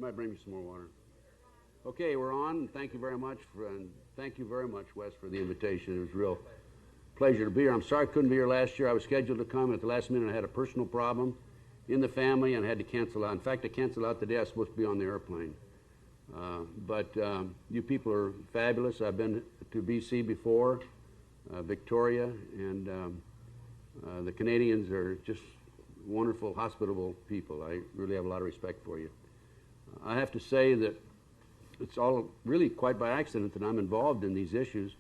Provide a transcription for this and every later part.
You might bring me some more water. Okay, we're on. Thank you very much, Wes, for the invitation. It was a real pleasure to be here. I'm sorry I couldn't be here last year. I was scheduled to come at the last minute. I had a personal problem in the family and I had to cancel out. In fact, I canceled out the day I was supposed to be on the airplane. But you people are fabulous. I've been to BC before, Victoria, and the Canadians are just wonderful, hospitable people. I really have a lot of respect for you. I have to say that it's all really quite by accident that I'm involved in these issues.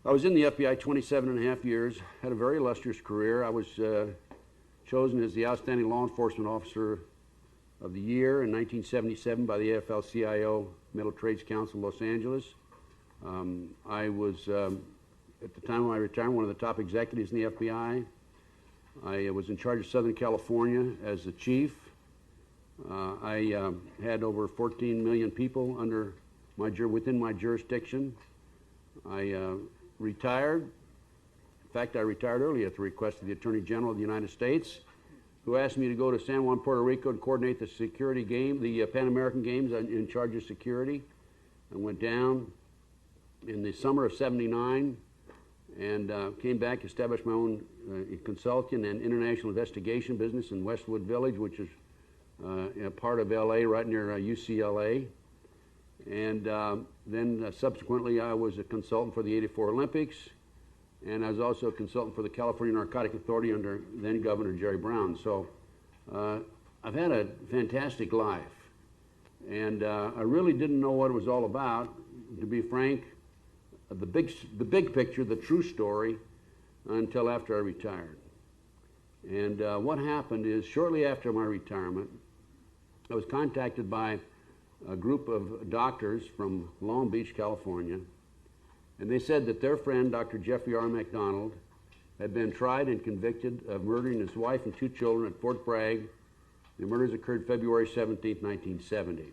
I was in the FBI 27.5 years, had a very illustrious career. I was chosen as the Outstanding Law Enforcement Officer of the Year in 1977 by the AFL-CIO Metal Trades Council, Los Angeles. I was, at the time of my retirement, one of the top executives in the FBI. I was in charge of Southern California as the chief. I had over 14 million people within my jurisdiction. I retired. In fact, I retired early at the request of the Attorney General of the United States, who asked me to go to San Juan, Puerto Rico and coordinate the security game, the Pan American Games, in charge of security. I went down in the summer of '79 and came back, established my own consulting and international investigation business in Westwood Village, which is a part of LA, right near UCLA. And then subsequently I was a consultant for the '84 Olympics, and I was also a consultant for the California Narcotic Authority under then Governor Jerry Brown. So I've had a fantastic life, and I really didn't know what it was all about, to be frank, the big picture, the true story, until after I retired. And what happened is, shortly after my retirement, I was contacted by a group of doctors from Long Beach, California, and they said that their friend, Dr. Jeffrey R. McDonald, had been tried and convicted of murdering his wife and 2 children at Fort Bragg. The murders occurred February 17, 1970.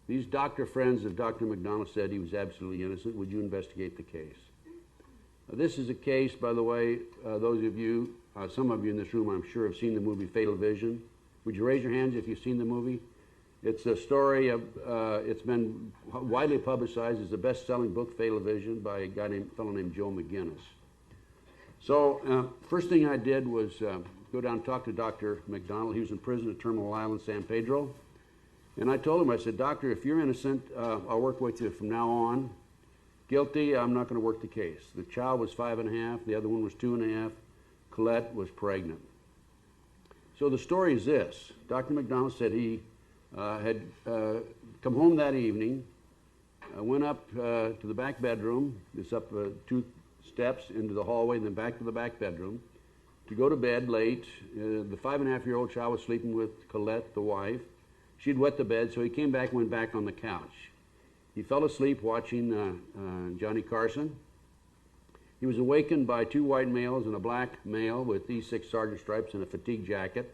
These doctor friends of Dr. McDonald said he was absolutely innocent. Would you investigate the case? This is a case, by the way, those of you, some of you in this room, I'm sure, have seen the movie Fatal Vision. Would you raise your hands if you've seen the movie? It's a story of, it's been widely publicized as the best-selling book, Fatal Vision, by a fellow named Joe McGinnis. So first thing I did was go down and talk to Dr. McDonald. He was in prison at Terminal Island, San Pedro. And I told him, I said, Doctor, if you're innocent, I'll work with you from now on. Guilty, I'm not going to work the case. The child was 5.5, the other one was 2.5. Colette was pregnant. So the story is this. Dr. McDonald said he had come home that evening, went up to the back bedroom, it's up 2 steps into the hallway and then back to the back bedroom, to go to bed late. The 5.5-year-old child was sleeping with Colette, the wife. She'd wet the bed, so he came back and went back on the couch. He fell asleep watching Johnny Carson. He was awakened by 2 white males and a black male with E6 sergeant stripes and a fatigue jacket,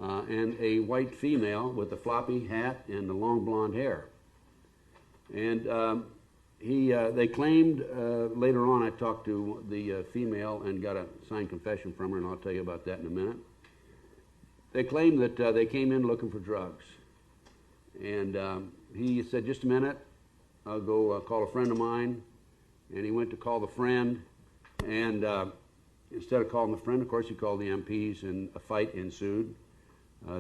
and a white female with a floppy hat and the long blonde hair. And they claimed, later on I talked to the female and got a signed confession from her, and I'll tell you about that in a minute. They claimed that they came in looking for drugs. And he said, just a minute, I'll go call a friend of mine. And he went to call the friend, and instead of calling the friend, of course, he called the MPs, and a fight ensued.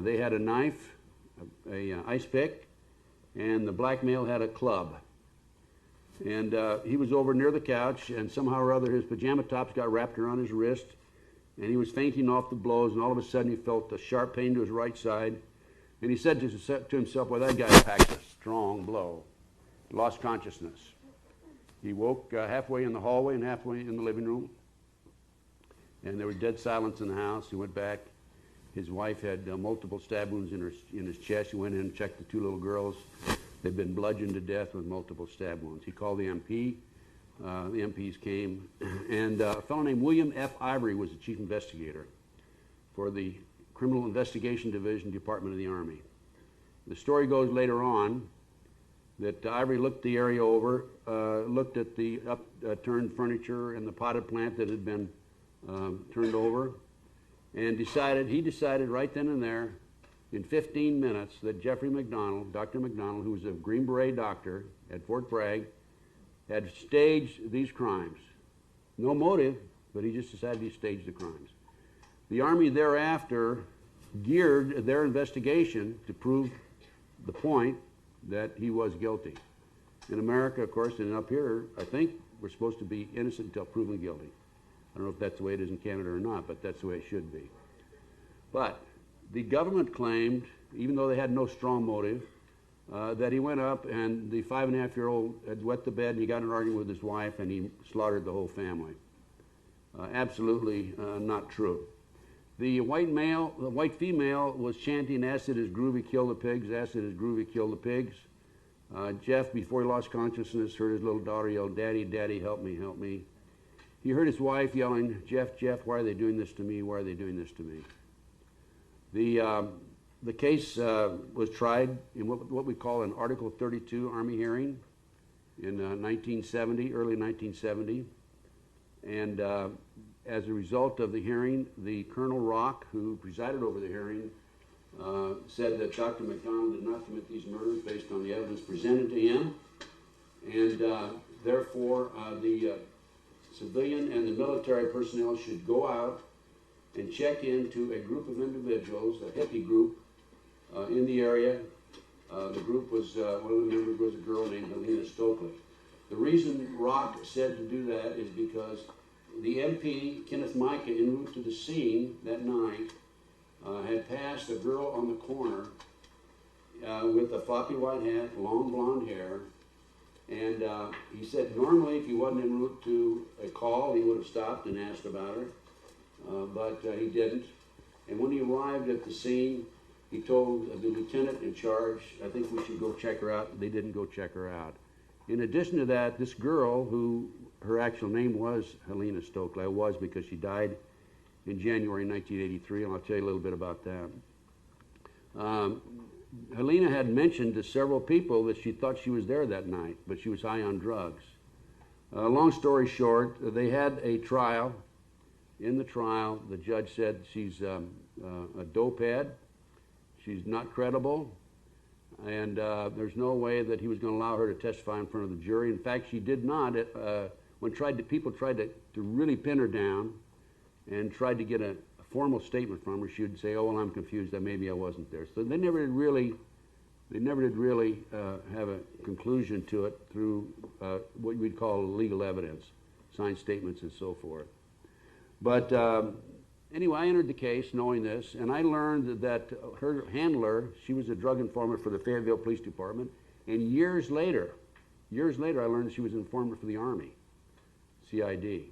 They had a knife, a ice pick, and the black male had a club. And he was over near the couch, and somehow or other his pajama tops got wrapped around his wrist, and he was fainting off the blows, and all of a sudden he felt a sharp pain to his right side, and he said to himself, well, that guy packed a strong blow. Lost consciousness. He woke halfway in the hallway and halfway in the living room, and there was dead silence in the house. He went back. His wife had multiple stab wounds in his chest. He went in and checked the 2 little girls. They'd been bludgeoned to death with multiple stab wounds. He called the MP. The MPs came, and a fellow named William F. Ivory was the chief investigator for the Criminal Investigation Division, Department of the Army. The story goes later on that Ivory looked the area over, looked at the upturned furniture and the potted plant that had been turned over, and he decided right then and there in 15 minutes that Jeffrey McDonald, Dr. McDonald, who was a Green Beret doctor at Fort Bragg, had staged these crimes. No motive, but he just decided he staged the crimes. The Army thereafter geared their investigation to prove the point that he was guilty. In America, of course, and up here, I think we're supposed to be innocent until proven guilty. I don't know if that's the way it is in Canada or not, but that's the way it should be. But the government claimed, even though they had no strong motive, that he went up and the 5.5-year-old had wet the bed and he got in an argument with his wife and he slaughtered the whole family. Absolutely not true. The white female was chanting, "Acid is groovy, kill the pigs, acid is groovy, kill the pigs." Jeff, before he lost consciousness, heard his little daughter yell, "Daddy, Daddy, help me, help me." He heard his wife yelling, "Jeff, Jeff, why are they doing this to me? Why are they doing this to me?" The case was tried in what we call an Article 32 Army hearing in 1970, early 1970. And as a result of the hearing, the Colonel Rock, who presided over the hearing, said that Dr. McDonald did not commit these murders based on the evidence presented to him. And therefore, the civilian and the military personnel should go out and check into a group of individuals, a hippie group, in the area. The group was, one of the members was a girl named Helena Stokely. The reason Rock said to do that is because the MP, Kenneth Micah, en route to the scene that night, had passed a girl on the corner with a floppy white hat, long blonde hair, and he said normally if he wasn't en route to a call, he would have stopped and asked about her, but he didn't. And when he arrived at the scene, he told the lieutenant in charge, "I think we should go check her out." They didn't go check her out. In addition to that, this girl, who her actual name was Helena Stokely, was because she died in January 1983, and I'll tell you a little bit about that. Helena had mentioned to several people that she thought she was there that night, but she was high on drugs. Long story short, they had a trial. In the trial, the judge said she's a dopehead, she's not credible, and there's no way that he was going to allow her to testify in front of the jury. In fact, she did not. When people tried to really pin her down and tried to get a formal statement from her, she would say, "Oh, well, I'm confused, that maybe I wasn't there." So they never did really have a conclusion to it through what we'd call legal evidence, signed statements and so forth. But anyway, I entered the case knowing this, and I learned that her handler, she was a drug informant for the Fayetteville Police Department, and years later, I learned she was an informant for the Army, CID.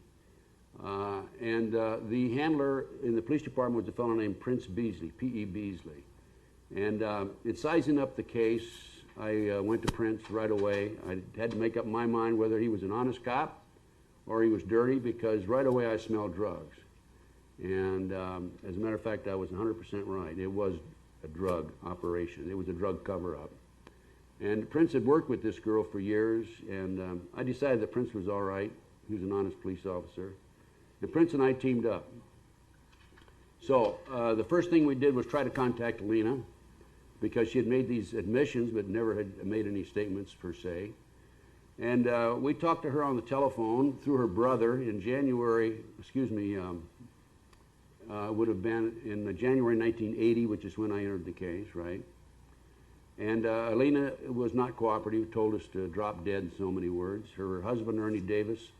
The handler in the police department was a fellow named Prince Beasley, P.E. Beasley. And in sizing up the case, I went to Prince right away. I had to make up my mind whether he was an honest cop or he was dirty, because right away I smelled drugs. And as a matter of fact, I was 100% right. It was a drug operation. It was a drug cover-up. And Prince had worked with this girl for years, and I decided that Prince was all right. He was an honest police officer. And Prince and I teamed up. So the first thing we did was try to contact Helena, because she had made these admissions but never had made any statements per se. And we talked to her on the telephone through her brother in January, would have been in January 1980, which is when I entered the case, right? And Helena was not cooperative, told us to drop dead in so many words. Her husband, Ernie Davis,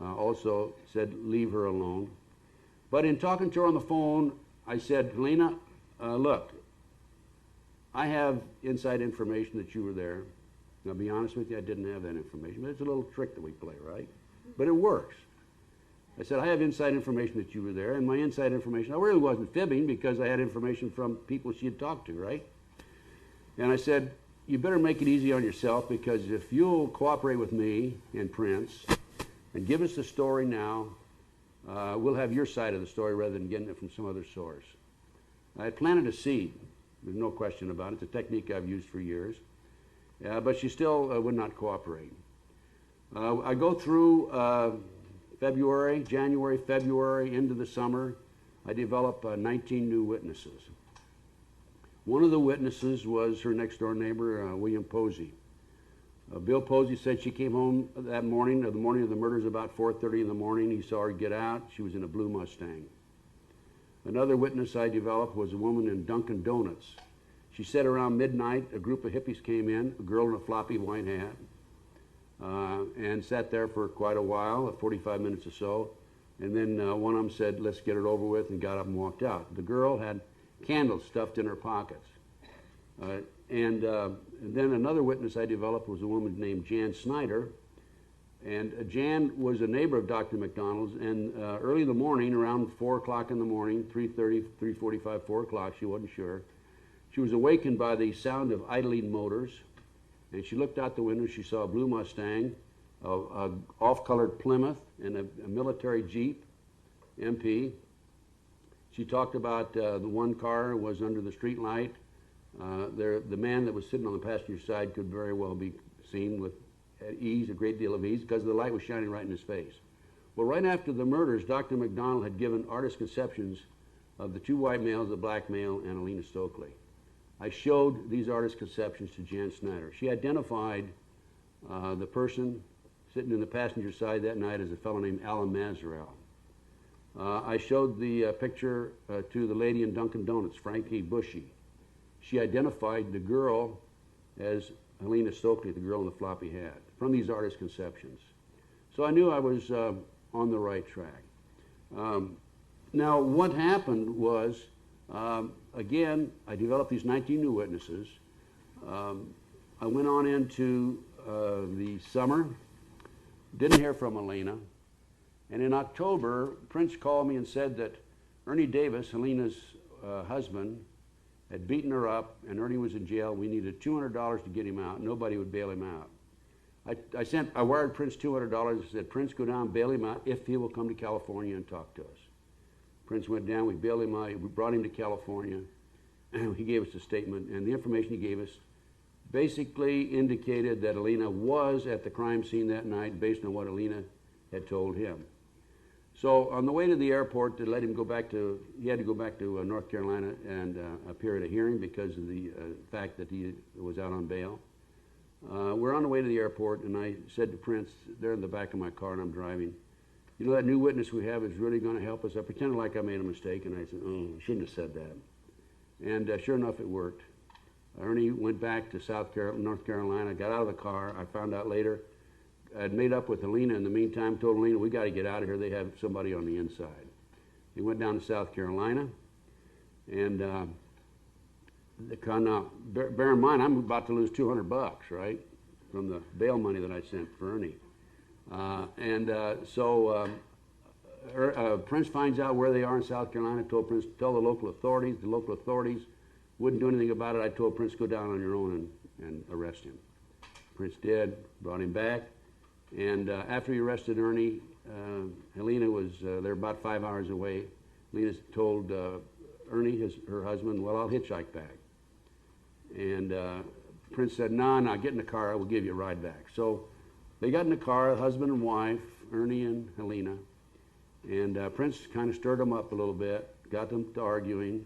also said, "Leave her alone." But in talking to her on the phone, I said, "Helena, look, I have inside information that you were there. Now, to be honest with you, I didn't have that information, but it's a little trick that we play, right? But it works." I said, "I have inside information that you were there, and my inside information," I really wasn't fibbing, because I had information from people she had talked to, right? And I said, "You better make it easy on yourself, because if you'll cooperate with me and Prince and give us the story now, we'll have your side of the story rather than getting it from some other source." I had planted a seed. There's no question about it. It's a technique I've used for years. But she still would not cooperate. I go through January, February, into the summer. I develop 19 new witnesses. One of the witnesses was her next door neighbor, William Posey. Bill Posey said she came home that morning, the morning of the murders, about 4:30 in the morning. He saw her get out. She was in a blue Mustang. Another witness I developed was a woman in Dunkin' Donuts. She said around midnight, a group of hippies came in, a girl in a floppy white hat, and sat there for quite a while, 45 minutes or so. And then one of them said, let's get it over with, and got up and walked out. The girl had candles stuffed in her pockets. And then another witness I developed was a woman named Jan Snyder. And Jan was a neighbor of Dr. McDonald's, and early in the morning, around 4 o'clock in the morning, 3:30, 3:45, 4 o'clock, she wasn't sure, she was awakened by the sound of idling motors, and she looked out the window. She saw a blue Mustang, a off-colored Plymouth, and a military Jeep, MP. She talked about the one car was under the street light. The man that was sitting on the passenger side could very well be seen with ease, a great deal of ease, because the light was shining right in his face. Well, right after the murders, Dr. McDonald had given artist conceptions of the two white males, the black male, and Alina Stokely. I showed these artist conceptions to Jan Snyder. She identified the person sitting in the passenger side that night as a fellow named Alan Mazarel. I showed the picture to the lady in Dunkin' Donuts, Frankie Bushy. She identified the girl as Alina Stokely, the girl in the floppy hat, from these artist conceptions. So I knew I was on the right track. Now, what happened was, again, I developed these 19 new witnesses. I went on into the summer, didn't hear from Alina, and in October, Prince called me and said that Ernie Davis, Alina's husband, had beaten her up, and Ernie was in jail. We needed $200 to get him out. Nobody would bail him out. I wired Prince $200 and said, Prince, go down and bail him out if he will come to California and talk to us. Prince went down, we bailed him out, we brought him to California, and he gave us a statement, and the information he gave us basically indicated that Alina was at the crime scene that night based on what Alina had told him. So on the way to the airport, they let him go back to, he had to go back to North Carolina and appear at a hearing because of the fact that he was out on bail. We're on the way to the airport, and I said to Prince, they're in the back of my car and I'm driving, you know, that new witness we have is really going to help us. I pretended like I made a mistake, and I said, oh, I shouldn't have said that. And sure enough, it worked. Ernie went back to North Carolina, got out of the car. I found out later I'd made up with Alina in the meantime, told Alina, we got to get out of here. They have somebody on the inside. He went down to South Carolina, and bear in mind, I'm about to lose $200, right, from the bail money that I sent for Ernie. Prince finds out where they are in South Carolina, told Prince, tell the local authorities. The local authorities wouldn't do anything about it. I told Prince, go down on your own and arrest him. Prince did, brought him back. And after he arrested Ernie, Alina was, they're about 5 hours away. Alina told Ernie, her husband, well, I'll hitchhike back. And Prince said, no, get in the car, I will give you a ride back. So they got in the car, husband and wife, Ernie and Alina. And Prince kind of stirred them up a little bit, got them to arguing.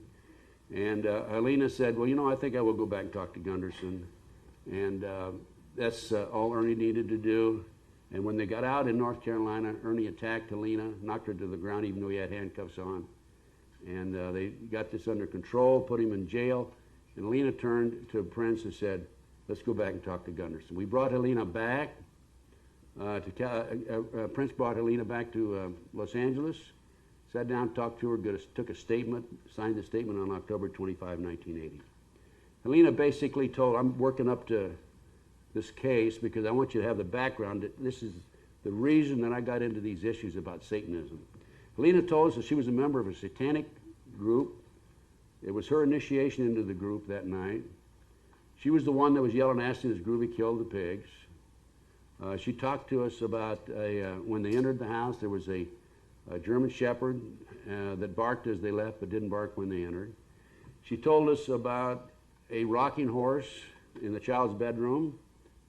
And Alina said, well, you know, I think I will go back and talk to Gunderson. And that's all Ernie needed to do. And when they got out in North Carolina, Ernie attacked Alina, knocked her to the ground even though he had handcuffs on. And they got this under control, put him in jail. And Alina turned to Prince and said, let's go back and talk to Gunderson. We brought Alina back. Prince brought Alina back to Los Angeles, sat down, talked to her, took a statement, signed the statement on October 25, 1980. Alina basically told, I'm working up to this case because I want you to have the background that this is the reason that I got into these issues about Satanism. Alina told us that she was a member of a satanic group. It was her initiation into the group that night. She was the one that was yelling, asking this groovy killed the pigs. She talked to us about when they entered the house, there was a German Shepherd that barked as they left but didn't bark when they entered. She told us about a rocking horse in the child's bedroom.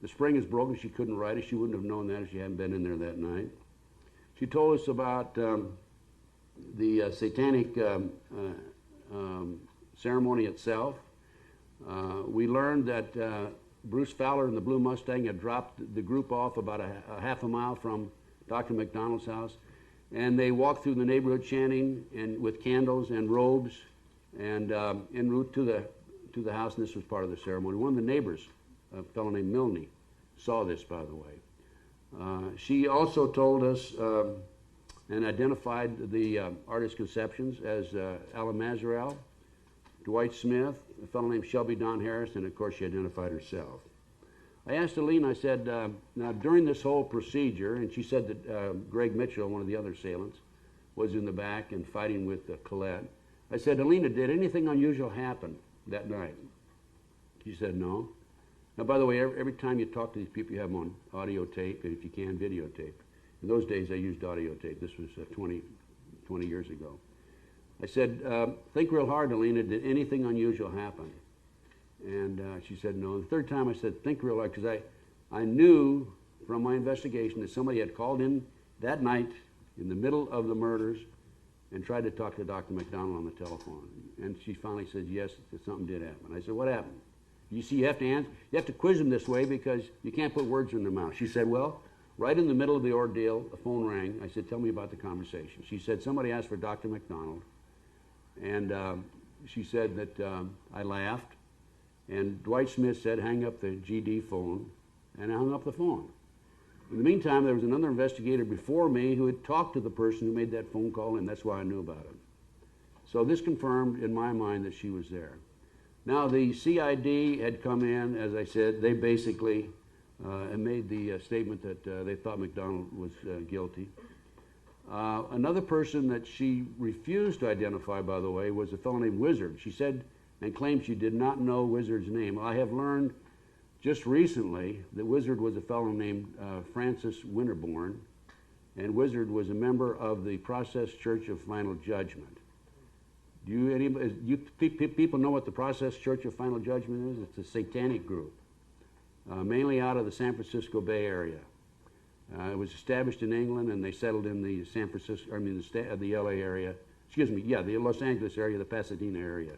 The spring is broken, she couldn't ride it. She wouldn't have known that if she hadn't been in there that night. She told us about the satanic ceremony itself. We learned that Bruce Fowler and the Blue Mustang had dropped the group off about a half a mile from Dr. McDonald's house, and they walked through the neighborhood chanting and with candles and robes, and en route to the house. And this was part of the ceremony. One of the neighbors, a fellow named Milne, saw this, by the way. She also told us and identified the artist conceptions as Alan Mazarel, Dwight Smith, a fellow named Shelby Don Harris, and of course she identified herself. I asked Aline, I said, now during this whole procedure, and she said that Greg Mitchell, one of the other assailants, was in the back and fighting with Colette. I said, Alina, did anything unusual happen that night? She said, no. Now, by the way, every time you talk to these people, you have them on audio tape, and if you can, videotape. In those days, I used audio tape. This was 20 years ago. I said, think real hard, Alina, did anything unusual happen? And she said, no. The third time I said, think real hard, because I knew from my investigation that somebody had called in that night in the middle of the murders and tried to talk to Dr. McDonald on the telephone. And she finally said, yes, that something did happen. I said, what happened? You see, you have to quiz them this way because you can't put words in their mouth. She said, well, right in the middle of the ordeal, the phone rang. I said, tell me about the conversation. She said, somebody asked for Dr. McDonald. And she said that I laughed. And Dwight Smith said, hang up the GD phone. And I hung up the phone. In the meantime, there was another investigator before me who had talked to the person who made that phone call, and that's why I knew about it. So this confirmed in my mind that she was there. Now, the CID had come in, as I said. They basically made the statement that they thought McDonald was guilty. Another person that she refused to identify, by the way, was a fellow named Wizard. She said and claimed she did not know Wizard's name. I have learned just recently that Wizard was a fellow named Francis Winterbourne, and Wizard was a member of the Process Church of Final Judgment. Do people know what the Process Church of Final Judgment is? It's a satanic group, mainly out of the San Francisco Bay Area. It was established in England, and they settled in the the LA area. Excuse me, yeah, the Los Angeles area, the Pasadena area.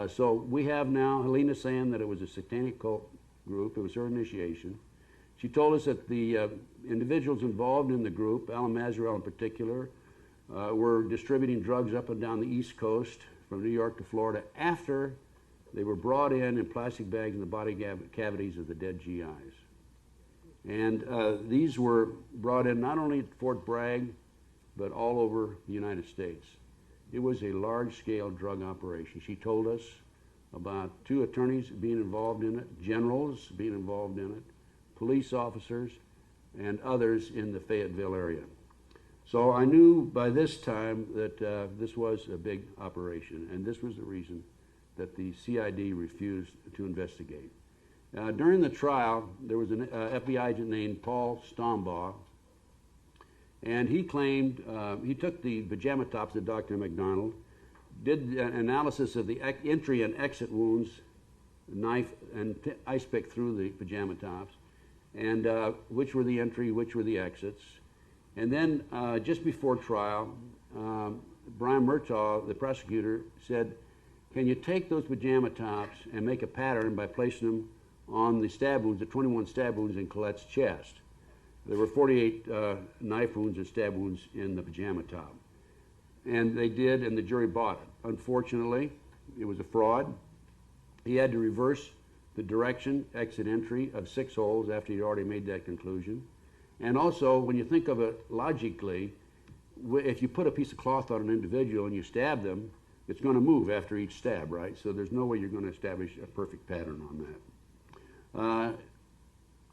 So we have now Helena saying that it was a satanic cult group. It was her initiation. She told us that the individuals involved in the group, Alan Mazarel in particular, were distributing drugs up and down the East Coast from New York to Florida after they were brought in plastic bags in the body cavities of the dead GIs. And these were brought in not only at Fort Bragg, but all over the United States. It was a large-scale drug operation. She told us about 2 attorneys being involved in it, generals being involved in it, police officers, and others in the Fayetteville area. So I knew by this time that this was a big operation, and this was the reason that the CID refused to investigate. During the trial, there was an FBI agent named Paul Stombaugh, and he claimed, he took the pajama tops of Dr. McDonald, did an analysis of the entry and exit wounds, knife and ice pick through the pajama tops, and which were the entry, which were the exits. And then just before trial, Brian Murtaugh, the prosecutor, said, can you take those pajama tops and make a pattern by placing them on the stab wounds, the 21 stab wounds in Colette's chest? There were 48 knife wounds and stab wounds in the pajama top. And they did, and the jury bought it. Unfortunately, it was a fraud. He had to reverse the direction, exit entry of 6 holes after he'd already made that conclusion. And also, when you think of it logically, if you put a piece of cloth on an individual and you stab them, it's going to move after each stab, right? So there's no way you're going to establish a perfect pattern on that.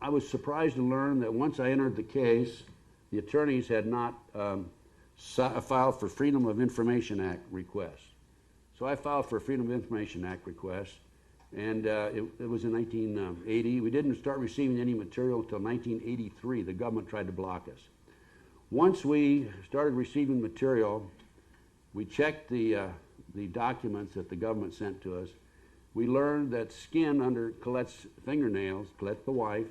I was surprised to learn that once I entered the case, the attorneys had not filed for Freedom of Information Act requests. So I filed for a Freedom of Information Act request, and it was in 1980. We didn't start receiving any material until 1983. The government tried to block us. Once we started receiving material, we checked the documents that the government sent to us. We learned that skin under Colette's fingernails, Colette the wife,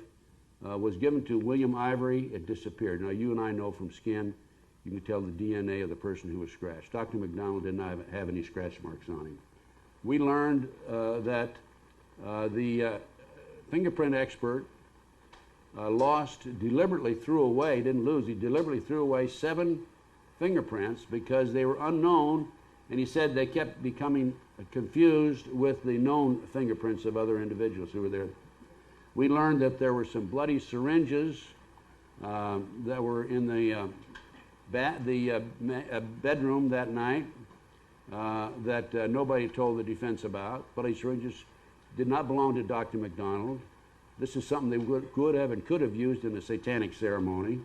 was given to William Ivory. It disappeared. Now, you and I know from skin, you can tell the DNA of the person who was scratched. Dr. McDonald did not have any scratch marks on him. We learned that The fingerprint expert deliberately threw away, didn't lose, he deliberately threw away 7 fingerprints because they were unknown, and he said they kept becoming confused with the known fingerprints of other individuals who were there. We learned that there were some bloody syringes that were in the bedroom that night that nobody told the defense about. Bloody syringes did not belong to Dr. McDonald. This is something they could have and could have used in a satanic ceremony.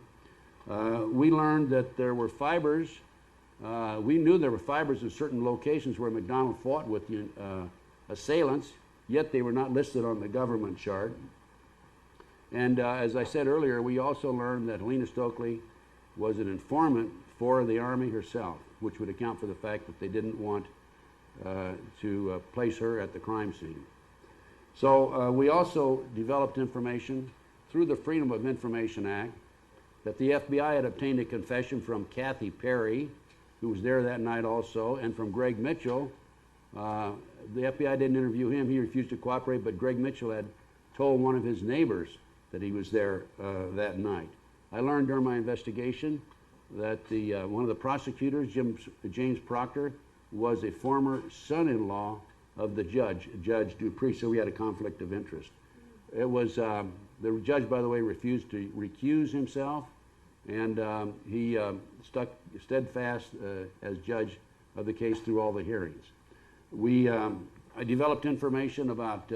We learned that there were fibers. We knew there were fibers in certain locations where McDonald fought with the assailants, yet they were not listed on the government chart. And as I said earlier, we also learned that Helena Stokely was an informant for the Army herself, which would account for the fact that they didn't want to place her at the crime scene. So we also developed information through the Freedom of Information Act that the FBI had obtained a confession from Kathy Perry, who was there that night also, and from Greg Mitchell. The FBI didn't interview him. He refused to cooperate, but Greg Mitchell had told one of his neighbors that he was there that night. I learned during my investigation that one of the prosecutors, James Proctor, was a former son-in-law of the judge, Judge Dupree, so we had a conflict of interest. It was, the judge, by the way, refused to recuse himself, and he stuck steadfast as judge of the case through all the hearings. I developed information about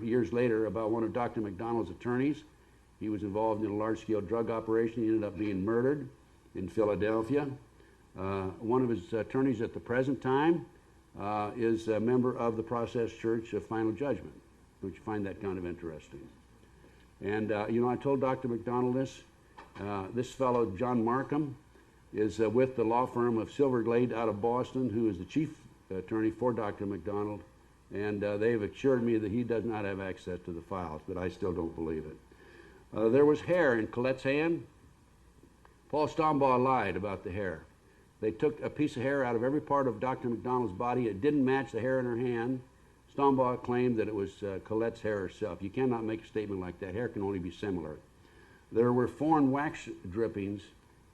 years later, about one of Dr. McDonald's attorneys. He was involved in a large-scale drug operation. He ended up being murdered in Philadelphia. One of his attorneys at the present time is a member of the Process Church of Final Judgment. Don't you find that kind of interesting? And you know, I told Dr. McDonald this. This fellow, John Markham, is with the law firm of Silverglade out of Boston, who is the chief attorney for Dr. McDonald, and they've assured me that he does not have access to the files, but I still don't believe it. There was hair in Colette's hand. Paul Stombaugh lied about the hair. They took a piece of hair out of every part of Dr. McDonald's body. It didn't match the hair in her hand. Stombaugh claimed that it was Colette's hair herself. You cannot make a statement like that. Hair can only be similar. There were foreign wax drippings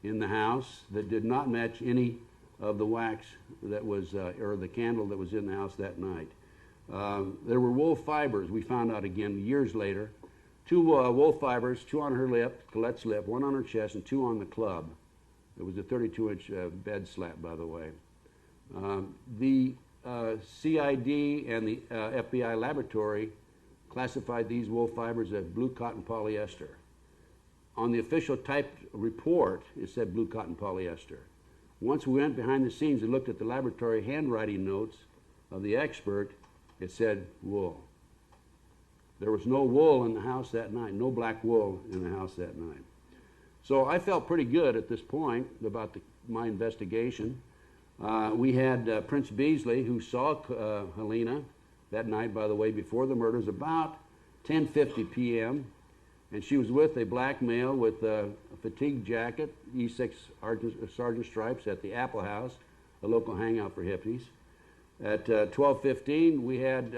in the house that did not match any of the wax that was, or the candle that was in the house that night. There were wool fibers, we found out again years later. 2 wool fibers, 2 on her lip, Colette's lip, 1 on her chest, and 2 on the club. It was a 32-inch bed slat, by the way. The CID and the FBI laboratory classified these wool fibers as blue cotton polyester. On the official typed report, it said blue cotton polyester. Once we went behind the scenes and looked at the laboratory handwriting notes of the expert, it said wool. There was no wool in the house that night, no black wool in the house that night. So I felt pretty good at this point about my investigation. We had Prince Beasley, who saw Helena that night, by the way, before the murders, about 10:50 p.m., and she was with a black male with a fatigue jacket, E6 sergeant stripes, at the Apple House, a local hangout for hippies. At 12:15, we had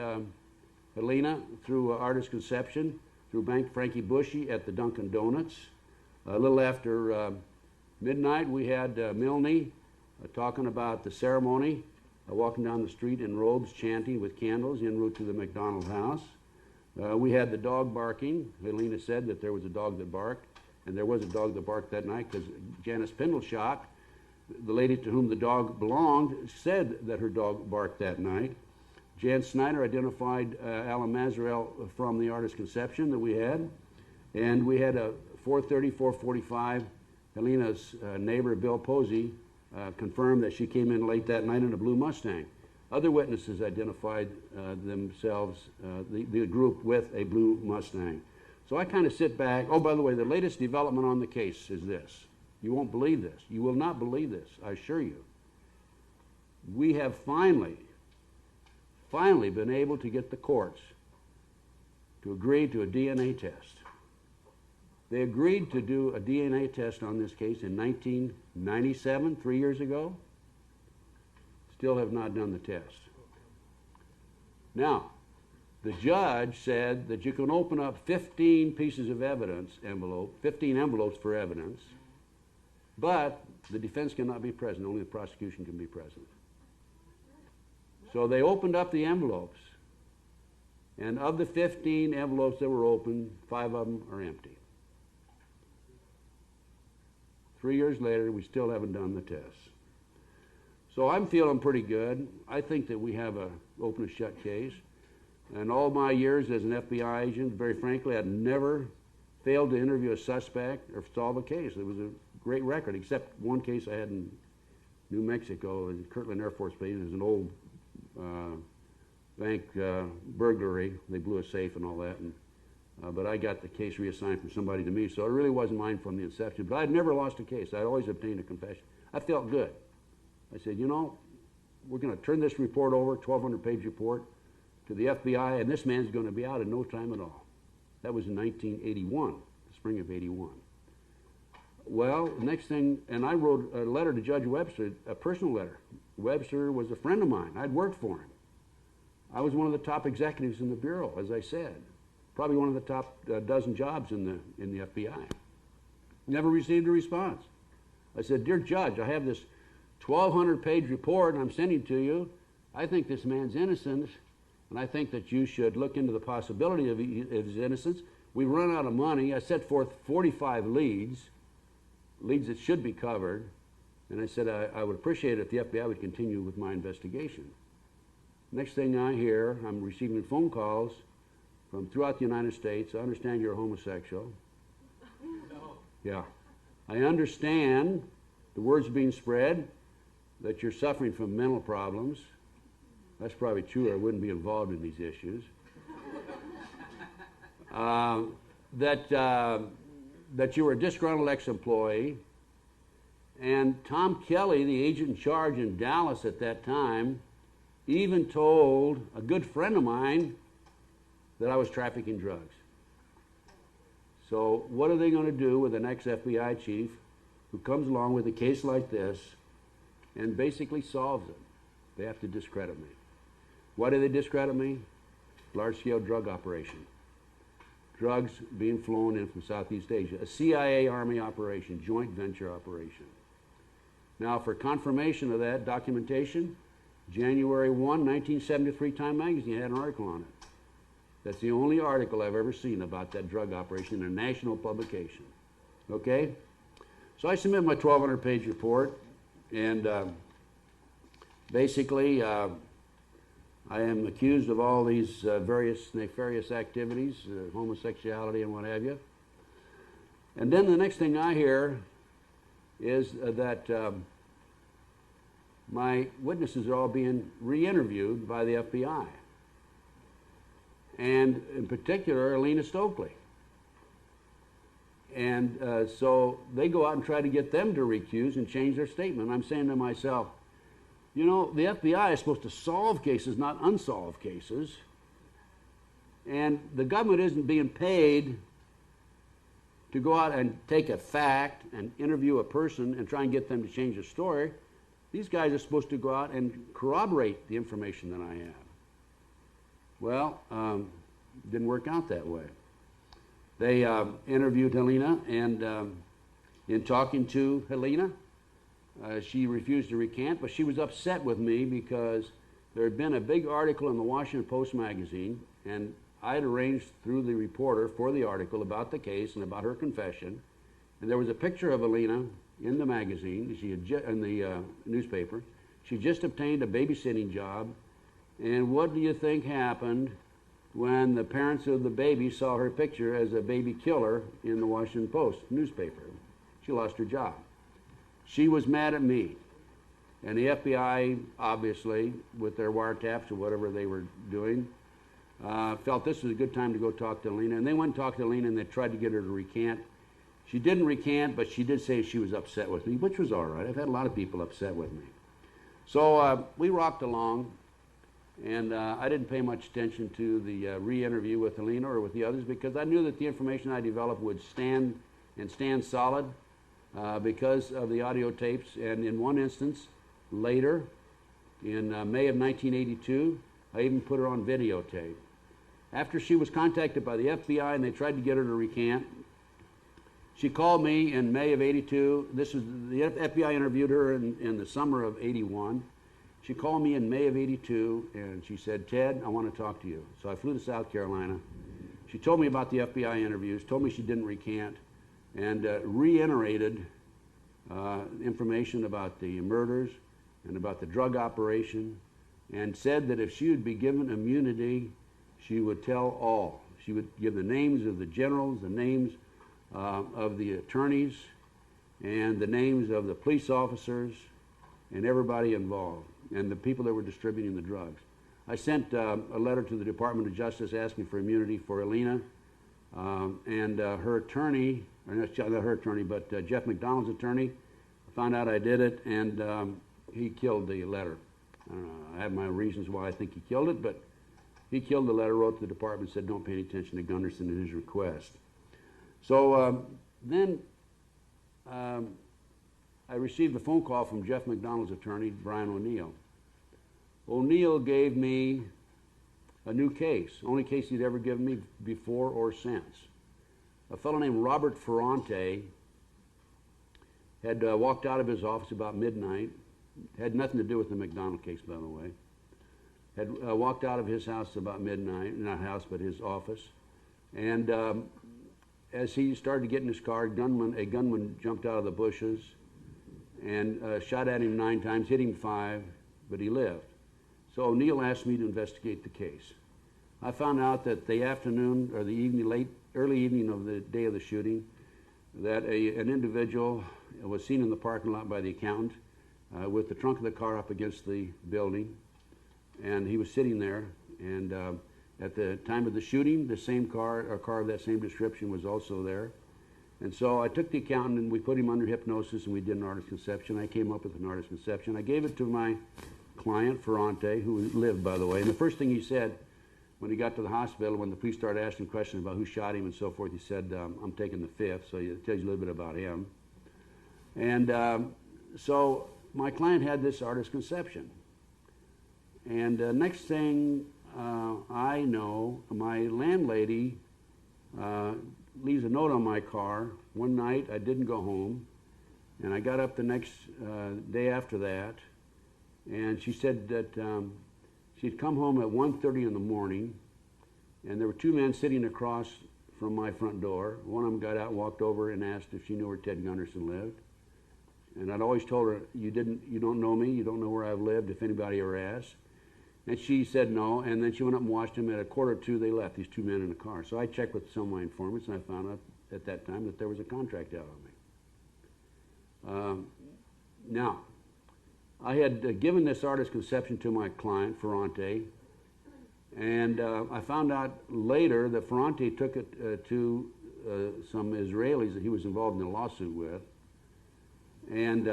Helena through Artist Conception, through Frankie Bushy at the Dunkin' Donuts. A little after midnight, we had Milne talking about the ceremony, walking down the street in robes, chanting with candles en route to the McDonald house. We had the dog barking. Helena said that there was a dog that barked, and there was a dog that barked that night because Janice Pendleshot, the lady to whom the dog belonged, said that her dog barked that night. Jan Snyder identified Alan Mazarel from the Artist Conception that we had, and we had a 4:30, 4:45, Helena's neighbor, Bill Posey, confirmed that she came in late that night in a blue Mustang. Other witnesses identified themselves, the group, with a blue Mustang. So I kind of sit back. Oh, by the way, the latest development on the case is this. You won't believe this. You will not believe this, I assure you. We have finally been able to get the courts to agree to a DNA test. They agreed to do a DNA test on this case in 1997, 3 years ago. Still have not done the test. Now, the judge said that you can open up 15 pieces of evidence, 15 envelopes for evidence, but the defense cannot be present. Only the prosecution can be present. So they opened up the envelopes, and of the 15 envelopes that were opened, 5 of them are empty. 3 years later, we still haven't done the tests. So I'm feeling pretty good. I think that we have an open and shut case. And all my years as an FBI agent, very frankly, I'd never failed to interview a suspect or solve a case. It was a great record, except one case I had in New Mexico, in Kirtland Air Force Base. It was an old bank burglary. They blew a safe and all that. But I got the case reassigned from somebody to me, so it really wasn't mine from the inception. But I'd never lost a case. I'd always obtained a confession. I felt good. I said, you know, we're going to turn this report over, 1,200-page report, to the FBI, and this man's going to be out in no time at all. That was in 1981, the spring of 81. Well, next thing, and I wrote a letter to Judge Webster, a personal letter. Webster was a friend of mine. I'd worked for him. I was one of the top executives in the Bureau, as I said. Probably one of the top dozen jobs in the FBI. Never received a response. I said, dear Judge, I have this 1,200-page report and I'm sending to you. I think this man's innocent, and I think that you should look into the possibility of his innocence. We've run out of money. I set forth 45 leads that should be covered, and I said I would appreciate it if the FBI would continue with my investigation. Next thing I hear, I'm receiving phone calls from throughout the United States. I understand you're a homosexual. No. Yeah. I understand the word's being spread that you're suffering from mental problems. That's probably true, or I wouldn't be involved in these issues. That you were a disgruntled ex-employee, and Tom Kelly, the agent in charge in Dallas at that time, even told a good friend of mine that I was trafficking drugs. So what are they going to do with an ex-FBI chief who comes along with a case like this and basically solves it? They have to discredit me. Why do they discredit me? Large-scale drug operation. Drugs being flown in from Southeast Asia. A CIA Army operation, joint venture operation. Now, for confirmation of that documentation, January 1, 1973, Time Magazine had an article on it. That's the only article I've ever seen about that drug operation in a national publication. Okay? So I submit my 1,200-page report, and basically, I am accused of all these various nefarious activities, homosexuality and what have you. And then the next thing I hear is that my witnesses are all being re-interviewed by the FBI. And in particular, Alina Stokely. And so they go out and try to get them to recuse and change their statement. I'm saying to myself, you know, the FBI is supposed to solve cases, not unsolved cases. And the government isn't being paid to go out and take a fact and interview a person and try and get them to change the story. These guys are supposed to go out and corroborate the information that I have. Well, didn't work out that way. They interviewed Helena, and in talking to Helena, she refused to recant, but she was upset with me because there had been a big article in the Washington Post magazine, and I had arranged through the reporter for the article about the case and about her confession, and there was a picture of Helena in the magazine, she had in the newspaper. She just obtained a babysitting job, and what do you think happened when the parents of the baby saw her picture as a baby killer in the Washington Post newspaper? She lost her job. She was mad at me, and the FBI, obviously, with their wiretaps or whatever they were doing, felt this was a good time to go talk to Alina, and they went and talked to Alina, and they tried to get her to recant. She didn't recant, but she did say she was upset with me, which was all right. I've had a lot of people upset with me. So we rocked along, and I didn't pay much attention to the re-interview with Alina or with the others, because I knew that the information I developed would stand solid because of the audio tapes. And in one instance, later, in May of 1982, I even put her on videotape. After she was contacted by the FBI and they tried to get her to recant, she called me in May of '82. This was the FBI interviewed her in the summer of '81. She called me in May of '82 and she said, "Ted, I want to talk to you." So I flew to South Carolina. She told me about the FBI interviews, told me she didn't recant, and reiterated information about the murders and about the drug operation, and said that if she would be given immunity, she would tell all. She would give the names of the generals, the names of the attorneys, and the names of the police officers, and everybody involved, and the people that were distributing the drugs. I sent a letter to the Department of Justice asking for immunity for Alina, and her attorney, or not her attorney, but Jeff McDonald's attorney, found out I did it, and he killed the letter. I have my reasons why I think he killed it, but he killed the letter, wrote to the department, said don't pay any attention to Gunderson and his request. So then I received a phone call from Jeff McDonald's attorney, Brian O'Neill. O'Neill gave me a new case, only case he'd ever given me before or since. A fellow named Robert Ferrante had walked out of his office about midnight, had nothing to do with the McDonald case, by the way, had walked out of his house about midnight, not house, but his office, and as he started to get in his car, a gunman jumped out of the bushes and shot at him 9 times, hit him 5, but he lived. So O'Neill asked me to investigate the case. I found out that the afternoon or the evening, early evening of the day of the shooting, that an individual was seen in the parking lot by the accountant with the trunk of the car up against the building, and he was sitting there. And at the time of the shooting, the same car, or car of that same description, was also there. And so I took the accountant and we put him under hypnosis and we did an artist conception. I came up with an artist conception. I gave it to my client, Ferrante, who lived, by the way. And the first thing he said when he got to the hospital, when the police started asking questions about who shot him and so forth, he said, "I'm taking the 5th," so it tells you a little bit about him. And so my client had this artist conception. And next thing I know, my landlady leaves a note on my car. One night I didn't go home, and I got up the next day after that, and she said that she'd come home at 1:30 in the morning, and there were 2 men sitting across from my front door. One of them got out and walked over and asked if she knew where Ted Gunderson lived. And I'd always told her, you don't know me, you don't know where I've lived, if anybody ever asks. And she said no, and then she went up and watched him. At 1:45, they left, these 2 men in a car. So I checked with some of my informants, and I found out at that time that there was a contract out on me. Now, I had given this artist conception to my client, Ferrante, and I found out later that Ferrante took it to some Israelis that he was involved in a lawsuit with, and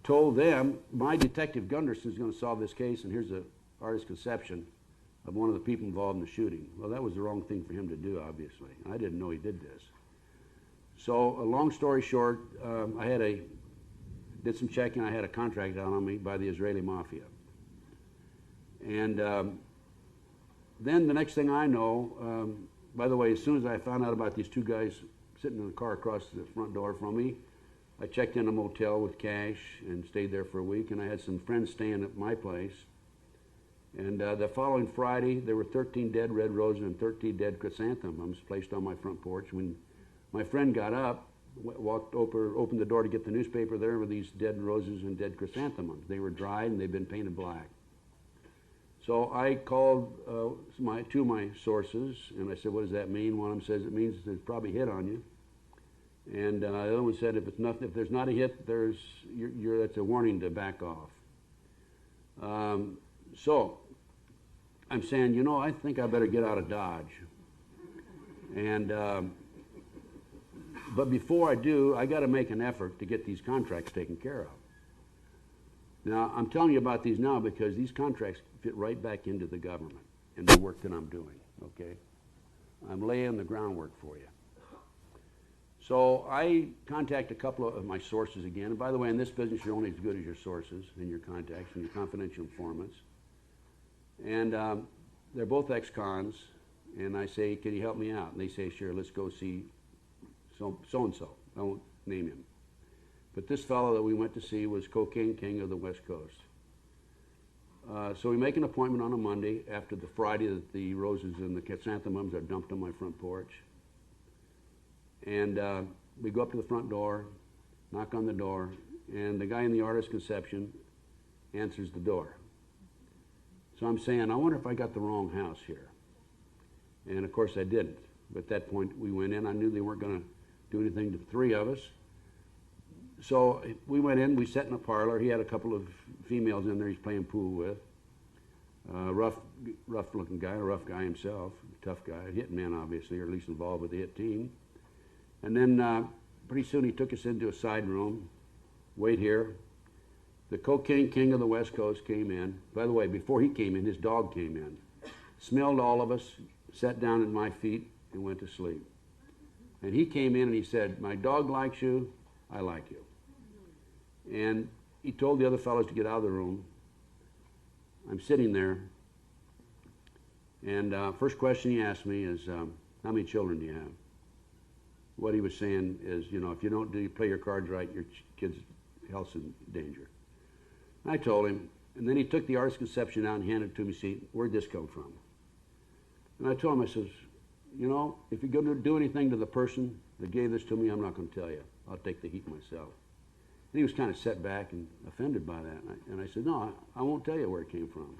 told them, my detective Gunderson is going to solve this case, and here's a artist conception of one of the people involved in the shooting. Well, that was the wrong thing for him to do, obviously. I didn't know he did this. So, a long story short, I did some checking. I had a contract out on me by the Israeli mafia. And then the next thing I know, by the way, as soon as I found out about these 2 guys sitting in the car across the front door from me, I checked in a motel with cash and stayed there for a week, and I had some friends staying at my place. And the following Friday, there were 13 dead red roses and 13 dead chrysanthemums placed on my front porch. When my friend got up, walked over, opened the door to get the newspaper, there were these dead roses and dead chrysanthemums. They were dried and they'd been painted black. So I called 2 of my sources, and I said, "What does that mean?" One of them says, "It means there's probably a hit on you." And the other one said, if there's not a hit, that's a warning to back off. So I'm saying, I think I better get out of Dodge. And but before I do, I got to make an effort to get these contracts taken care of. Now, I'm telling you about these now because these contracts fit right back into the government and the work that I'm doing, okay? I'm laying the groundwork for you. So I contact a couple of my sources again. And by the way, in this business, you're only as good as your sources and your contacts and your confidential informants. And they're both ex-cons, and I say, can you help me out? And they say, sure, let's go see so-and-so. I won't name him. But this fellow that we went to see was Cocaine King of the West Coast. So we make an appointment on a Monday after the Friday that the roses and the chrysanthemums are dumped on my front porch. And we go up to the front door, knock on the door, and the guy in the artist conception answers the door. So I'm saying, I wonder if I got the wrong house here. And of course I didn't. But at that point we went in. I knew they weren't going to do anything to the three of us. So we went in, we sat in a parlor. He had a couple of females in there he's playing pool with. Rough looking guy, a rough guy himself, tough guy, a hit man obviously, or at least involved with the hit team. And then pretty soon he took us into a side room. Wait here. The Cocaine King of the West Coast came in. By the way, before he came in, his dog came in. Smelled all of us, sat down at my feet, and went to sleep. And he came in and he said, my dog likes you, I like you. And he told the other fellows to get out of the room. I'm sitting there, and first question he asked me is, how many children do you have? What he was saying is, you know, if you don't play your cards right, your kid's health's in danger. I told him, and then he took the artist conception out and handed it to me, see, where'd this come from? And I told him, I says, you know, if you're going to do anything to the person that gave this to me, I'm not going to tell you. I'll take the heat myself. And he was kind of set back and offended by that. And I said, no, I won't tell you where it came from.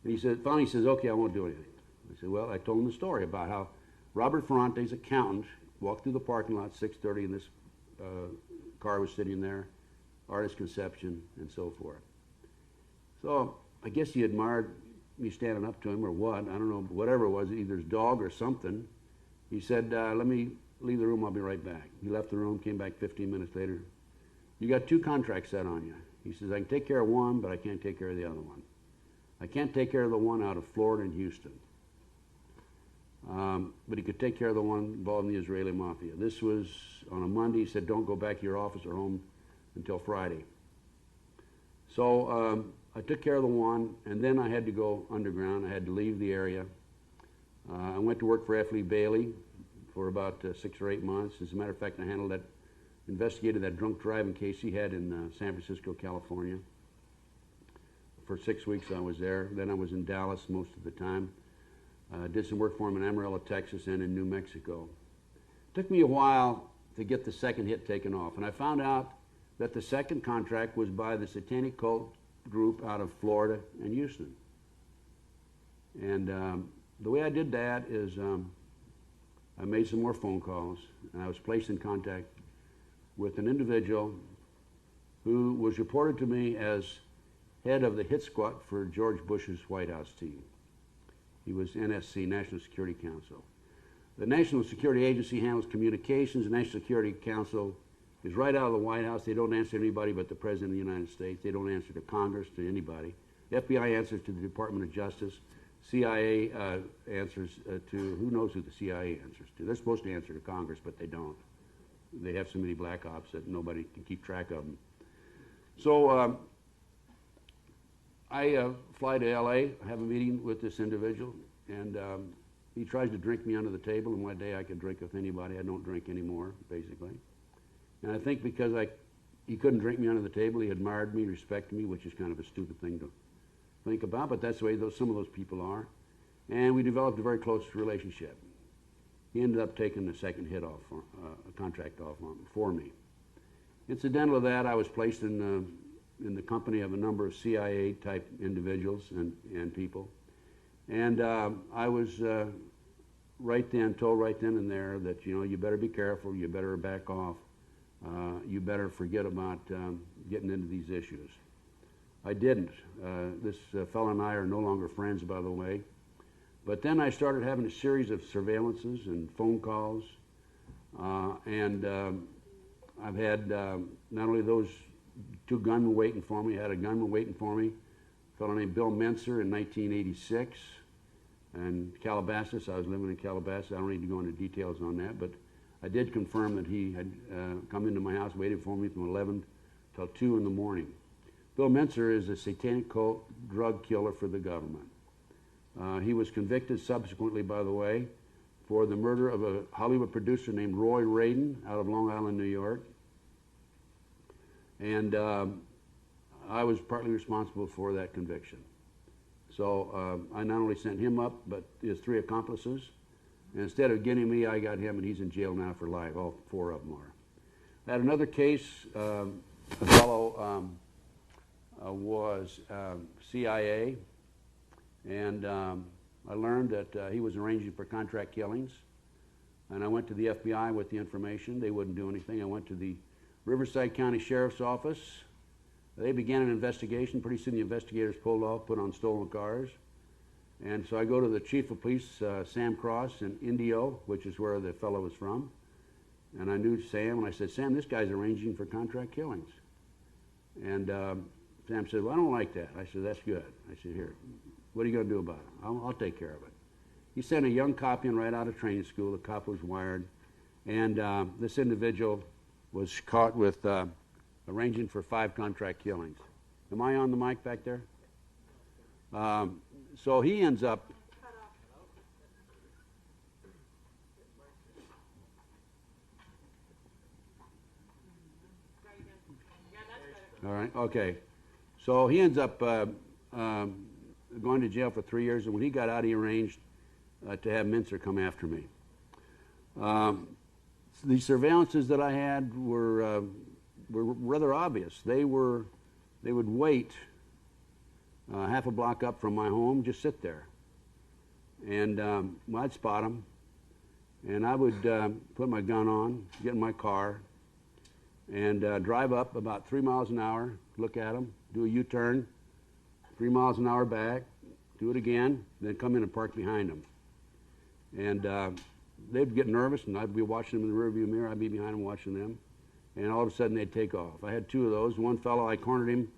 And he said, finally he says, okay, I won't do anything. I said, well, I told him the story about how Robert Ferrante's accountant walked through the parking lot at 6:30 and this car was sitting there, artist conception, and so forth. So I guess he admired me standing up to him or what, I don't know, whatever it was, either his dog or something. He said, let me leave the room, I'll be right back. He left the room, came back 15 minutes later. You got 2 contracts set on you. He says, I can take care of one, but I can't take care of the other one. I can't take care of the one out of Florida and Houston. But he could take care of the one involved in the Israeli mafia. This was on a Monday. He said, don't go back to your office or home until Friday. So I took care of the one, and then I had to go underground. I had to leave the area. I went to work for F. Lee Bailey for about 6 or 8 months. As a matter of fact, I investigated that drunk driving case he had in San Francisco, California. For 6 weeks I was there. Then I was in Dallas most of the time. Did some work for him in Amarillo, Texas, and in New Mexico. It took me a while to get the second hit taken off, and I found out that the second contract was by the satanic cult group out of Florida and Houston. And the way I did that is I made some more phone calls, and I was placed in contact with an individual who was reported to me as head of the hit squad for George Bush's White House team. He was NSC, National Security Council. The National Security Agency handles communications. The National Security Council is right out of the White House. They don't answer to anybody but the President of the United States. They don't answer to Congress, to anybody. The FBI answers to the Department of Justice. CIA answers to, who knows who the CIA answers to. They're supposed to answer to Congress, but they don't. They have so many black ops that nobody can keep track of them. So I fly to LA, I have a meeting with this individual, and he tries to drink me under the table, and one day I could drink with anybody. I don't drink anymore, basically. And I think because he couldn't drink me under the table, he admired me, respected me, which is kind of a stupid thing to think about, but that's the way some of those people are. And we developed a very close relationship. He ended up taking the second hit off, a contract off for me. Incidental to that, I was placed in the company of a number of CIA-type individuals and people. And I was told right then and there that, you know, you better be careful, you better back off, you better forget about getting into these issues. I didn't. This fellow and I are no longer friends, by the way. But then I started having a series of surveillances and phone calls. I've had not only those 2 gunmen waiting for me, I had a gunman waiting for me, a fellow named Bill Menser in 1986. And Calabasas, I was living in Calabasas. I don't need to go into details on that, but I did confirm that he had come into my house, waited for me from 11 till 2 in the morning. Bill Menser is a satanic cult drug killer for the government. He was convicted subsequently, by the way, for the murder of a Hollywood producer named Roy Radin out of Long Island, New York. And I was partly responsible for that conviction. So I not only sent him up, but his 3 accomplices. And instead of getting me, I got him, and he's in jail now for life. All 4 of them are. I had another case. A fellow was CIA, and I learned that he was arranging for contract killings. And I went to the FBI with the information. They wouldn't do anything. I went to the Riverside County Sheriff's Office. They began an investigation. Pretty soon the investigators pulled off, put on stolen cars. And so I go to the chief of police, Sam Cross, in Indio, which is where the fellow was from. And I knew Sam, and I said, Sam, this guy's arranging for contract killings. And Sam said, well, I don't like that. I said, that's good. I said, here, what are you going to do about it? I'll take care of it. He sent a young cop in right out of training school. The cop was wired. And this individual was caught with arranging for 5 contract killings. Am I on the mic back there? So he ends up. All right, okay. So he ends up going to jail for 3 years, and when he got out, he arranged to have Mincer come after me. The surveillances that I had were rather obvious. They would wait half a block up from my home, just sit there. And I'd spot them, and I would put my gun on, get in my car, and drive up about 3 miles an hour, look at them, do a U-turn, 3 miles an hour back, do it again, then come in and park behind them. And they'd get nervous, and I'd be watching them in the rearview mirror. I'd be behind them watching them, and all of a sudden they'd take off. I had 2 of those. One fellow, I cornered him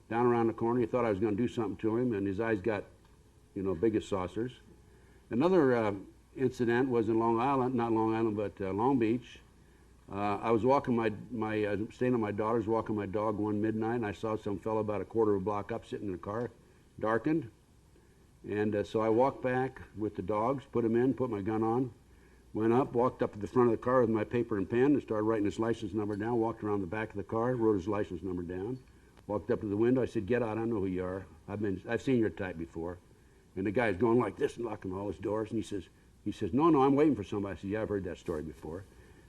down around the corner. He thought I was going to do something to him, and his eyes got, big as saucers. Another incident was in Long Island, not Long Island, but Long Beach. I was walking staying at my daughter's, walking my dog one midnight, and I saw some fellow about a quarter of a block up sitting in a car, darkened. And so I walked back with the dogs, put them in, put my gun on, went up, walked up to the front of the car with my paper and pen and started writing his license number down, walked around the back of the car, wrote his license number down, walked up to the window. I said, get out, I know who you are. I've seen your type before. And the guy's going like this and locking all his doors, and he says, no, I'm waiting for somebody. I said, yeah, I've heard that story before.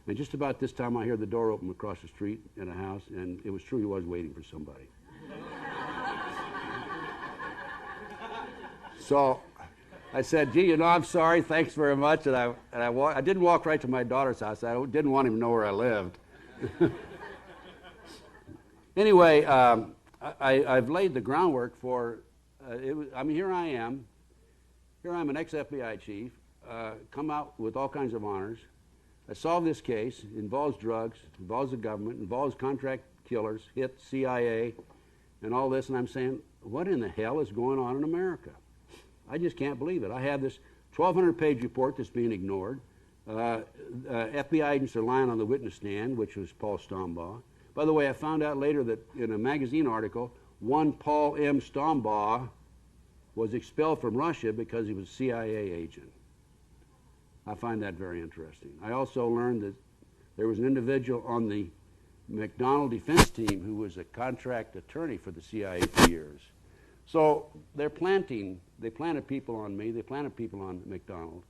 And just about this time, I hear the door open across the street in a house, and it was true, he was waiting for somebody. So I said, gee, I'm sorry, thanks very much. And I didn't walk right to my daughter's house. I didn't want him to know where I lived. Anyway, I've laid the groundwork for, here I am. Here I'm an ex-FBI chief, come out with all kinds of honors. I solved this case. It involves drugs, involves the government, involves contract killers, hit CIA, and all this. And I'm saying, what in the hell is going on in America? I just can't believe it. I have this 1,200-page report that's being ignored. FBI agents are lying on the witness stand, which was Paul Stombaugh. By the way, I found out later that in a magazine article, one Paul M. Stombaugh was expelled from Russia because he was a CIA agent. I find that very interesting. I also learned that there was an individual on the McDonald defense team who was a contract attorney for the CIA for years. So they planted people on me, they planted people on McDonald.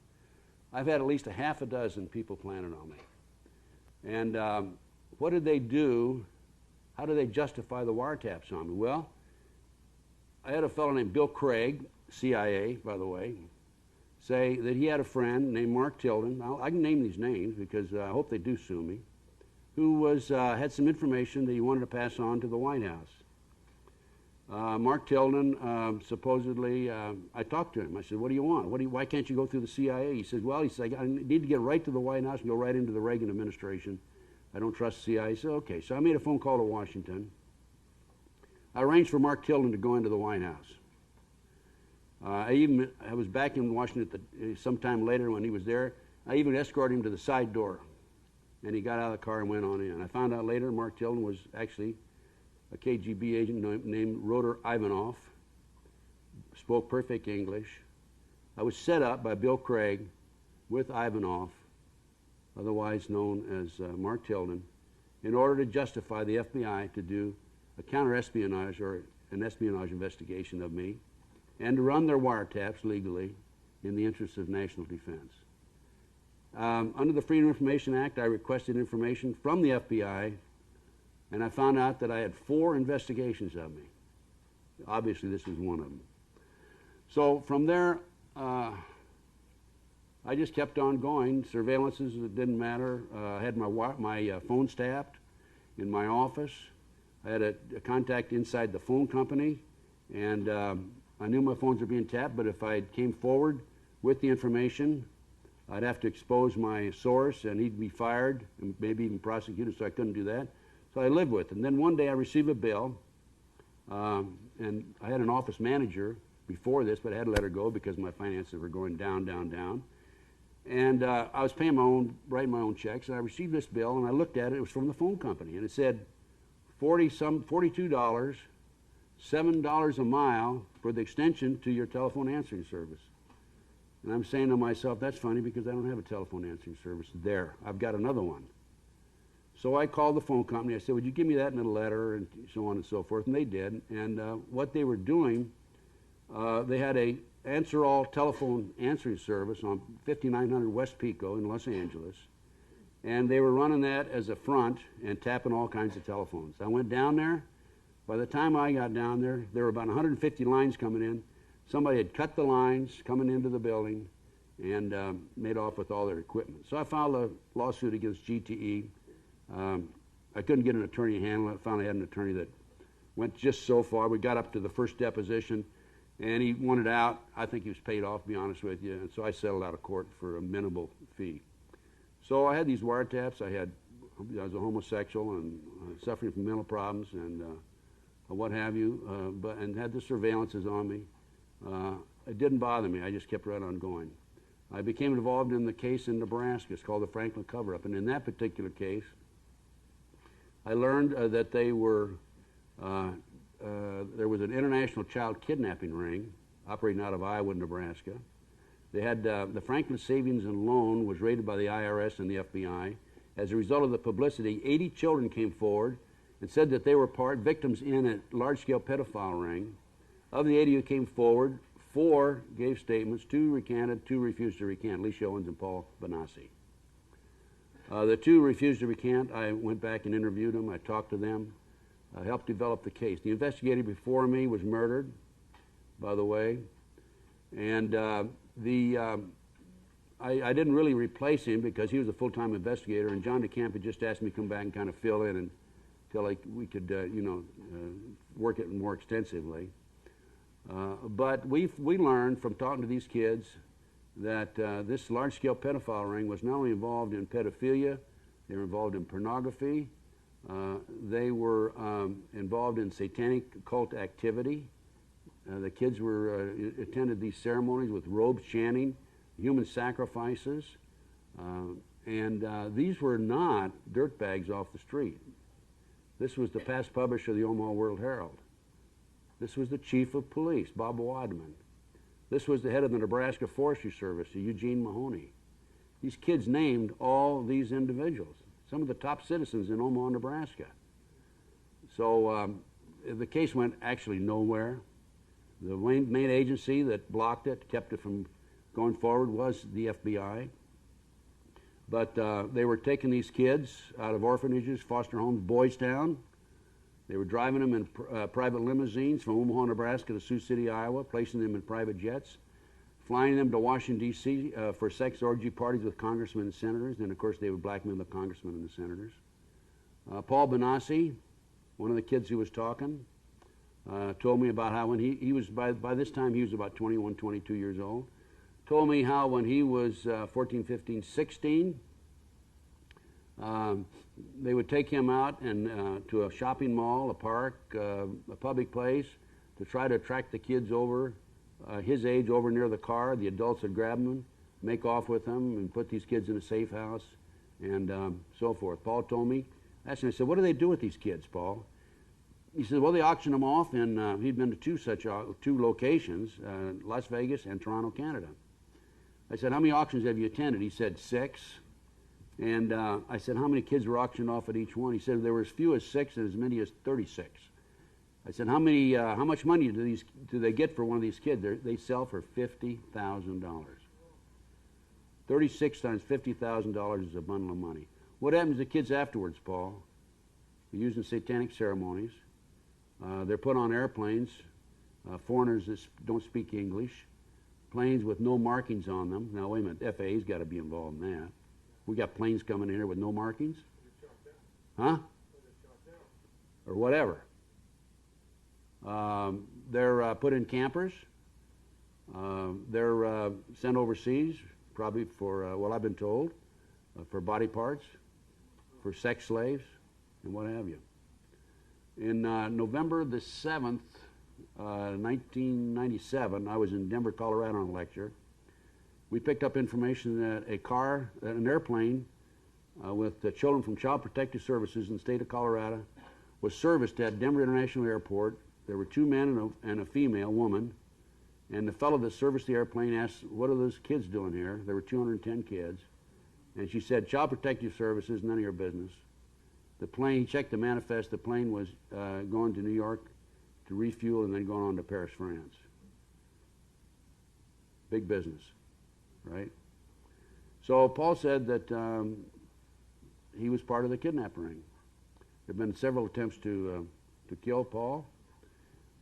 I've had at least a half a dozen people planted on me. And what did they do? How did they justify the wiretaps on me? Well, I had a fellow named Bill Craig, CIA, by the way, say that he had a friend named Mark Tilden. I can name these names because I hope they do sue me, who had some information that he wanted to pass on to the White House. Mark Tilden, supposedly, I talked to him. I said, what do you want? Why can't you go through the CIA? He said, well, I need to get right to the White House and go right into the Reagan administration. I don't trust the CIA. I said, okay. So I made a phone call to Washington. I arranged for Mark Tilden to go into the White House. I was back in Washington sometime later when he was there. I even escorted him to the side door. And he got out of the car and went on in. I found out later Mark Tilden was actually a KGB agent named Roder Ivanov, spoke perfect English, I was set up by Bill Craig with Ivanov, otherwise known as Mark Tilden, in order to justify the FBI to do a counter-espionage or an espionage investigation of me and to run their wiretaps legally in the interests of national defense. Under the Freedom of Information Act, I requested information from the FBI, and I found out that I had 4 investigations of me. Obviously, this was one of them. So from there, I just kept on going. Surveillances, it didn't matter. I had my phones tapped in my office. I had a contact inside the phone company, and I knew my phones were being tapped, but if I came forward with the information, I'd have to expose my source, and he'd be fired, and maybe even prosecuted, so I couldn't do that. So I lived with it. And then one day I received a bill, and I had an office manager before this, but I had to let her go because my finances were going down, down, down. And I was paying writing my own checks, and I received this bill, and I looked at it. It was from the phone company, and it said $42, $7 a mile for the extension to your telephone answering service. And I'm saying to myself, that's funny because I don't have a telephone answering service. There, I've got another one. So I called the phone company. I said, would you give me that in a letter, and so on and so forth, and they did. And what they were doing, they had a answer all telephone answering service on 5900 West Pico in Los Angeles, and they were running that as a front and tapping all kinds of telephones. I went down there. By the time I got down there were about 150 lines coming in. Somebody had cut the lines coming into the building and made off with all their equipment. So I filed a lawsuit against GTE. I couldn't get an attorney to handle it. I finally had an attorney that went just so far. We got up to the first deposition, and he wanted out. I think he was paid off, to be honest with you, and so I settled out of court for a minimal fee. So I had these wiretaps. I was a homosexual and suffering from mental problems and what have you, and had the surveillances on me. It didn't bother me. I just kept right on going. I became involved in the case in Nebraska. It's called the Franklin Cover-Up, and in that particular case, I learned that there was an international child kidnapping ring operating out of Iowa and Nebraska. They had the Franklin Savings and Loan was raided by the IRS and the FBI. As a result of the publicity, 80 children came forward and said that they were victims in a large-scale pedophile ring. Of the 80 who came forward, 4 gave statements, 2 recanted, 2 refused to recant, Alicia Owens and Paul Benassi. The 2 refused to recant. I went back and interviewed them. I talked to them. I helped develop the case. The investigator before me was murdered, by the way, and I didn't really replace him because he was a full-time investigator, and John DeCamp had just asked me to come back and kind of fill in until we could, work it more extensively. But we learned from talking to these kids that this large-scale pedophile ring was not only involved in pedophilia, they were involved in pornography, they were involved in satanic occult activity. The kids attended these ceremonies with robes chanting, human sacrifices, and these were not dirtbags off the street. This was the past publisher of the Omaha World Herald. This was the chief of police, Bob Wadman. This was the head of the Nebraska Forestry Service, Eugene Mahoney. These kids named all these individuals, some of the top citizens in Omaha, Nebraska. So the case went actually nowhere. The main agency that blocked it, kept it from going forward, was the FBI. But they were taking these kids out of orphanages, foster homes, Boys Town. They were driving them in private limousines from Omaha, Nebraska to Sioux City, Iowa, placing them in private jets, flying them to Washington, D.C. For sex orgy parties with congressmen and senators. And, of course, they would blackmail the congressmen and the senators. Paul Benassi, one of the kids who was talking, told me about how when he was, by this time, he was about 21, 22 years old, told me how when he was 14, 15, 16, they would take him out and to a shopping mall, a park, a public place, to try to attract the kids over, his age, over near the car. The adults would grab them, make off with them, and put these kids in a safe house, and so forth. Paul told me, I said, what do they do with these kids, Paul? He said, well, they auction them off, and he'd been to two locations, Las Vegas and Toronto, Canada. I said, how many auctions have you attended? He said, 6. And I said, how many kids were auctioned off at each one? He said, there were as few as 6 and as many as 36. I said, how much money do they get for one of these kids? They sell for $50,000. 36 times $50,000 is a bundle of money. What happens to kids afterwards, Paul? They're using satanic ceremonies. They're put on airplanes, foreigners that don't speak English, planes with no markings on them. Now, wait a minute, FAA's got to be involved in that. We got planes coming in here with no markings? Huh? Or whatever. They're put in campers. They're sent overseas, probably for, well, I've been told, for body parts, for sex slaves, and what have you. In November the 7th, 1997, I was in Denver, Colorado on a lecture. We picked up information that an airplane with the children from Child Protective Services in the state of Colorado was serviced at Denver International Airport. There were 2 men and a female woman, and the fellow that serviced the airplane asked, what are those kids doing here? There were 210 kids. And she said, Child Protective Services, none of your business. The plane, he checked the manifest, the plane was going to New York to refuel and then going on to Paris, France. Big business, right? So Paul said that he was part of the kidnapping ring. There have been several attempts to kill Paul.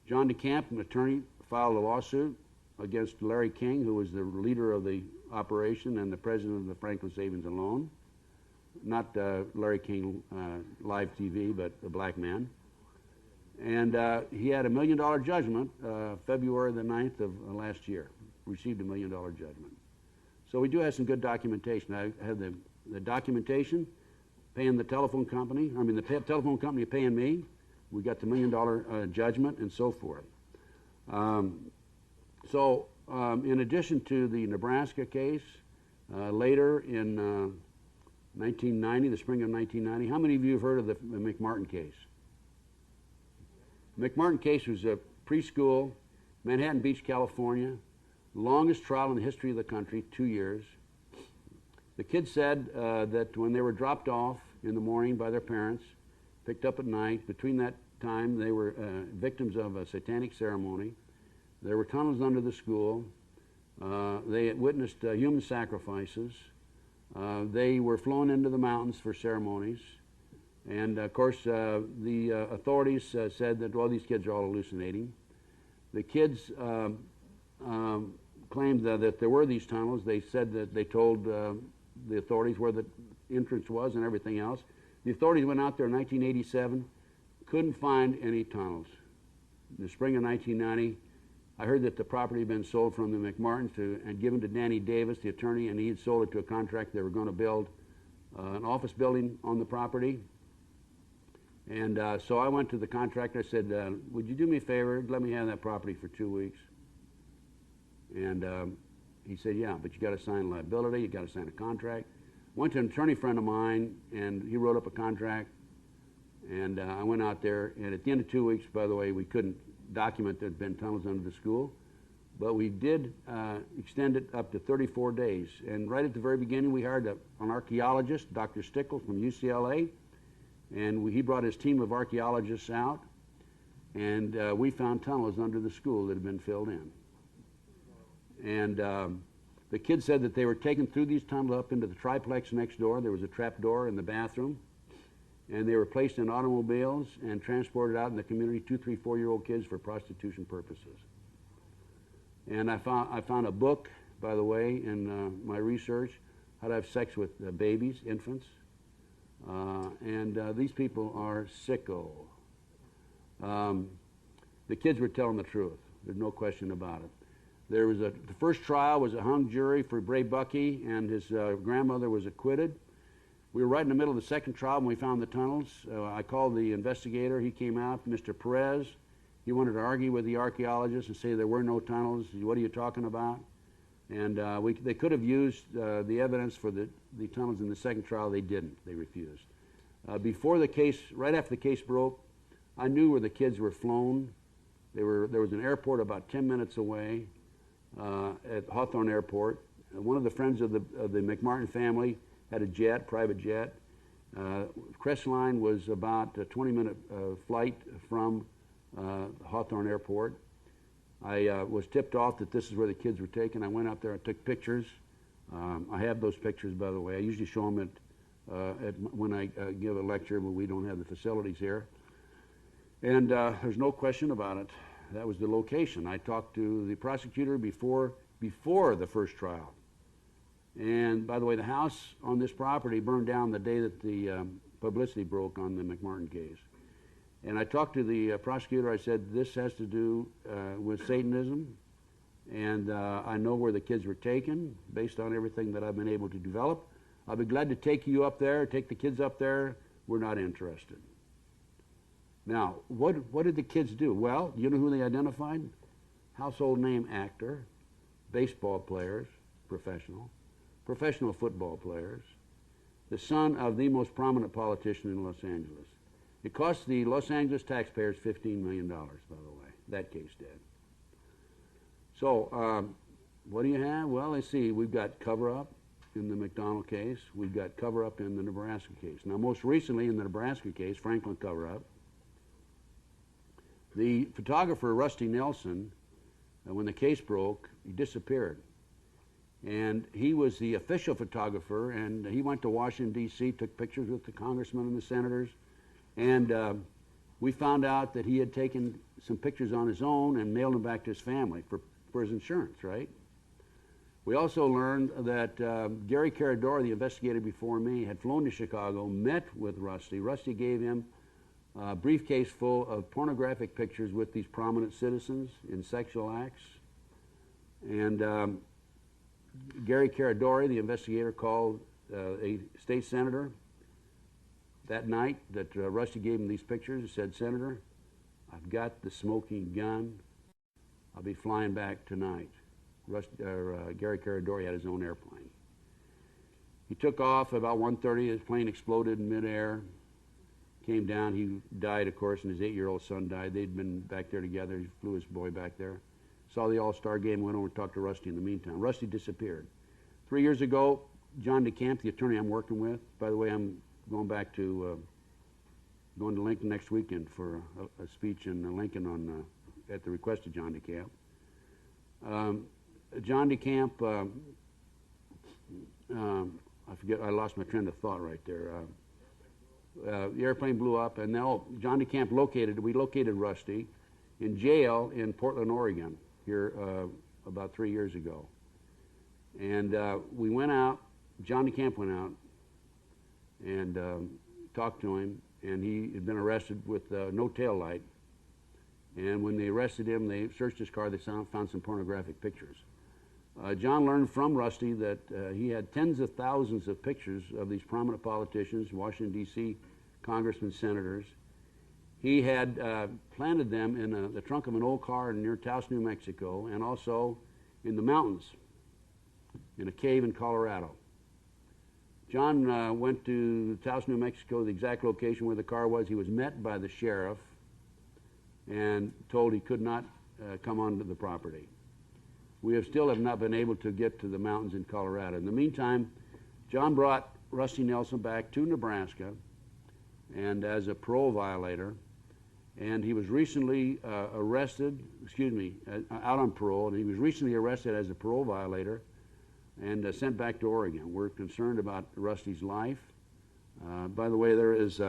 John DeCamp, an attorney, filed a lawsuit against Larry King, who was the leader of the operation and the president of the Franklin Savings and Loan. Not Larry King live TV, but a black man. And he had $1 million judgment February the 9th of last year. Received $1 million judgment. So we do have some good documentation. I have the documentation paying the telephone company. I mean, the telephone company paying me. We got the $1 million judgment and so forth. In addition to the Nebraska case, later in 1990, the spring of 1990, how many of you have heard of the McMartin case? The McMartin case was a preschool, Manhattan Beach, California, longest trial in the history of the country, 2 years. The kids said that when they were dropped off in the morning by their parents, picked up at night, between that time they were victims of a satanic ceremony. There were tunnels under the school. They had witnessed human sacrifices. They were flown into the mountains for ceremonies. And of course, the authorities said that, well, these kids are all hallucinating. The kids claimed that there were these tunnels. They said that they told the authorities where the entrance was and everything else. The authorities went out there in 1987, couldn't find any tunnels. In the spring of 1990, I heard that the property had been sold from the McMartins and given to Danny Davis, the attorney, and he had sold it to a contractor. They were going to build an office building on the property. And so I went to the contractor. I said, would you do me a favor? Let me have that property for 2 weeks. And he said, yeah, but you got to sign liability. You got to sign a contract. Went to an attorney friend of mine, and he wrote up a contract. And I went out there, and at the end of 2 weeks, by the way, we couldn't document there had been tunnels under the school, but we did extend it up to 34 days. And right at the very beginning, we hired an archaeologist, Dr. Stickles from UCLA, and he brought his team of archaeologists out, and we found tunnels under the school that had been filled in. And the kids said that they were taken through these tunnels up into the triplex next door. There was a trap door in the bathroom. And they were placed in automobiles and transported out in the community, 2, 3, 4-year-old kids for prostitution purposes. And I found a book, by the way, in my research, how to have sex with babies, infants. And these people are sicko. The kids were telling the truth. There's no question about it. There was the first trial was a hung jury for Bray Bucky, and his grandmother was acquitted. We were right in the middle of the second trial when we found the tunnels. I called the investigator. He came out, Mr. Perez. He wanted to argue with the archaeologists and say there were no tunnels. What are you talking about? And they could have used the evidence for the tunnels in the second trial. They didn't. They refused. Before the case, right after the case broke, I knew where the kids were flown. There was an airport about 10 minutes away at Hawthorne Airport. one of the friends of the McMartin family had a jet, private jet. Crestline was about a 20-minute flight from Hawthorne Airport. I was tipped off that this is where the kids were taken. I went out there and took pictures. I have those pictures, by the way. I usually show them when I give a lecture, but we don't have the facilities here. And there's no question about it. That was the location. I talked to the prosecutor before the first trial. And by the way, the house on this property burned down the day that the publicity broke on the McMartin case. And I talked to the prosecutor. I said, this has to do with Satanism, and I know where the kids were taken based on everything that I've been able to develop. I'll be glad to take you up there, take the kids up there. We're not interested. Now, what did the kids do? Well, you know who they identified? Household name actor, baseball players, professional football players, the son of the most prominent politician in Los Angeles. It cost the Los Angeles taxpayers $15 million, by the way. That case did. So, what do you have? Well, let's see. We've got cover-up in the McDonald case. We've got cover-up in the Nebraska case. Now, most recently in the Nebraska case, Franklin cover-up, the photographer, Rusty Nelson, when the case broke, he disappeared. And he was the official photographer, and he went to Washington, D.C., took pictures with the congressmen and the senators, and we found out that he had taken some pictures on his own and mailed them back to his family for his insurance, right? We also learned that Gary Carador, the investigator before me, had flown to Chicago, met with Rusty. Rusty gave him a briefcase full of pornographic pictures with these prominent citizens in sexual acts. And Gary Caradori, the investigator, called a state senator that night that Rusty gave him these pictures. He said, Senator, I've got the smoking gun. I'll be flying back tonight. Gary Caradori had his own airplane. He took off about 1:30. His plane exploded in midair. Came down. He died, of course, and his 8-year-old son died. They'd been back there together. He flew his boy back there. Saw the All-Star game, went over and talked to Rusty in the meantime. Rusty disappeared. 3 years ago, John DeCamp, the attorney I'm working with, by the way, I'm going back to, going to Lincoln next weekend for a speech in Lincoln at the request of John DeCamp. John DeCamp, I forget, I lost my train of thought right there. The airplane blew up, and now John DeCamp we located Rusty in jail in Portland, Oregon, here about 3 years ago. And we went out, John DeCamp went out and talked to him, and he had been arrested with no tail light. And when they arrested him, they searched his car, they found some pornographic pictures. John learned from Rusty that he had tens of thousands of pictures of these prominent politicians, Washington, D.C., congressmen, senators. He had planted them in the trunk of an old car near Taos, New Mexico, and also in the mountains, in a cave in Colorado. John went to Taos, New Mexico, the exact location where the car was. He was met by the sheriff and told he could not come onto the property. We still have not been able to get to the mountains in Colorado. In the meantime, John brought Rusty Nelson back to Nebraska and as a parole violator, and he was recently arrested, out on parole, and he was recently arrested as a parole violator and sent back to Oregon. We're concerned about Rusty's life. By the way, there is,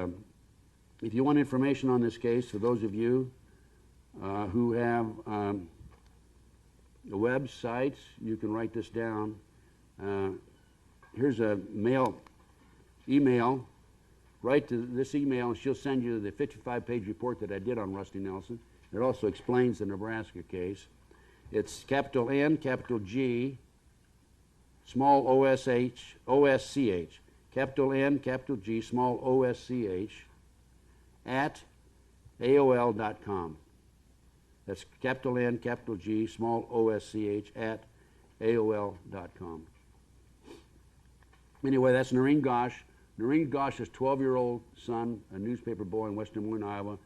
if you want information on this case, for those of you who have the websites, you can write this down. Here's a email. Write to this email, and she'll send you the 55-page report that I did on Rusty Nelson. It also explains the Nebraska case. It's capital N, capital G, small O-S-C-H, capital N, capital G, small O-S-C-H, at AOL.com. That's capital N, capital G, small O-S-C-H, at AOL.com. Anyway, that's Noreen Gosh. Noreen Gosh's 12-year-old son, a newspaper boy in West Des Moines, Iowa,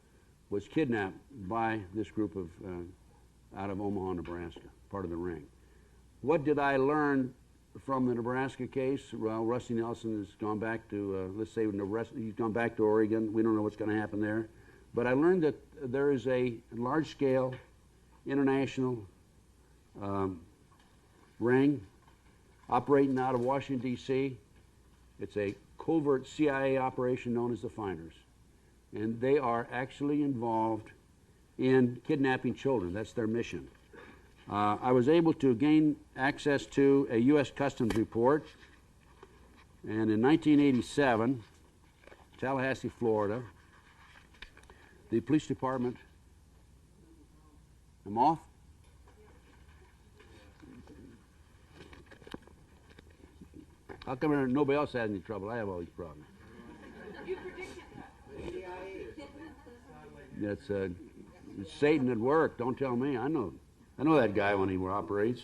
was kidnapped by this group out of Omaha, Nebraska, part of the ring. What did I learn from the Nebraska case. Well, Rusty Nelson has gone back to, let's say, Nebraska. He's gone back to Oregon. We don't know what's going to happen there. But I learned that there is a large-scale international ring operating out of Washington, D.C. It's a covert CIA operation known as the Finders. And they are actually involved in kidnapping children. That's their mission. I was able to gain access to a U.S. Customs report, and in 1987, Tallahassee, Florida, the police department, I'm off? How come nobody else has any trouble? I have all these problems. You predicted that. It's Satan at work. Don't tell me. I know that guy when he operates.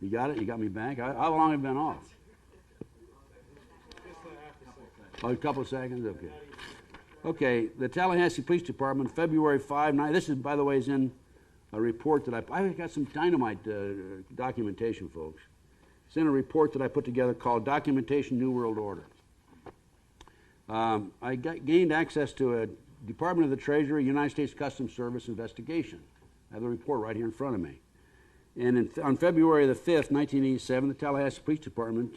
You got it? You got me back? How long have you been off? Oh, a couple of seconds? Okay. Okay, the Tallahassee Police Department, February 5, 9. This is, by the way, is in a report that I got some dynamite documentation, folks. It's in a report that I put together called Documentation New World Order. I gained access to a Department of the Treasury, United States Customs Service investigation. I have the report right here in front of me. And on February the 5th, 1987, the Tallahassee Police Department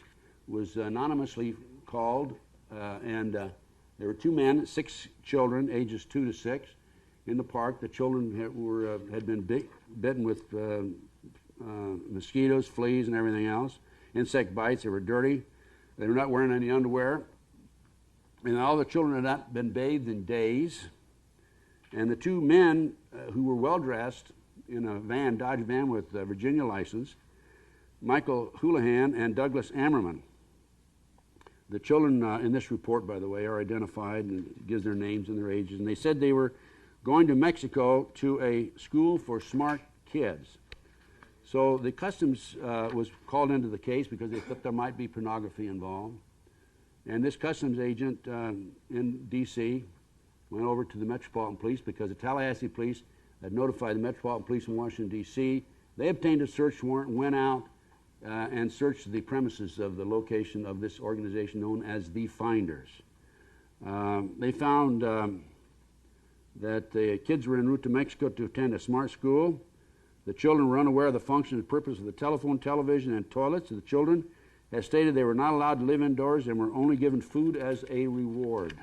was anonymously called, and there were two men, 6 children, ages 2 to 6, in the park. The children had been bitten with mosquitoes, fleas, and everything else. Insect bites. They were dirty. They were not wearing any underwear. And all the children had not been bathed in days. And the two men who were well-dressed in a van, Dodge van with a Virginia license, Michael Houlihan and Douglas Ammerman. The children in this report, by the way, are identified and it gives their names and their ages. And they said they were going to Mexico to a school for smart kids. So the Customs was called into the case because they thought there might be pornography involved. And this Customs agent in D.C. went over to the Metropolitan Police because the Tallahassee Police had notified the Metropolitan Police in Washington, D.C. They obtained a search warrant, went out and searched the premises of the location of this organization known as the Finders. They found that the kids were en route to Mexico to attend a smart school. The children were unaware of the function and purpose of the telephone, television, and toilets. The children, as stated, they were not allowed to live indoors and were only given food as a reward.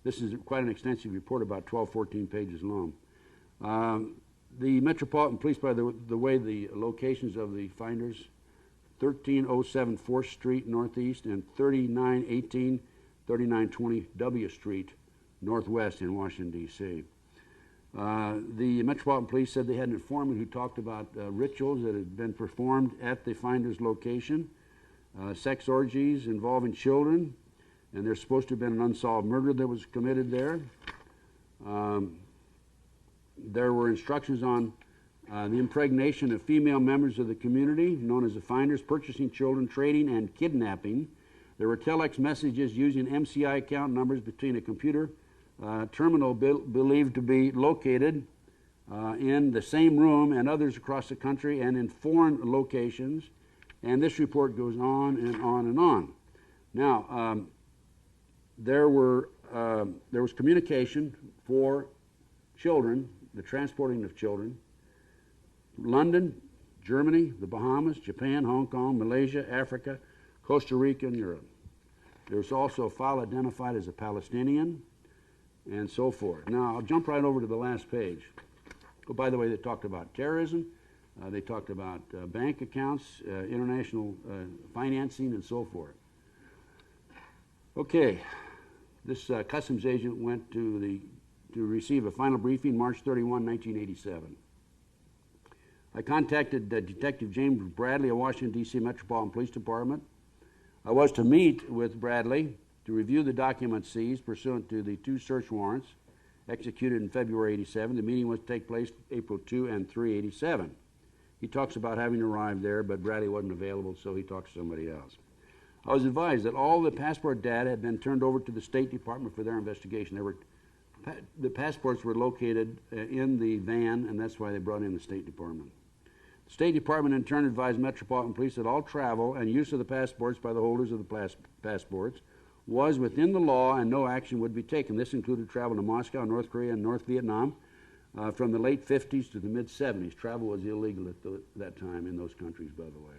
This is quite an extensive report, about 12, 14 pages long. The Metropolitan Police, by the way, the locations of the Finders, 1307 4th Street Northeast and 3918, 3920 W Street Northwest in Washington, D.C. The Metropolitan Police said they had an informant who talked about rituals that had been performed at the Finders location, sex orgies involving children, and there's supposed to have been an unsolved murder that was committed there. There were instructions on the impregnation of female members of the community, known as the Finders, purchasing children, trading, and kidnapping. There were telex messages using MCI account numbers between a computer terminal believed to be located in the same room and others across the country and in foreign locations. And this report goes on and on and on. Now, there was communication for children, the transporting of children. London, Germany, the Bahamas, Japan, Hong Kong, Malaysia, Africa, Costa Rica, and Europe. There was also a file identified as a Palestinian, and so forth. Now, I'll jump right over to the last page. Oh, by the way, they talked about terrorism. They talked about bank accounts, international financing, and so forth. Okay, this customs agent went to receive a final briefing March 31, 1987. I contacted Detective James Bradley of Washington, D.C. Metropolitan Police Department. I was to meet with Bradley to review the documents seized pursuant to the 2 search warrants executed in February 87. The meeting was to take place April 2 and 3, 87. He talks about having arrived there, but Bradley wasn't available, so he talks to somebody else. I was advised that all the passport data had been turned over to the State Department for their investigation. The passports were located in the van, and that's why they brought in the State Department. The State Department in turn advised Metropolitan Police that all travel and use of the passports by the holders of the passports was within the law and no action would be taken. This included travel to Moscow, North Korea, and North Vietnam from the late 50s to the mid-70s. Travel was illegal at that time in those countries, by the way.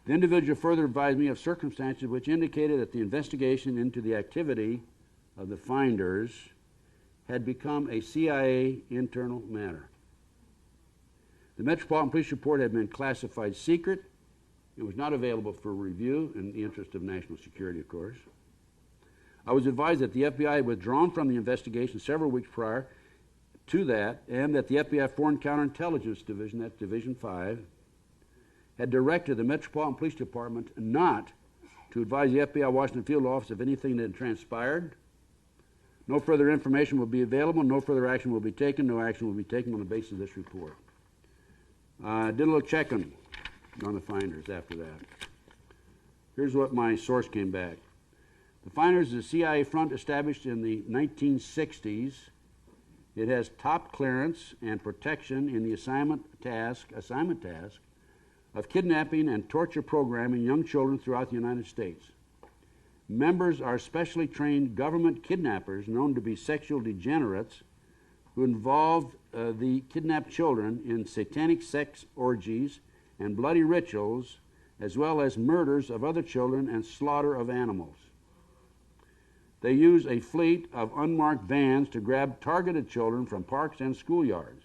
The individual further advised me of circumstances which indicated that the investigation into the activity of the finders had become a CIA internal matter. The Metropolitan Police report had been classified secret. It was not available for review in the interest of national security, of course. I was advised that the FBI had withdrawn from the investigation several weeks prior to that, and that the FBI Foreign Counterintelligence Division, that's Division 5, had directed the Metropolitan Police Department not to advise the FBI Washington Field Office of anything that had transpired. No further information will be available, no further action will be taken, no action will be taken on the basis of this report. Did a little checking on the finders after that. Here's what my source came back. The finders is a CIA front established in the 1960s. It has top clearance and protection in the assignment task of kidnapping and torture programming young children throughout the United States. Members are specially trained government kidnappers known to be sexual degenerates who involve the kidnapped children in satanic sex orgies and bloody rituals, as well as murders of other children and slaughter of animals. They use a fleet of unmarked vans to grab targeted children from parks and schoolyards.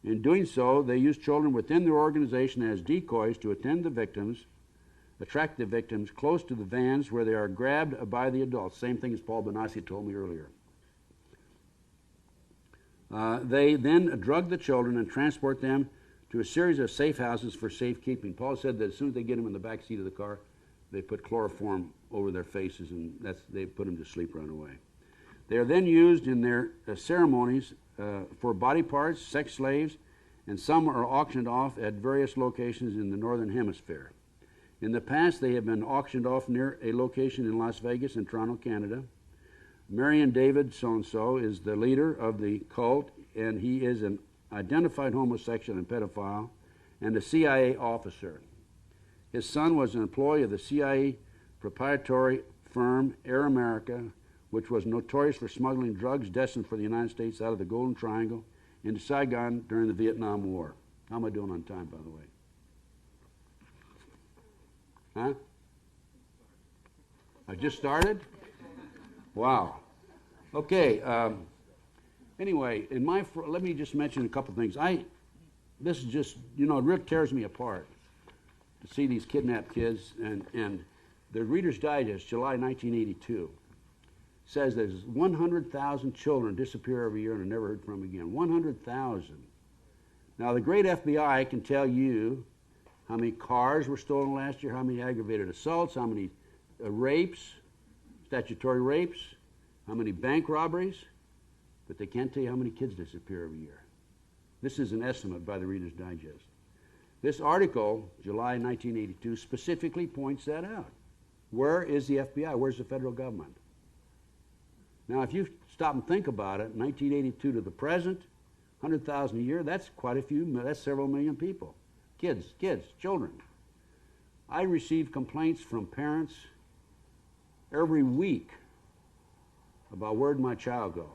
In doing so, they use children within their organization as decoys to attract the victims close to the vans where they are grabbed by the adults. Same thing as Paul Benassi told me earlier. They then drug the children and transport them to a series of safe houses for safekeeping. Paul said that as soon as they get them in the back seat of the car, they put chloroform over their faces and they put them to sleep right away. They are then used in their ceremonies for body parts, sex slaves, and some are auctioned off at various locations in the Northern Hemisphere. In the past, they have been auctioned off near a location in Las Vegas and Toronto, Canada. Marion David so-and-so is the leader of the cult, and he is an identified homosexual and pedophile and a CIA officer. His son was an employee of the CIA proprietary firm Air America, which was notorious for smuggling drugs destined for the United States out of the Golden Triangle into Saigon during the Vietnam War. How am I doing on time, by the way? Huh? I just started? Wow. Okay. Anyway, let me just mention a couple things. This is just, it really tears me apart to see these kidnapped kids. And the Reader's Digest, July 1982, says there's 100,000 children disappear every year and are never heard from again. 100,000. Now, the great FBI can tell you how many cars were stolen last year, how many aggravated assaults, how many rapes, statutory rapes, how many bank robberies, but they can't tell you how many kids disappear every year. This is an estimate by the Reader's Digest. This article, July 1982, specifically points that out. Where is the FBI? Where's the federal government? Now, if you stop and think about it, 1982 to the present, 100,000 a year, that's quite a few, that's several million people. Kids, children. I receive complaints from parents every week about where'd my child go.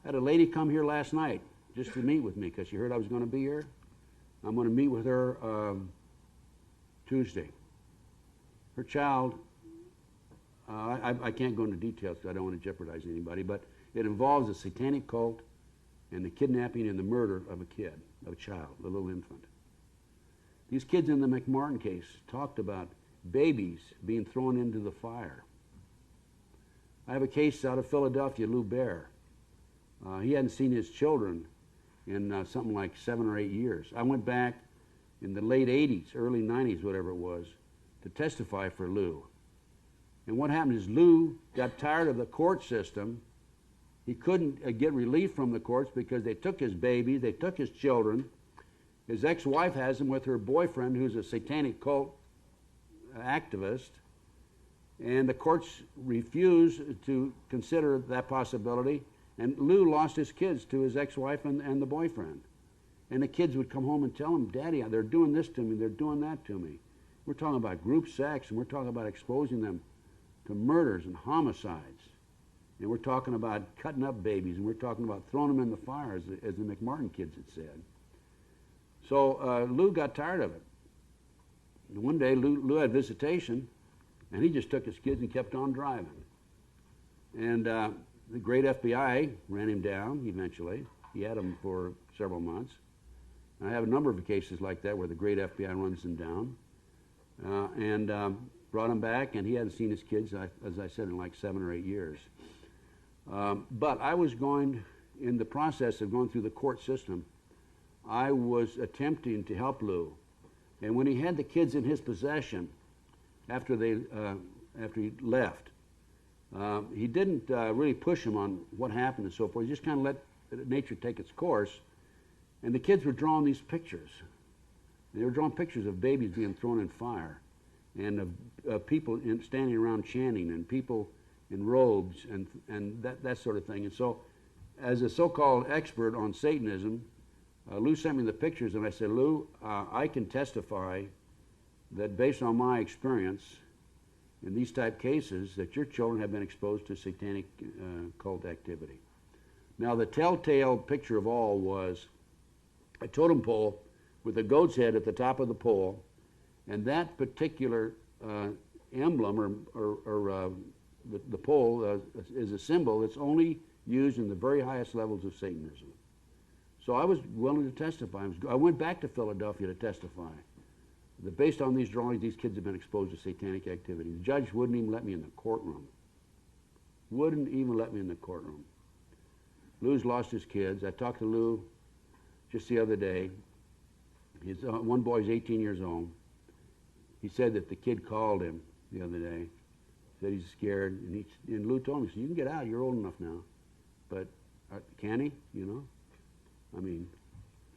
I had a lady come here last night just to meet with me because she heard I was going to be here. I'm going to meet with her Tuesday. Her child, I can't go into details because I don't want to jeopardize anybody, but it involves a satanic cult and the kidnapping and the murder of a child, a little infant. These kids in the McMartin case talked about babies being thrown into the fire. I have a case out of Philadelphia, Lou Bear. He hadn't seen his children in something like 7 or 8 years. I went back in the late 80s, early 90s, whatever it was, to testify for Lou. And what happened is Lou got tired of the court system. He couldn't get relief from the courts because they took his baby, they took his children. His ex-wife has him with her boyfriend, who's a satanic cult activist, and the courts refused to consider that possibility, and Lou lost his kids to his ex-wife and the boyfriend. And the kids would come home and tell him, Daddy, they're doing this to me, they're doing that to me. We're talking about group sex, and we're talking about exposing them to murders and homicides. And we're talking about cutting up babies, and we're talking about throwing them in the fire, as the McMartin kids had said. So Lou got tired of it. And one day, Lou had visitation, and he just took his kids and kept on driving. And the great FBI ran him down eventually. He had him for several months. And I have a number of cases like that where the great FBI runs them down. And brought him back, and he hadn't seen his kids, as I said, in like 7 or 8 years. But I was in the process of going through the court system, I was attempting to help Lou. And when he had the kids in his possession, after he left, he didn't really push them on what happened and so forth. He just kind of let nature take its course. And the kids were drawing these pictures. They were drawing pictures of babies being thrown in fire, and of people standing around chanting, and people in robes, and that sort of thing. And so, as a so-called expert on Satanism, Lou sent me the pictures, and I said, Lou, I can testify that based on my experience in these type cases, that your children have been exposed to satanic cult activity. Now, the telltale picture of all was a totem pole with a goat's head at the top of the pole, and that particular emblem or the pole is a symbol that's only used in the very highest levels of Satanism. So I was willing to testify. I went back to Philadelphia to testify that based on these drawings, these kids have been exposed to satanic activity. The judge wouldn't even let me in the courtroom. Wouldn't even let me in the courtroom. Lou's lost his kids. I talked to Lou just the other day. One boy's 18 years old. He said that the kid called him the other day, said he's scared, and Lou told him, he said, you can get out, you're old enough now. But can he, you know? I mean,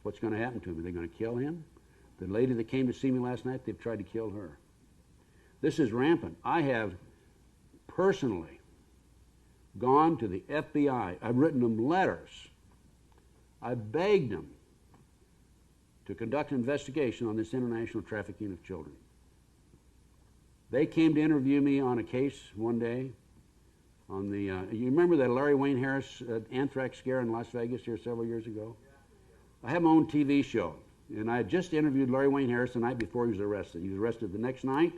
what's going to happen to him? Are they going to kill him? The lady that came to see me last night, they've tried to kill her. This is rampant. I have personally gone to the FBI. I've written them letters. I've begged them to conduct an investigation on this international trafficking of children. They came to interview me on a case one day on the, you remember that Larry Wayne Harris anthrax scare in Las Vegas here several years ago? I have my own TV show, and I had just interviewed Larry Wayne Harris the night before he was arrested. He was arrested the next night,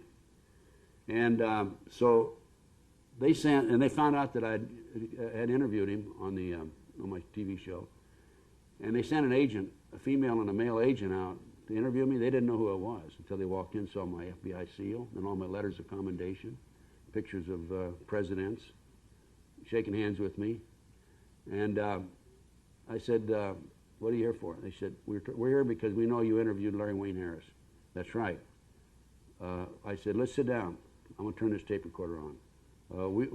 and so they sent, and they found out that I had interviewed him on my TV show, and they sent an agent, a female and a male agent, out to interview me. They didn't know who I was until they walked in, saw my FBI seal and all my letters of commendation, pictures of presidents shaking hands with me. And I said, what are you here for? They said, we're here because we know you interviewed Larry Wayne Harris. That's right. I said, let's sit down. I'm going to turn this tape recorder on. We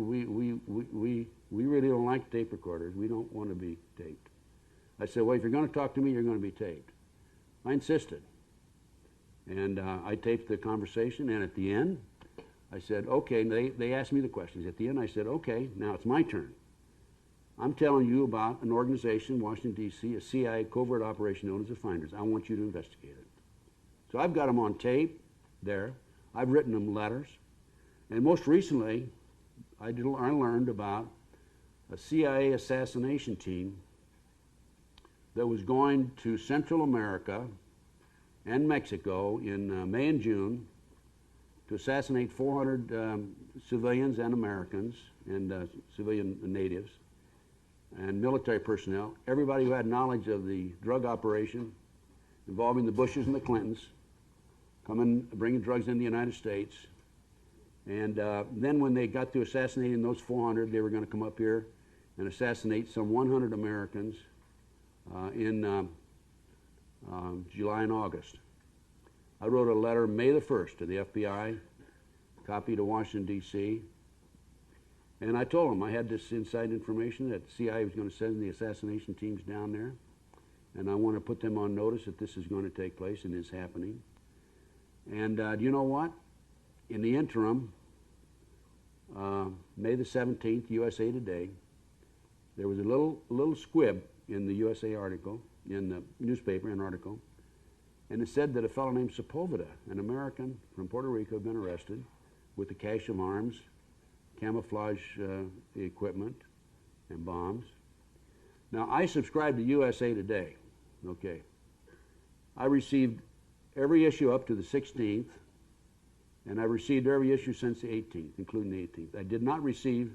really don't like tape recorders. We don't want to be taped. I said, well, if you're going to talk to me, you're going to be taped. I insisted. And I taped the conversation, and at the end, I said, okay, they asked me the questions. At the end, I said, okay, now it's my turn. I'm telling you about an organization in Washington, D.C., a CIA covert operation known as the Finders. I want you to investigate it. So I've got them on tape there. I've written them letters. And most recently, I learned about a CIA assassination team that was going to Central America and Mexico in May and June to assassinate 400 civilians and Americans and civilian natives and military personnel, everybody who had knowledge of the drug operation involving the Bushes and the Clintons, bringing drugs in the United States. And then when they got to assassinating those 400, they were going to come up here and assassinate some 100 Americans in July and August. I wrote a letter May the 1st to the FBI, copy to Washington, D.C., and I told them I had this inside information that the CIA was going to send the assassination teams down there, and I want to put them on notice that this is going to take place and is happening. And do you know what? In the interim, May the 17th, USA Today, there was a little squib in the USA article, in the newspaper, an article, and it said that a fellow named Sepulveda, an American from Puerto Rico, had been arrested with a cache of arms, camouflage equipment, and bombs. Now, I subscribe to USA Today, okay. I received every issue up to the 16th, and I received every issue since the 18th, including the 18th. I did not receive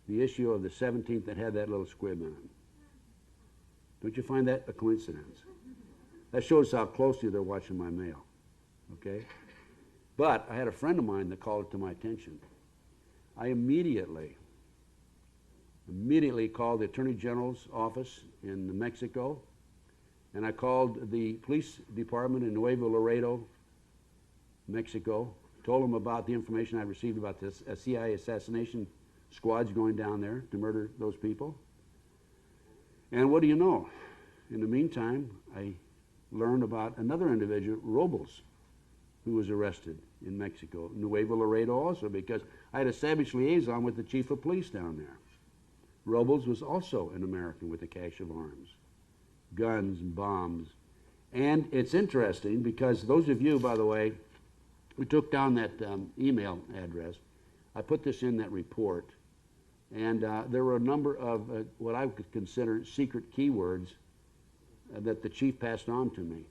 the issue of the 17th that had that little squib in it. Don't you find that a coincidence? That shows how closely they're watching my mail, okay? But I had a friend of mine that called it to my attention. I immediately called the Attorney General's office in Mexico, and I called the police department in Nuevo Laredo, Mexico, told them about the information I received about this CIA assassination squads going down there to murder those people. And what do you know? In the meantime, I learned about another individual, Robles, who was arrested in Mexico, Nuevo Laredo also, because I had established liaison with the chief of police down there. Robles was also an American with a cache of arms, guns and bombs. And it's interesting because those of you, by the way, who took down that email address, I put this in that report, and there were a number of what I would consider secret keywords that the chief passed on to me,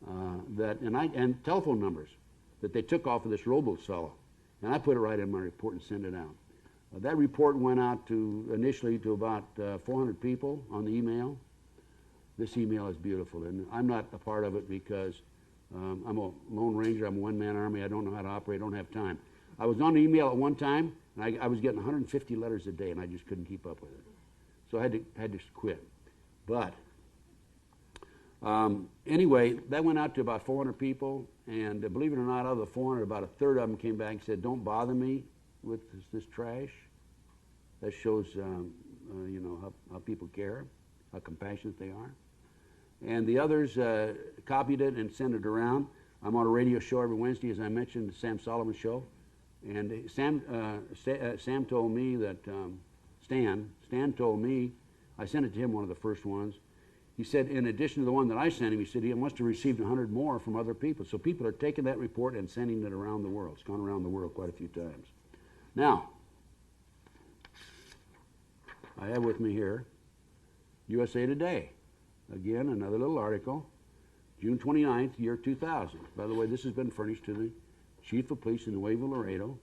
and telephone numbers that they took off of this Robles fellow, and I put it right in my report and sent it out. That report went out initially to about 400 people on the email. This email is beautiful, and I'm not a part of it because I'm a lone ranger, I'm a one-man army, I don't know how to operate, I don't have time. I was on the email at one time, and I was getting 150 letters a day, and I just couldn't keep up with it. So I had to quit. But anyway, that went out to about 400 people, and believe it or not, out of the 400, about a third of them came back and said, don't bother me with this trash. That shows you know, how people care, how compassionate they are. And the others copied it and sent it around. I'm on a radio show every Wednesday, as I mentioned, the Sam Solomon Show. And Sam told me that, Stan told me, I sent it to him, one of the first ones. He said, in addition to the one that I sent him, he said he must have received 100 more from other people. So people are taking that report and sending it around the world. It's gone around the world quite a few times. Now, I have with me here USA Today. Again, another little article, June 29th, year 2000. By the way, this has been furnished to the Chief of Police in Nuevo Laredo.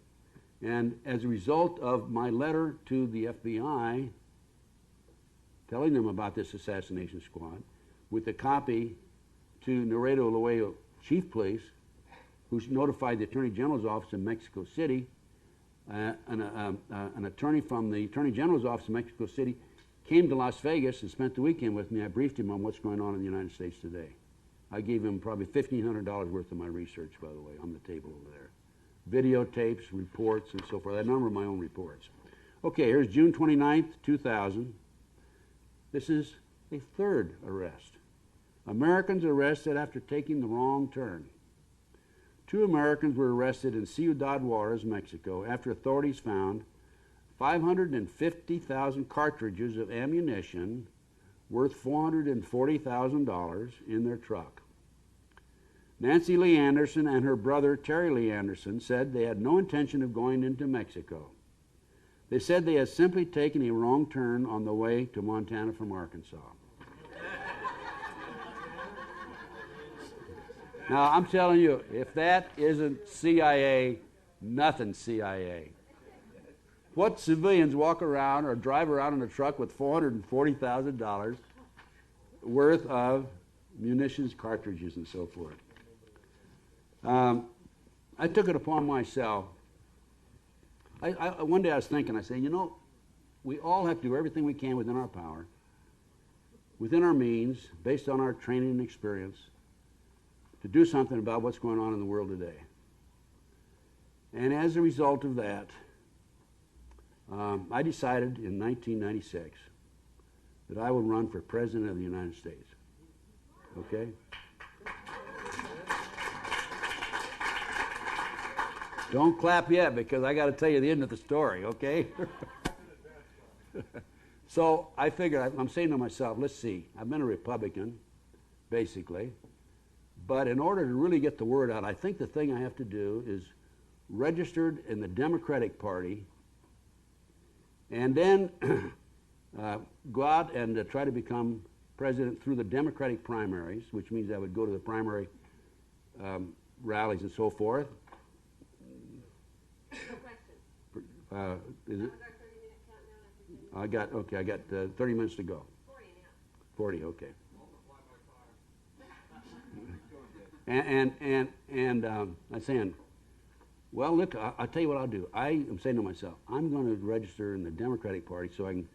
And as a result of my letter to the FBI telling them about this assassination squad, with a copy to Nuevo Laredo Chief Police, who notified the Attorney General's office in Mexico City, an attorney from the Attorney General's office in Mexico City came to Las Vegas and spent the weekend with me. I briefed him on what's going on in the United States today. I gave him probably $1,500 worth of my research, by the way, on the table over there. Videotapes, reports, and so forth. A number of my own reports. Okay, here's June 29th, 2000. This is a third arrest. Americans arrested after taking the wrong turn. 2 Americans were arrested in Ciudad Juarez, Mexico, after authorities found 550,000 cartridges of ammunition worth $440,000 in their truck. Nancy Lee Anderson and her brother Terry Lee Anderson said they had no intention of going into Mexico. They said they had simply taken a wrong turn on the way to Montana from Arkansas. Now, I'm telling you, if that isn't CIA, nothing's CIA. What civilians walk around or drive around in a truck with $440,000 worth of munitions, cartridges, and so forth? I took it upon myself. One day I was thinking, I said, you know, we all have to do everything we can within our power, within our means, based on our training and experience, to do something about what's going on in the world today. And as a result of that, I decided in 1996 that I would run for President of the United States. Okay? Don't clap yet, because I got to tell you the end of the story, okay? So I figured, I'm saying to myself, let's see, I've been a Republican, basically, but in order to really get the word out, I think the thing I have to do is registered in the Democratic Party and then go out and try to become president through the Democratic primaries, which means I would go to the primary rallies and so forth. No question. Is it? Our 30-minute countdown. I got 30 minutes to go. 40 now. 40, okay. And I'm saying, well, look, I'll tell you what I'll do. I am saying to myself, I'm going to register in the Democratic Party so I can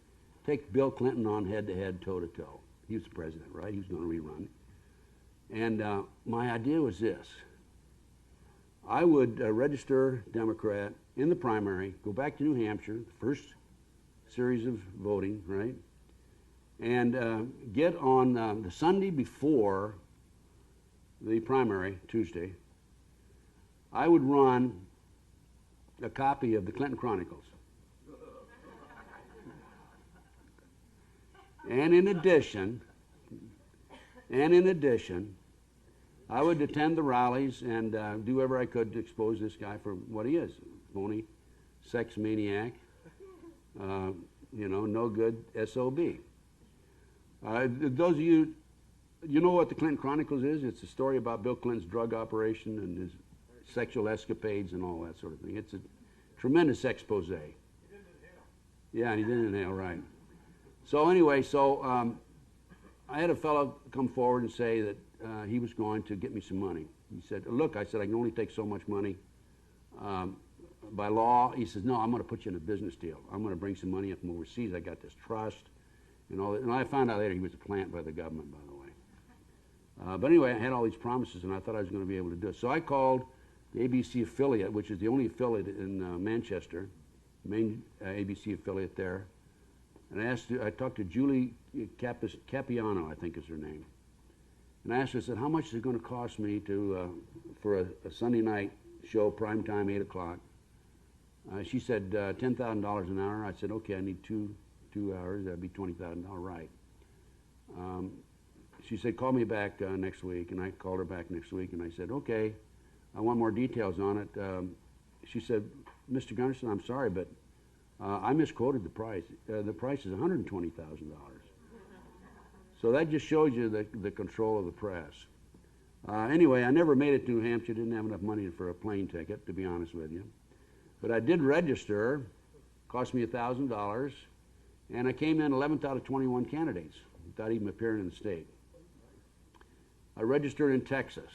take Bill Clinton on head-to-head, toe-to-toe. He was the president, right? He was going to rerun. And my idea was this. I would register Democrat in the primary, go back to New Hampshire, the first series of voting, right? And get on the Sunday before the primary, Tuesday, I would run a copy of the Clinton Chronicles. And in addition, I would attend the rallies and do whatever I could to expose this guy for what he is, phony, sex maniac, no good SOB. Those of you, you know what the Clinton Chronicles is? It's a story about Bill Clinton's drug operation and his sexual escapades and all that sort of thing. It's a tremendous expose. Yeah, and he didn't inhale, right. So anyway, I had a fellow come forward and say that he was going to get me some money. He said, look, I said, I can only take so much money by law. He says, no, I'm going to put you in a business deal. I'm going to bring some money up from overseas. I got this trust and all that. And I found out later he was a plant by the government, by the way. But anyway, I had all these promises, and I thought I was going to be able to do it. So I called the ABC affiliate, which is the only affiliate in Manchester, main ABC affiliate there. And I talked to Julie Capiano, I think is her name. And I asked her, I said, how much is it going to cost me for a Sunday night show, prime time, 8 o'clock? She said $10,000 an hour. I said, okay, I need two hours. That'd be $20,000, right. She said, call me back next week. And I called her back next week, and I said, okay, I want more details on it. She said, Mr. Gunderson, I'm sorry, but I misquoted the price. The price is $120,000. So that just shows you the control of the press. Anyway, I never made it to New Hampshire. Didn't have enough money for a plane ticket, to be honest with you. But I did register. Cost me $1,000. And I came in 11th out of 21 candidates without even appearing in the state. I registered in Texas.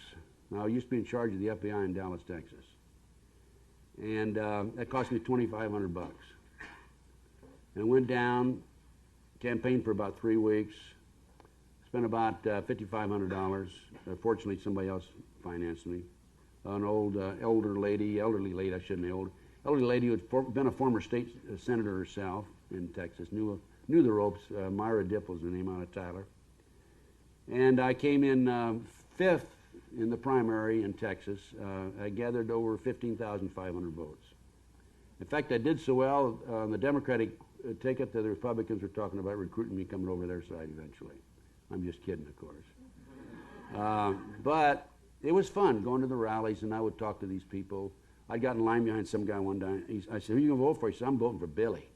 Now, I used to be in charge of the FBI in Dallas, Texas. And that cost me $2,500 bucks. And went down, campaigned for about 3 weeks, spent about $5,500. Fortunately, somebody else financed me. An elderly lady, I shouldn't say elderly lady who had been a former state senator herself in Texas, knew the ropes. Myra Dipp was the name, out of Tyler. And I came in 5th in the primary in Texas. I gathered over 15,500 votes. In fact, I did so well on the Democratic ticket that the Republicans were talking about recruiting me coming over their side eventually. I'm just kidding, of course. But it was fun going to the rallies, and I would talk to these people. I got in line behind some guy one time. I said, who are you going to vote for? He said, I'm voting for Billy.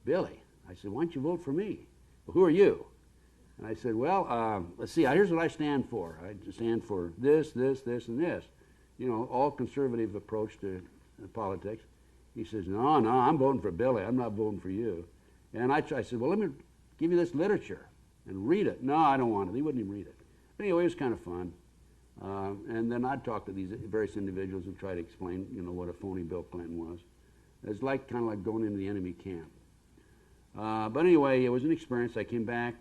Billy? I said, why don't you vote for me? Well, who are you? And I said, well, let's see, here's what I stand for. I stand for this, this, this, and this. You know, all conservative approach to politics. He says, no, I'm voting for Billy. I'm not voting for you. And I said, well, let me give you this literature and read it. No, I don't want it. He wouldn't even read it. But anyway, it was kind of fun. And then I'd talk to these various individuals and try to explain, you know, what a phony Bill Clinton was. It's kind of like going into the enemy camp. But anyway, it was an experience. I came back,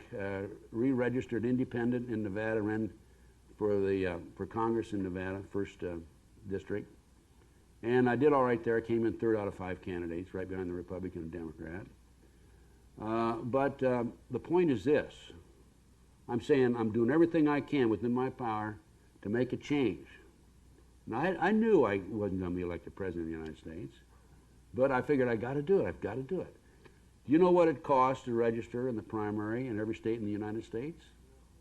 re-registered independent in Nevada, ran for Congress in Nevada, 1st district. And I did all right there. I came in 3rd out of 5 candidates, right behind the Republican and Democrat. But the point is this. I'm saying I'm doing everything I can within my power to make a change. Now, I knew I wasn't going to be elected president of the United States, but I figured I got to do it. I've got to do it. Do you know what it costs to register in the primary in every state in the United States?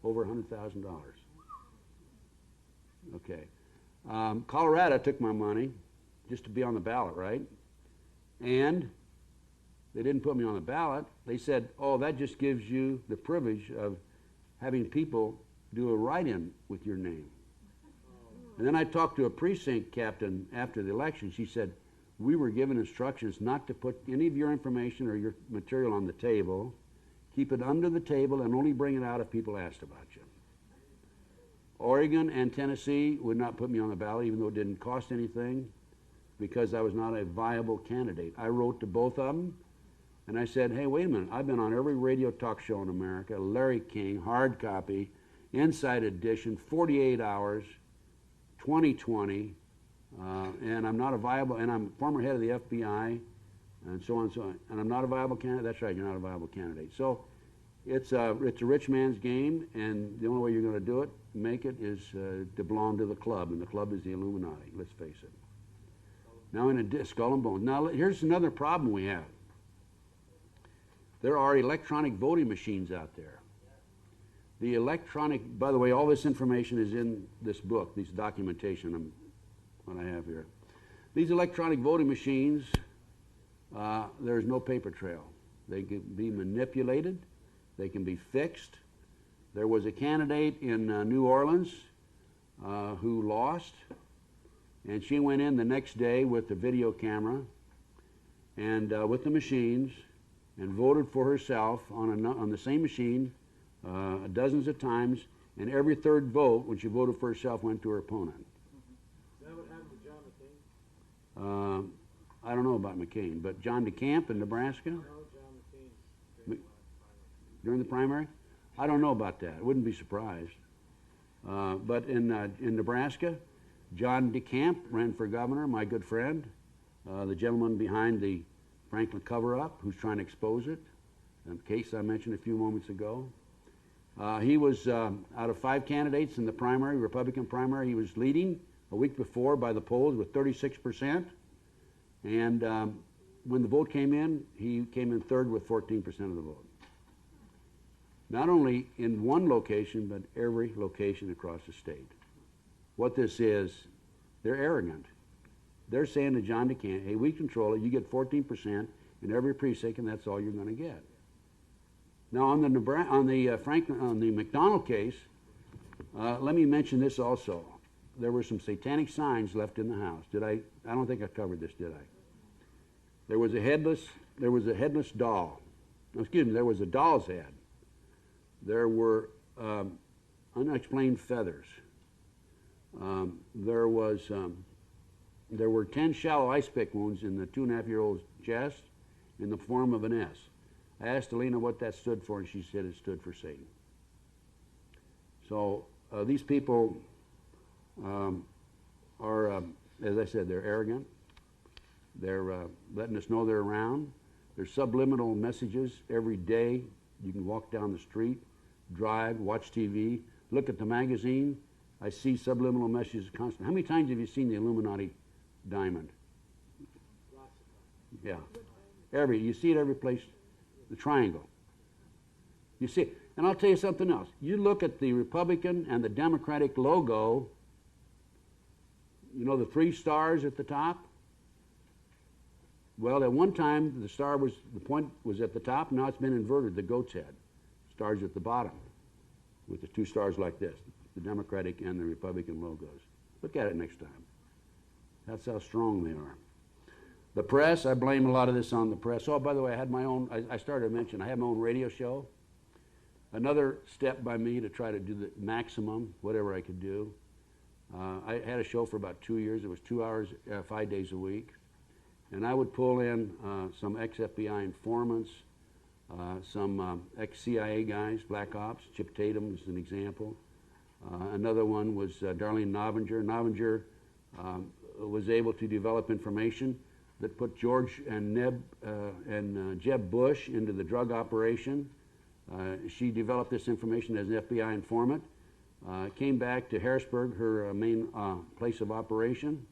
Over $100,000. Okay. Colorado took my money just to be on the ballot, right? And they didn't put me on the ballot. They said, oh, that just gives you the privilege of having people do a write-in with your name. And then I talked to a precinct captain after the election. She said, we were given instructions not to put any of your information or your material on the table. Keep it under the table and only bring it out if people asked about you. Oregon and Tennessee would not put me on the ballot, even though it didn't cost anything, because I was not a viable candidate. I wrote to both of them, and I said, hey, wait a minute. I've been on every radio talk show in America, Larry King, hard copy, Inside Edition, 48 Hours, 2020, and I'm not a viable, and I'm former head of the FBI, and so on and so on. And I'm not a viable candidate. That's right, you're not a viable candidate. So it's a rich man's game, and the only way you're going to do it, make it, is to belong to the club, and the club is the Illuminati, let's face it. Now in a skull and bones. Now here's another problem we have. There are electronic voting machines out there. The electronic, by the way, all this information is in this book, this documentation, what I have here. These electronic voting machines, there's no paper trail. They can be manipulated. They can be fixed. There was a candidate in New Orleans who lost, and she went in the next day with the video camera and with the machines and voted for herself on the same machine dozens of times, and every third vote when she voted for herself went to her opponent. Is that what happened to John McCain? I don't know about McCain, but John DeCamp in Nebraska? No, John McCain. During the primary? I don't know about that. I wouldn't be surprised. But in Nebraska, John DeCamp ran for governor, my good friend, the gentleman behind the Franklin cover-up who's trying to expose it, the case I mentioned a few moments ago. He was, out of 5 candidates in the primary, Republican primary, he was leading a week before by the polls with 36%. And when the vote came in, he came in third with 14% of the vote. Not only in one location, but every location across the state. What this is, they're arrogant. They're saying to John DeCamp, hey, we control it. You get 14% in every precinct, and that's all you're going to get. Now, on the McDonald case, let me mention this also. There were some satanic signs left in the house. I don't think I covered this, did I? There was a headless doll. Excuse me, there was a doll's head. There were unexplained feathers. There were 10 shallow ice pick wounds in the 2.5-year-old's chest in the form of an S. I asked Alina what that stood for, and she said it stood for Satan. So these people are, as I said, they're arrogant. They're letting us know they're around. There's subliminal messages every day. You can walk down the street, drive, watch TV, look at the magazine. I see subliminal messages constantly. How many times have you seen the Illuminati diamond? Lots of times. Yeah. You see it every place. The triangle. You see it. And I'll tell you something else. You look at the Republican and the Democratic logo, you know the 3 stars at the top? Well, at one time, the point was at the top. Now it's been inverted, the goat's head. Stars at the bottom with the 2 stars like this, the Democratic and the Republican logos. Look at it next time. That's how strong they are. The press, I blame a lot of this on the press. Oh, by the way, I had my own, I started to mention, I have my own radio show. Another step by me to try to do the maximum, whatever I could do. I had a show for about 2 years. It was 2 hours, 5 days a week. And I would pull in some ex-FBI informants, some ex-CIA guys, Black Ops. Chip Tatum is an example. Another one was Darlene Novinger. Novinger was able to develop information that put George and Jeb Bush into the drug operation. She developed this information as an FBI informant. Came back to Harrisburg, her main place of operation.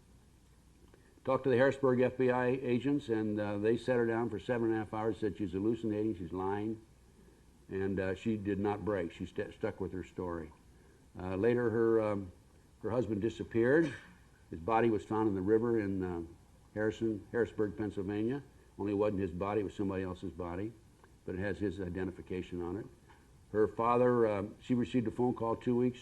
Talked to the Harrisburg FBI agents, and they sat her down for 7.5 hours, said she's hallucinating, she's lying, and she did not break. She stuck with her story. Later, her husband disappeared. His body was found in the river in Harrisburg, Pennsylvania. Only it wasn't his body, it was somebody else's body, but it has his identification on it. Her father, she received a phone call 2 weeks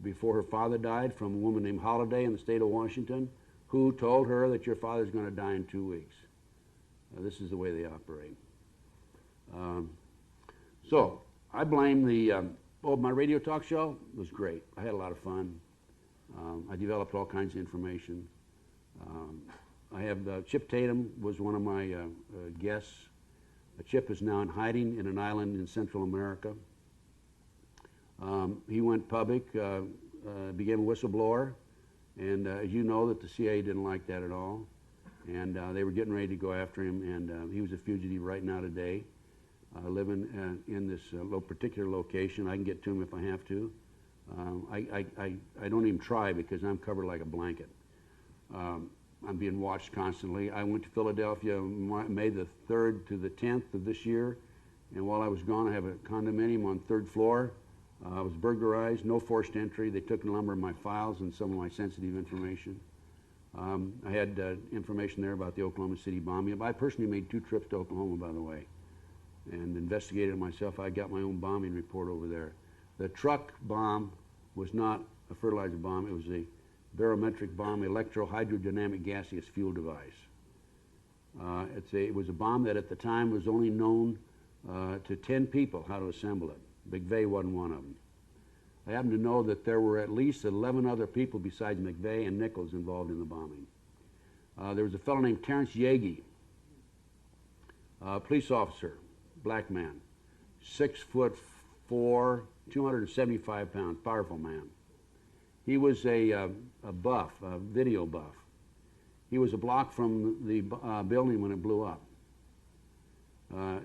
before her father died from a woman named Holiday in the state of Washington, who told her that your father's going to die in 2 weeks. This is the way they operate. So I blame my radio talk show was great. I had a lot of fun. I developed all kinds of information. I have Chip Tatum was one of my guests. Chip is now in hiding in an island in Central America. He went public, became a whistleblower, and as you know, that the CIA didn't like that at all, and they were getting ready to go after him, and he was a fugitive right now today, living in this particular location. I can get to him if I have to. I don't even try because I'm covered like a blanket. I'm being watched constantly. I went to Philadelphia May the 3rd to the 10th of this year, and while I was gone, I have a condominium on 3rd floor. I was burglarized, no forced entry. They took a number of my files and some of my sensitive information. I had information there about the Oklahoma City bombing. I personally made 2 trips to Oklahoma, by the way, and investigated it myself. I got my own bombing report over there. The truck bomb was not a fertilizer bomb. It was a barometric bomb, electrohydrodynamic gaseous fuel device. It was a bomb that at the time was only known to 10 people how to assemble it. McVeigh wasn't one of them. I happen to know that there were at least 11 other people besides McVeigh and Nichols involved in the bombing. There was a fellow named Terrence Yagi, police officer, black man, 6'4", 275 pounds, powerful man. He was a buff, a video buff. He was a block from the building when it blew up.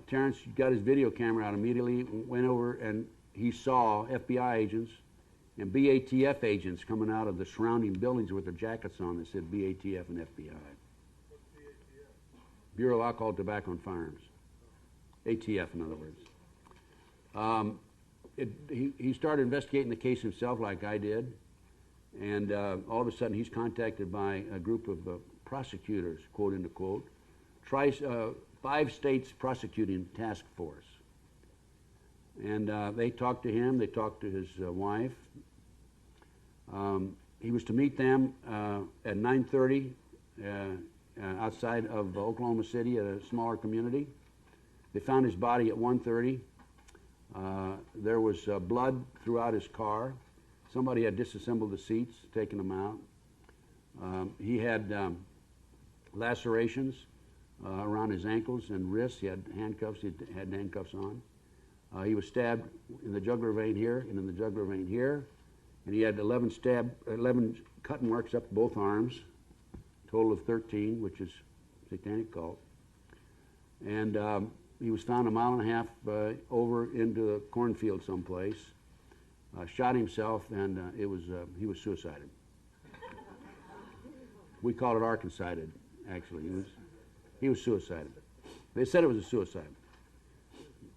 Terrence got his video camera out immediately, went over, and he saw FBI agents and BATF agents coming out of the surrounding buildings with their jackets on that said BATF and FBI. What's the ATF? Bureau of Alcohol, Tobacco, and Firearms. ATF, in other words. He started investigating the case himself like I did, and all of a sudden he's contacted by a group of prosecutors, quote unquote, 5 states prosecuting task force. And they talked to him, they talked to his wife. He was to meet them at 9:30 outside of Oklahoma City at a smaller community. They found his body at 1:30. There was blood throughout his car. Somebody had disassembled the seats, taken them out. He had lacerations around his ankles and wrists. He had handcuffs. He had handcuffs on. He was stabbed in the jugular vein here and in the jugular vein here, and he had 11 cut marks up both arms, total of 13, which is satanic cult. And he was found 1.5 miles over into the cornfield someplace. Shot himself, and he was suicided. We call it Arkancided, actually. He was suicided. They said it was a suicide.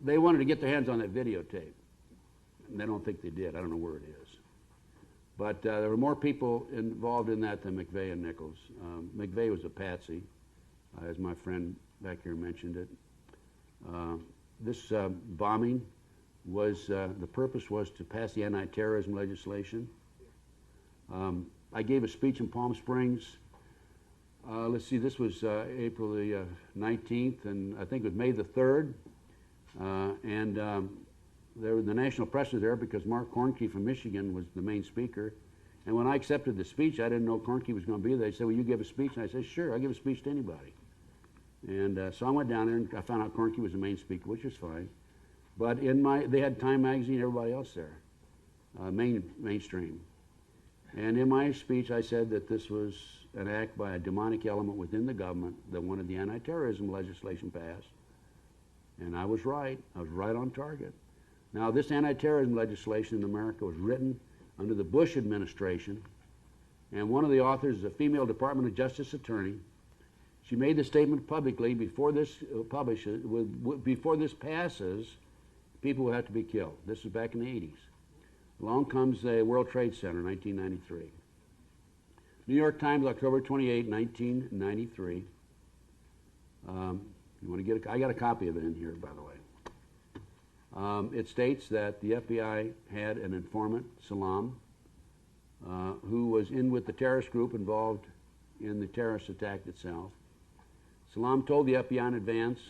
They wanted to get their hands on that videotape, and they don't think they did. I don't know where it is. But there were more people involved in that than McVeigh and Nichols. McVeigh was a patsy, as my friend back here mentioned it. This bombing was, the purpose was to pass the anti-terrorism legislation. I gave a speech in Palm Springs. Let's see, this was April the 19th, and I think it was May the 3rd. The national press was there because Mark Kornke from Michigan was the main speaker. And when I accepted the speech, I didn't know Kornke was going to be there. They said, "Will you give a speech?" And I said, "Sure, I'll give a speech to anybody." And so I went down there and I found out Kornke was the main speaker, which was fine. But they had Time Magazine, everybody else there, mainstream. And in my speech, I said that this was an act by a demonic element within the government that wanted the anti-terrorism legislation passed. And I was right. I was right on target. Now, this anti-terrorism legislation in America was written under the Bush administration, and one of the authors is a female Department of Justice attorney. She made the statement publicly before this before this passes, people will have to be killed. This is back in the 80s. Along comes the World Trade Center, 1993. New York Times, October 28, 1993. You want to get I got a copy of it in here, by the way. It states that the FBI had an informant, Salam, who was in with the terrorist group involved in the terrorist attack itself. Salam told the FBI in advance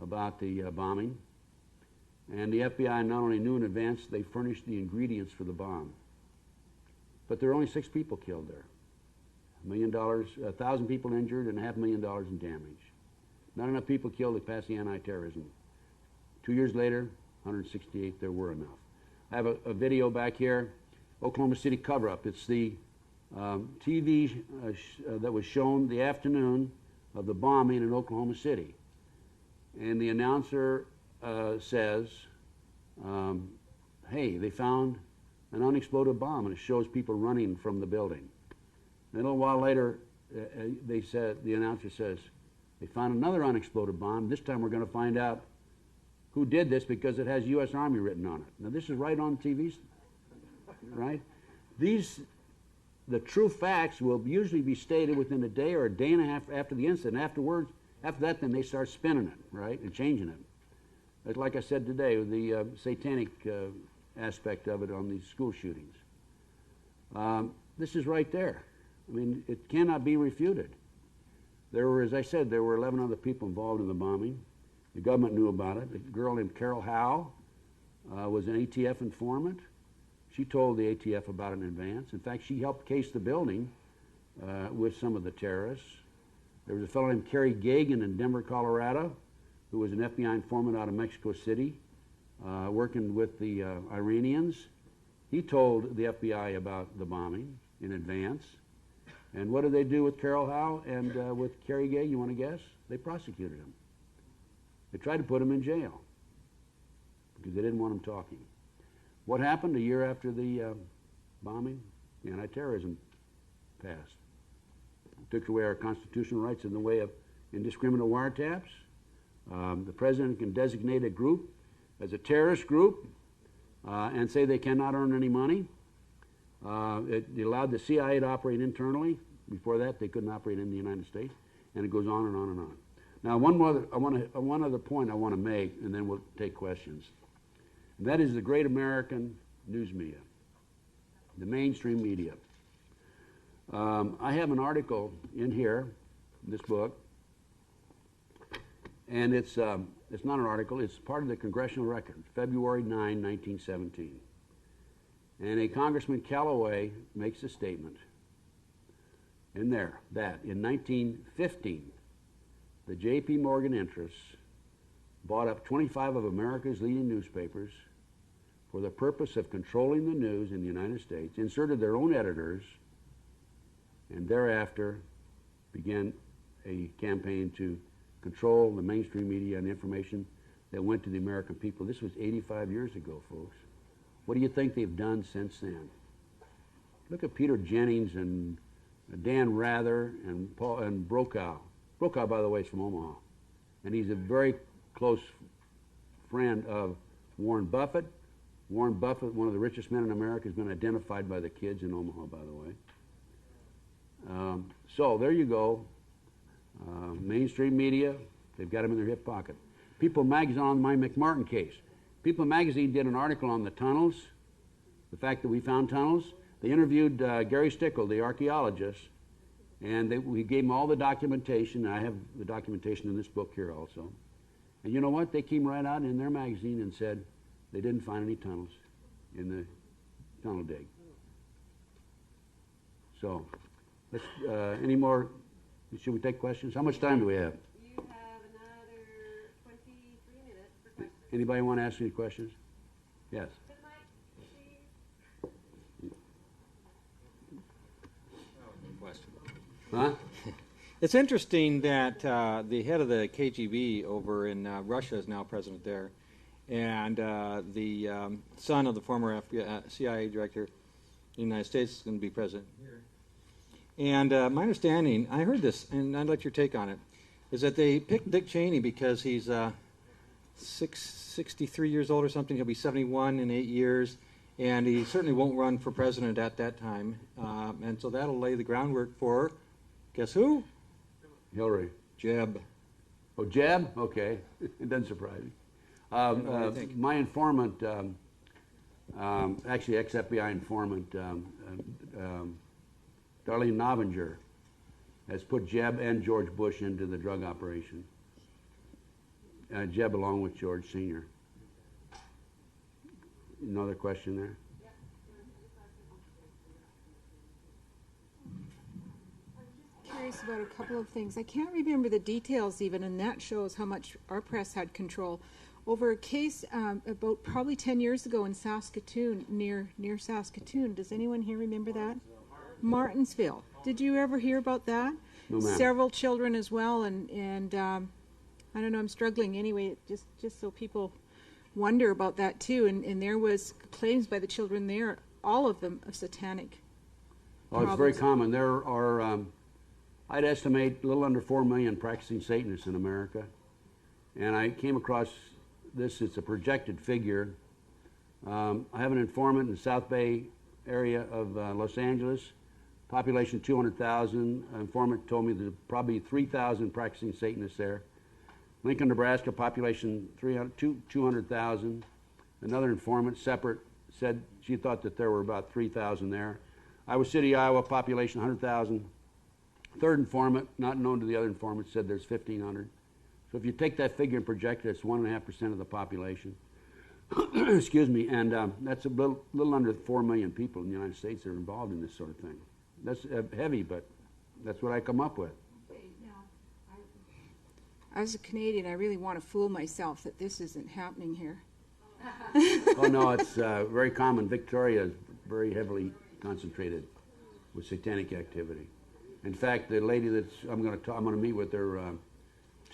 about the bombing, and the FBI not only knew in advance, they furnished the ingredients for the bomb. But there were only 6 people killed there. $1 million, 1,000 people injured, and $500,000 in damage. Not enough people killed to pass the anti-terrorism. 2 years later, 168, there were enough. I have a video back here, Oklahoma City cover-up. It's the TV that was shown the afternoon of the bombing in Oklahoma City. And the announcer says, hey, they found an unexploded bomb, and it shows people running from the building. And a little while later, the announcer says, they found another unexploded bomb. This time we're going to find out who did this because it has U.S. Army written on it. Now this is right on TV, right? The true facts will usually be stated within a day or a day and a half after the incident. After that, then they start spinning it, right, and changing it. But like I said today, the satanic aspect of it on these school shootings. This is right there. I mean, it cannot be refuted. There were, as I said, there were 11 other people involved in the bombing. The government knew about it. A girl named Carol Howe was an ATF informant. She told the ATF about it in advance. In fact, she helped case the building with some of the terrorists. There was a fellow named Kerry Gagan in Denver, Colorado, who was an FBI informant out of Mexico City, working with the Iranians. He told the FBI about the bombing in advance. And what did they do with Carol Howe and with Kerry Gagan? You want to guess? They prosecuted him. They tried to put him in jail because they didn't want him talking. What happened a year after the bombing? The anti-terrorism passed. It took away our constitutional rights in the way of indiscriminate wiretaps. The president can designate a group as a terrorist group and say they cannot earn any money. It allowed the CIA to operate internally. Before that, they couldn't operate in the United States, and it goes on and on and on. Now, one other point I want to make, and then we'll take questions. And that is the great American news media, the mainstream media. I have an article in here, in this book, and it's not an article, it's part of the Congressional Record, February 9, 1917. And a Congressman Callaway makes a statement in there that in 1915, the J.P. Morgan interests bought up 25 of America's leading newspapers for the purpose of controlling the news in the United States, inserted their own editors, and thereafter began a campaign to control the mainstream media and information that went to the American people. This was 85 years ago, folks. What do you think they've done since then? Look at Peter Jennings and Dan Rather and Paul and Brokaw. Brokaw, by the way, is from Omaha, and he's a very close friend of Warren Buffett. Warren Buffett, one of the richest men in America, has been identified by the kids in Omaha, by the way. So there you go. Mainstream media, they've got them in their hip pocket. People Magazine on my McMartin case. People Magazine did an article on the tunnels, the fact that we found tunnels. They interviewed Gary Stickle, the archaeologist, and we gave him all the documentation. I have the documentation in this book here also. And you know what? They came right out in their magazine and said they didn't find any tunnels in the tunnel dig. So, let's, any more? Should we take questions? How much time do we have? You have another 23 minutes for questions. Anybody want to ask any questions? Yes. Huh? It's interesting that the head of the KGB over in Russia is now president there, and the son of the former CIA director in the United States is going to be president here. And my understanding, I heard this, and I'd like your take on it, is that they picked Dick Cheney because he's 63 years old or something. He'll be 71 in 8 years, and he certainly won't run for president at that time. And so that'll lay the groundwork for, guess who? Hillary. Jeb. Oh, Jeb? Okay. It doesn't surprise me. What do you think? My informant, actually ex-FBI informant, Darlene Novinger, has put Jeb and George Bush into the drug operation. Jeb along with George Sr. Another question there? Curious about a couple of things. I can't remember the details even, and that shows how much our press had control over a case about probably 10 years ago in Saskatoon, near Saskatoon. Does anyone here remember that? Martinsville. Did you ever hear about that? No, ma'am. Several children as well, and I don't know. I'm struggling anyway. Just so people wonder about that too. And there was claims by the children there, all of them, of satanic. Oh, it's very common. There are, I'd estimate, a little under 4 million practicing Satanists in America. And I came across this. It's a projected figure. I have an informant in the South Bay area of Los Angeles, population 200,000. An informant told me there's probably 3,000 practicing Satanists there. Lincoln, Nebraska, population 200,000. Another informant, separate, said she thought that there were about 3,000 there. Iowa City, Iowa, population 100,000. Third informant, not known to the other informant, said there's 1,500. So if you take that figure and project it, it's 1.5% of the population. Excuse me, and that's a little under 4 million people in the United States that are involved in this sort of thing. That's heavy, but that's what I come up with. As a Canadian, I really want to fool myself that this isn't happening here. Oh no, it's very common. Victoria is very heavily concentrated with satanic activity. In fact, the lady that's I'm going to meet with her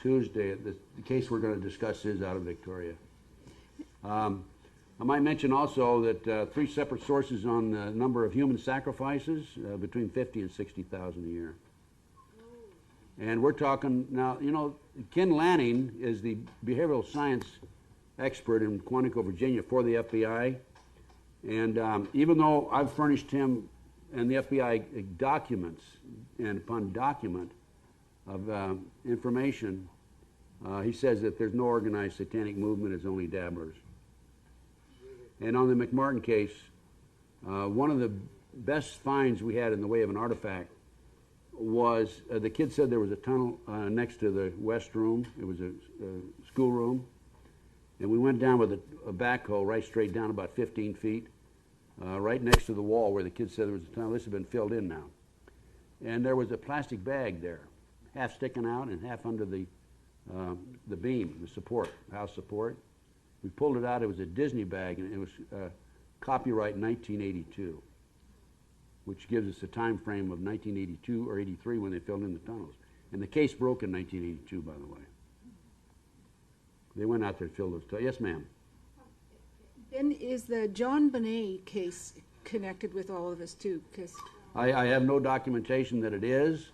Tuesday. The case we're going to discuss is out of Victoria. I might mention also that 3 separate sources on the number of human sacrifices, between 50 and 60,000 a year. And we're talking now, you know, Ken Lanning is the behavioral science expert in Quantico, Virginia for the FBI. And even though I've furnished him and the FBI documents and upon document of information, he says that there's no organized satanic movement, it's only dabblers. And on the McMartin case, one of the best finds we had in the way of an artifact was the kid said there was a tunnel next to the west room. It was a school room. And we went down with a backhoe right straight down about 15 feet, right next to the wall where the kid said there was a tunnel. This has been filled in now. And there was a plastic bag there, half sticking out and half under the beam, the support, house support. We pulled it out. It was a Disney bag, and it was copyright 1982. Which gives us a time frame of 1982 or 83 when they filled in the tunnels. And the case broke in 1982, by the way. They went out there to fill those tunnels. Yes, ma'am. Then is the John Bonet case connected with all of this too? Because I have no documentation that it is.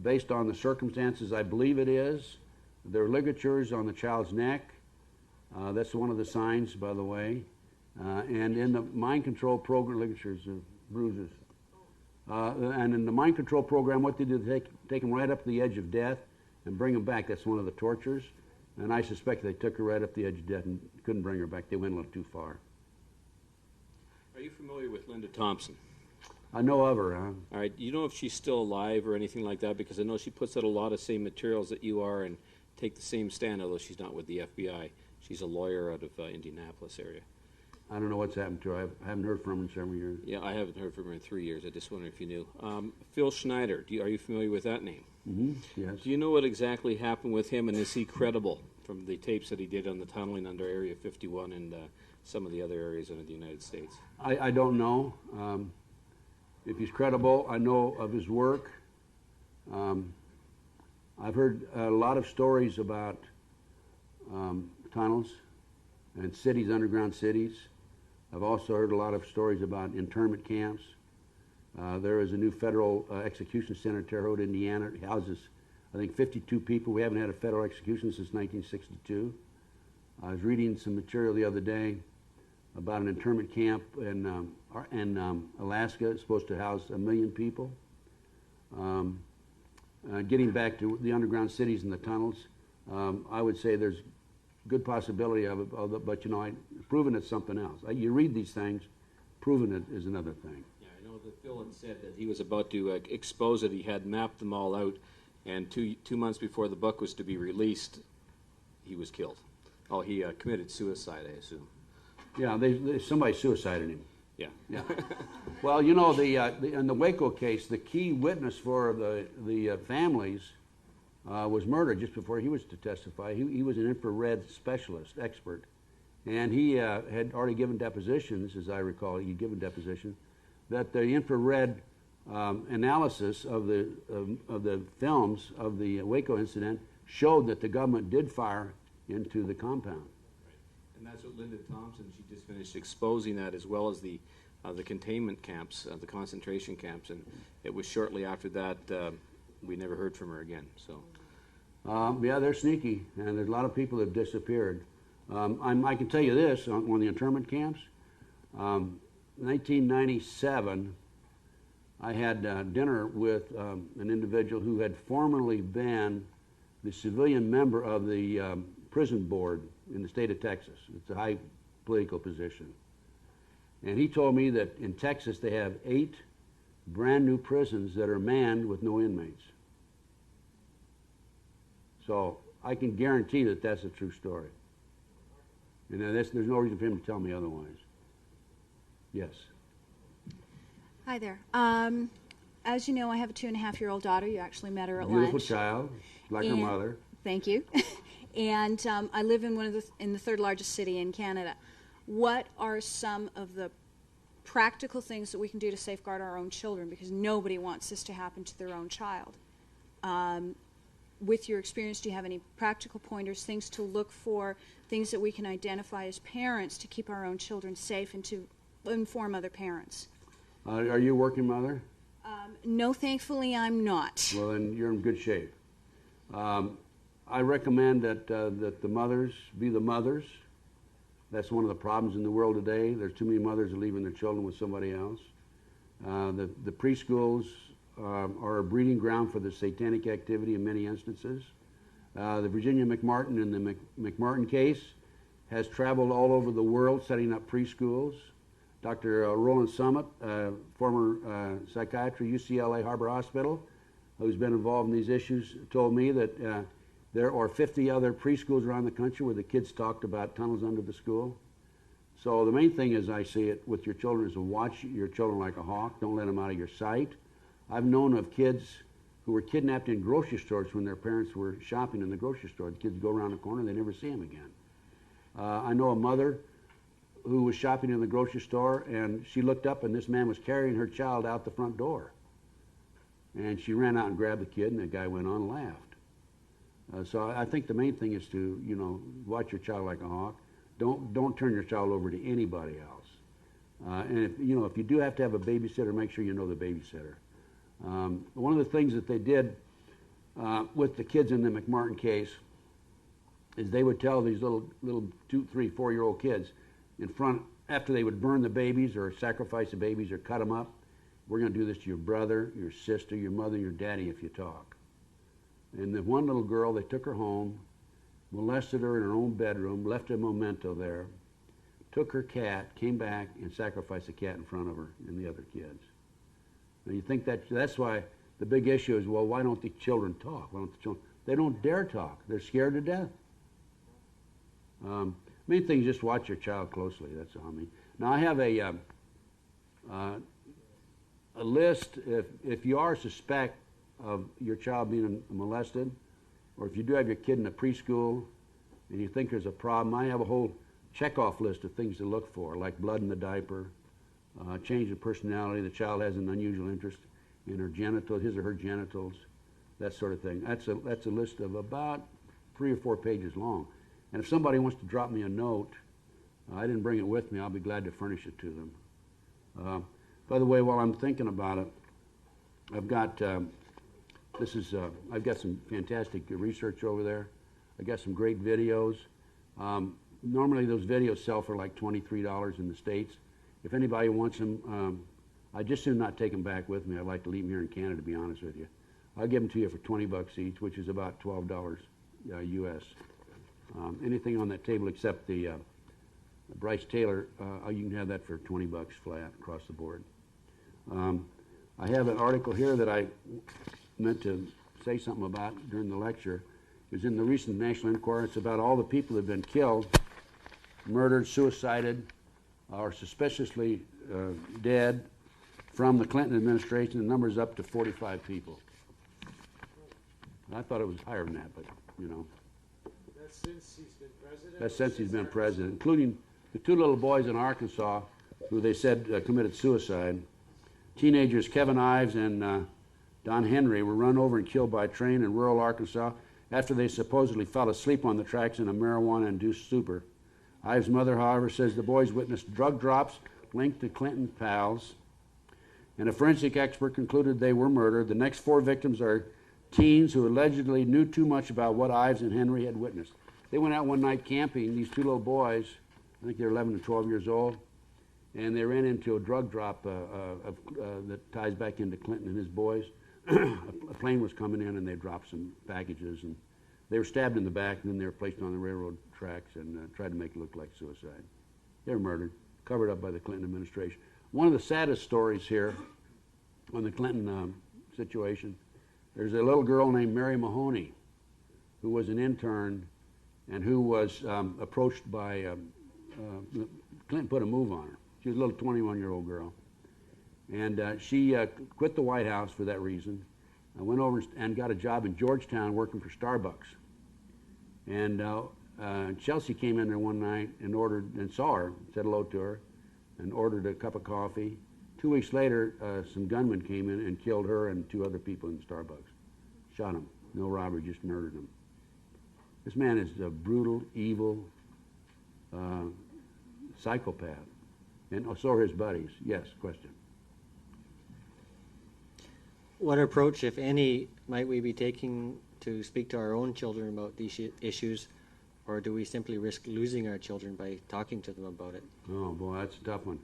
Based on the circumstances, I believe it is. There are ligatures on the child's neck. That's one of the signs, by the way. And in the mind control program, ligatures of bruises. And in the mind control program, what they do, they take them right up to the edge of death and bring them back. That's one of the tortures. And I suspect they took her right up the edge of death and couldn't bring her back. They went a little too far. Are you familiar with Linda Thompson? I know of her. All right. You know if she's still alive or anything like that? Because I know she puts out a lot of same materials that you are and take the same stand, although she's not with the FBI. She's a lawyer out of Indianapolis area. I don't know what's happened to her. I haven't heard from her in several years. Yeah, I haven't heard from her in 3 years. I just wondered if you knew. Phil Schneider, are you familiar with that name? Mm-hmm. Yes. Do you know what exactly happened with him, and is he credible from the tapes that he did on the tunneling under Area 51 and some of the other areas under the United States? I don't know. If he's credible, I know of his work. I've heard a lot of stories about tunnels and cities, underground cities. I've also heard a lot of stories about internment camps. There is a new federal execution center in Terre Haute, Indiana. It houses, I think, 52 people. We haven't had a federal execution since 1962. I was reading some material the other day about an internment camp in Alaska. It's supposed to house 1 million people. Getting back to the underground cities and the tunnels, I would say there's good possibility of it, but you know, proving it's something else. You read these things, proving it is another thing. Yeah, I know that Phil had said that he was about to expose it. He had mapped them all out, and two months before the book was to be released, he was killed. Oh, he committed suicide, I assume. Yeah, somebody suicided him. Yeah. Yeah. Well, you know, in the Waco case, the key witness for the families was murdered just before he was to testify. He was an infrared specialist, expert, and he had already given depositions, as I recall. He'd given deposition that the infrared analysis of the films of the Waco incident showed that the government did fire into the compound. And that's what Linda Thompson, she just finished exposing that, as well as the containment camps, the concentration camps, and it was shortly after that we never heard from her again. So, yeah, they're sneaky, and there's a lot of people that have disappeared. I can tell you this on one of the internment camps. 1997, I had dinner with an individual who had formerly been the civilian member of the prison board in the state of Texas. It's a high political position. And he told me that in Texas they have 8 brand new prisons that are manned with no inmates. So I can guarantee that that's a true story. And there's no reason for him to tell me otherwise. Yes. Hi there. As you know, I have a 2.5-year-old daughter. You actually met her at lunch. Beautiful child, like her mother. Thank you. And I live in in the 3rd largest city in Canada. What are some of the practical things that we can do to safeguard our own children? Because nobody wants this to happen to their own child. With your experience, do you have any practical pointers, things to look for, things that we can identify as parents to keep our own children safe and to inform other parents? Are you a working mother? No, thankfully I'm not. Well, then you're in good shape. I recommend that the mothers be the mothers. That's one of the problems in the world today. There's too many mothers are leaving their children with somebody else. The preschools are a breeding ground for the satanic activity in many instances. The Virginia McMartin in the McMartin case has traveled all over the world setting up preschools. Dr. Roland Summit, former psychiatrist, UCLA Harbor Hospital, who's been involved in these issues, told me that there are 50 other preschools around the country where the kids talked about tunnels under the school. So the main thing, as I see it, with your children is to watch your children like a hawk. Don't let them out of your sight. I've known of kids who were kidnapped in grocery stores when their parents were shopping in the grocery store. The kids go around the corner, they never see them again. I know a mother who was shopping in the grocery store, and she looked up, and this man was carrying her child out the front door. And she ran out and grabbed the kid, and the guy went on and laughed. So I think the main thing is to, you know, watch your child like a hawk. Don't turn your child over to anybody else. And if you do have to have a babysitter, make sure you know the babysitter. One of the things that they did with the kids in the McMartin case is they would tell these little 2, 3, 4-year-old kids in front, after they would burn the babies or sacrifice the babies or cut them up, we're going to do this to your brother, your sister, your mother, your daddy if you talk. And the one little girl, they took her home, molested her in her own bedroom, left a memento there, took her cat, came back, and sacrificed the cat in front of her and the other kids. And you think that's why the big issue is, well, why don't the children talk? Why don't the children? They don't dare talk. They're scared to death. Main thing is just watch your child closely. That's all I mean. Now I have a list. If you are suspect of your child being molested, or if you do have your kid in a preschool and you think there's a problem, I have a whole checkoff list of things to look for, like blood in the diaper, change of personality, the child has an unusual interest in her genitals, his or her genitals, that sort of thing. That's a list of about 3 or 4 pages long. And if somebody wants to drop me a note, I didn't bring it with me, I'll be glad to furnish it to them. By the way, while I'm thinking about it, I've got I've got some fantastic research over there. I got some great videos. Normally those videos sell for like $23 in the States. If anybody wants them, I just soon not take them back with me. I'd like to leave them here in Canada, to be honest with you. I'll give them to you for $20 each, which is about $12 US. Anything on that table except the Bryce Taylor, you can have that for $20 flat across the board. I have an article here that I meant to say something about during the lecture. It was in the recent National Enquirer. It's about all the people that have been killed, murdered, suicided, or suspiciously dead from the Clinton administration. The number's up to 45 people. I thought it was higher than that, but you know. That's since he's been president? That's since he's been president, including the two little boys in Arkansas who they said committed suicide. Teenagers Kevin Ives and Don Henry were run over and killed by a train in rural Arkansas after they supposedly fell asleep on the tracks in a marijuana-induced stupor. Ives' mother, however, says the boys witnessed drug drops linked to Clinton pals, and a forensic expert concluded they were murdered. The next four victims are teens who allegedly knew too much about what Ives and Henry had witnessed. They went out one night camping, these two little boys, I think they're 11 and 12 years old, and they ran into a drug drop that ties back into Clinton and his boys. A plane was coming in and they dropped some packages, and they were stabbed in the back, and then they were placed on the railroad tracks and tried to make it look like suicide. They were murdered, covered up by the Clinton administration. One of the saddest stories here on the Clinton situation, there's a little girl named Mary Mahoney who was an intern and who was approached by, Clinton put a move on her. She was a little 21-year-old girl. And she quit the White House for that reason. Went over and got a job in Georgetown working for Starbucks. And Chelsea came in there one night and ordered, and saw her, said hello to her, and ordered a cup of coffee. 2 weeks later, some gunmen came in and killed her and two other people in Starbucks. Shot them. No robbery, just murdered them. This man is a brutal, evil psychopath. And so are his buddies. Yes, question. What approach, if any, might we be taking to speak to our own children about these issues, or do we simply risk losing our children by talking to them about it? Oh, boy, that's a tough one.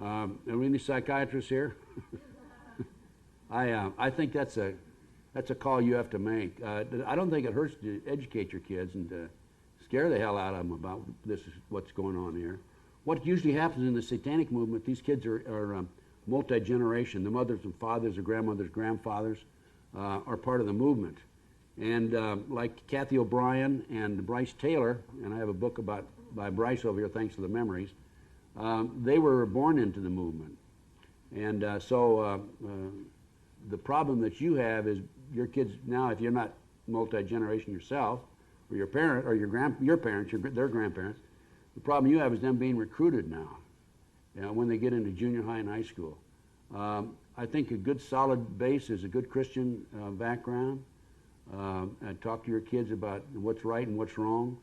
Are we any psychiatrists here? I think that's a call you have to make. I don't think it hurts to educate your kids and to scare the hell out of them about this is what's going on here. What usually happens in the satanic movement, these kids are multi-generation. The mothers and fathers, the grandmothers, grandfathers are part of the movement. And like Kathy O'Brien and Bryce Taylor, and I have a book by Bryce over here, thanks to the memories, they were born into the movement. And so the problem that you have is your kids now, if you're not multi-generation yourself, or your parent, or your parents, their grandparents, the problem you have is them being recruited now, when they get into junior high and high school. I think a good solid base is a good Christian background. Talk to your kids about what's right and what's wrong.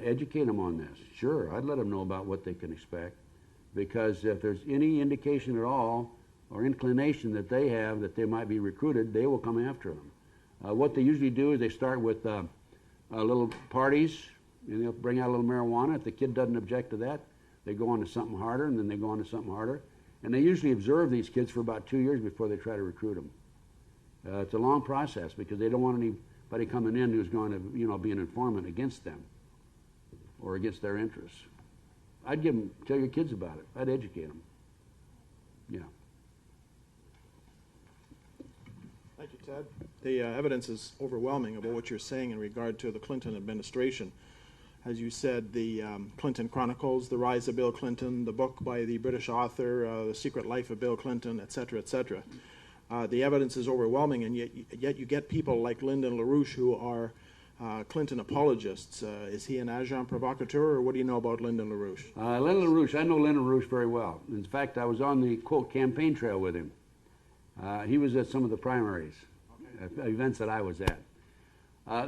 Educate them on this. Sure, I'd let them know about what they can expect, because if there's any indication at all or inclination that they have that they might be recruited, they will come after them. What they usually do is they start with little parties, and they'll bring out a little marijuana. If the kid doesn't object to that, they go on to something harder, and then they go on to something harder. And they usually observe these kids for about 2 years before they try to recruit them. It's a long process because they don't want anybody coming in who's going to, be an informant against them or against their interests. I'd tell your kids about it. I'd educate them. Yeah. Thank you, Ted. The evidence is overwhelming about what you're saying in regard to the Clinton administration. As you said, the Clinton Chronicles, The Rise of Bill Clinton, the book by the British author, The Secret Life of Bill Clinton, et cetera, et cetera. The evidence is overwhelming, and yet you get people like Lyndon LaRouche who are Clinton apologists. Is he an agent provocateur, or what do you know about Lyndon LaRouche? Lyndon LaRouche, I know Lyndon LaRouche very well. In fact, I was on the, quote, campaign trail with him. He was at some of the primaries, events that I was at.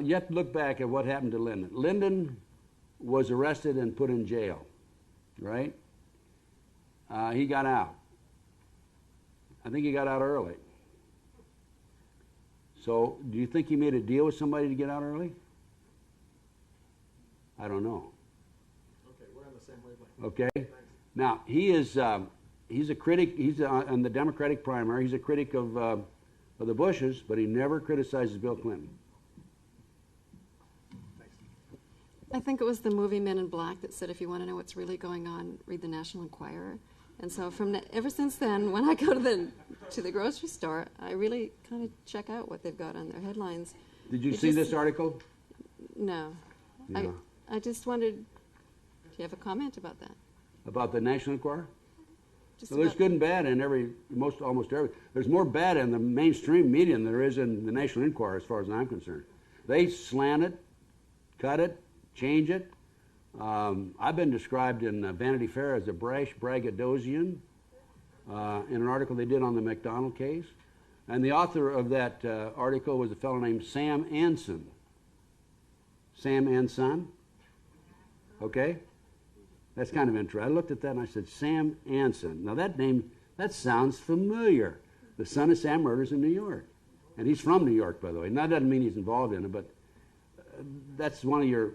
You have to look back at what happened to Lyndon. Lyndon was arrested and put in jail, right? He got out. I think he got out early. So, do you think he made a deal with somebody to get out early? I don't know. Okay, we're on the same wavelength. Okay? Now, he's a critic, he's on the Democratic primary, he's a critic of the Bushes, but he never criticizes Bill Clinton. I think it was the movie Men in Black that said, if you want to know what's really going on, read the National Enquirer. And so ever since then, when I go to the grocery store, I really kind of check out what they've got on their headlines. Did you see this article? No. Yeah. I just wondered, do you have a comment about that? About the National Enquirer? Just Well, there's good and bad in almost every. There's more bad in the mainstream media than there is in the National Enquirer, as far as I'm concerned. They slant it, cut it, change it. I've been described in Vanity Fair as a brash braggadocian in an article they did on the McDonald case. And the author of that article was a fellow named Sam Anson. Sam Anson. Okay? That's kind of interesting. I looked at that and I said, Sam Anson. Now that name, that sounds familiar. The son of Sam murders in New York. And he's from New York, by the way. Now, that doesn't mean he's involved in it, but that's one of your,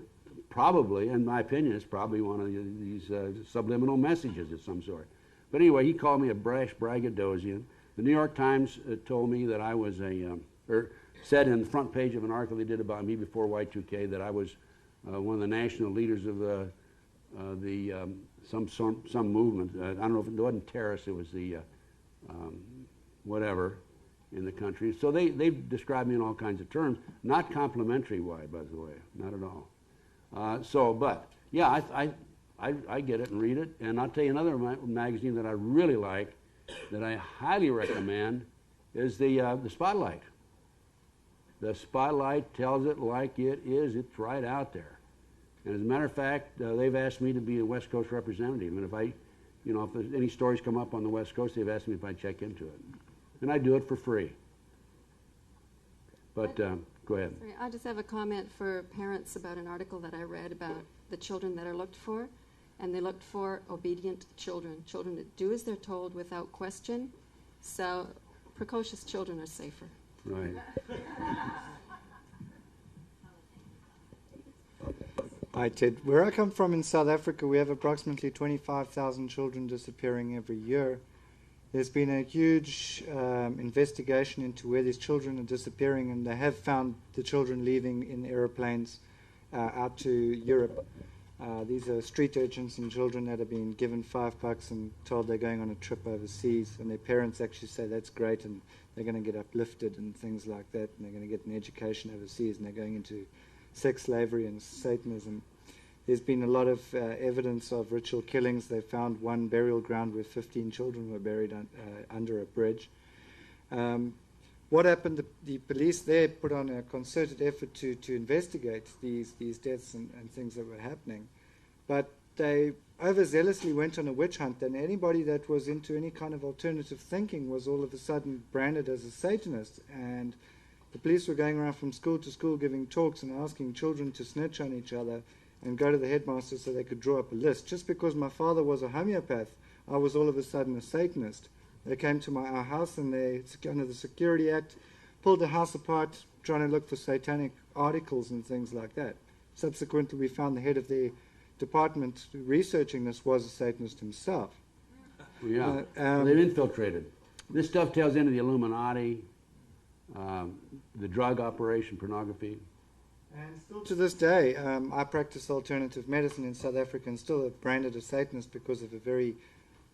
probably, in my opinion, it's probably one of these subliminal messages of some sort. But anyway, he called me a brash braggadocian. The New York Times told me that I was or said in the front page of an article they did about me before Y2K that I was one of the national leaders of some movement. I don't know if it wasn't terrorist, it was the whatever in the country. So they've described me in all kinds of terms, not complimentary, by the way, not at all. But yeah, I get it and read it. And I'll tell you another magazine that I really like, that I highly recommend, is the Spotlight. The Spotlight tells it like it is. It's right out there. And as a matter of fact, they've asked me to be a West Coast representative. And if if there's any stories come up on the West Coast, they've asked me if I'd check into it. And I do it for free. But go ahead. Sorry, I just have a comment for parents about an article that I read about the children that are looked for. And they looked for obedient children, children that do as they're told without question. So precocious children are safer. Right. Hi, Ted. Where I come from in South Africa, we have approximately 25,000 children disappearing every year. There's been a huge investigation into where these children are disappearing, and they have found the children leaving in aeroplanes out to Europe. These are street urchins and children that have been given $5 and told they're going on a trip overseas, and their parents actually say that's great, and they're going to get uplifted and things like that, and they're going to get an education overseas, and they're going into sex slavery and Satanism. There's been a lot of evidence of ritual killings. They found one burial ground where 15 children were buried under a bridge. What happened? The police there put on a concerted effort to investigate these deaths and things that were happening, but they overzealously went on a witch hunt, and anybody that was into any kind of alternative thinking was all of a sudden branded as a Satanist. And the police were going around from school to school giving talks and asking children to snitch on each other and go to the headmaster so they could draw up a list. Just because my father was a homeopath, I was all of a sudden a Satanist. They came to our house and they, under the Security Act, pulled the house apart trying to look for satanic articles and things like that. Subsequently, we found the head of the department researching this was a Satanist himself. Yeah, they've infiltrated. This stuff tells into the Illuminati, the drug operation, pornography. And still to this day, I practice alternative medicine in South Africa and still branded as Satanist because of a very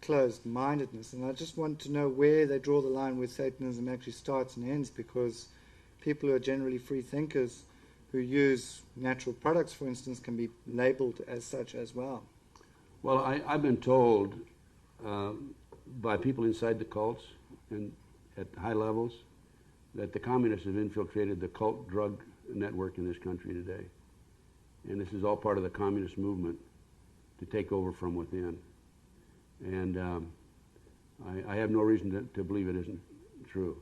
closed-mindedness. And I just want to know where they draw the line where Satanism actually starts and ends, because people who are generally free thinkers who use natural products, for instance, can be labeled as such as well. Well, I've been told by people inside the cults and at high levels that the communists have infiltrated the cult drug network in this country today. And this is all part of the communist movement to take over from within. And I have no reason to believe it isn't true.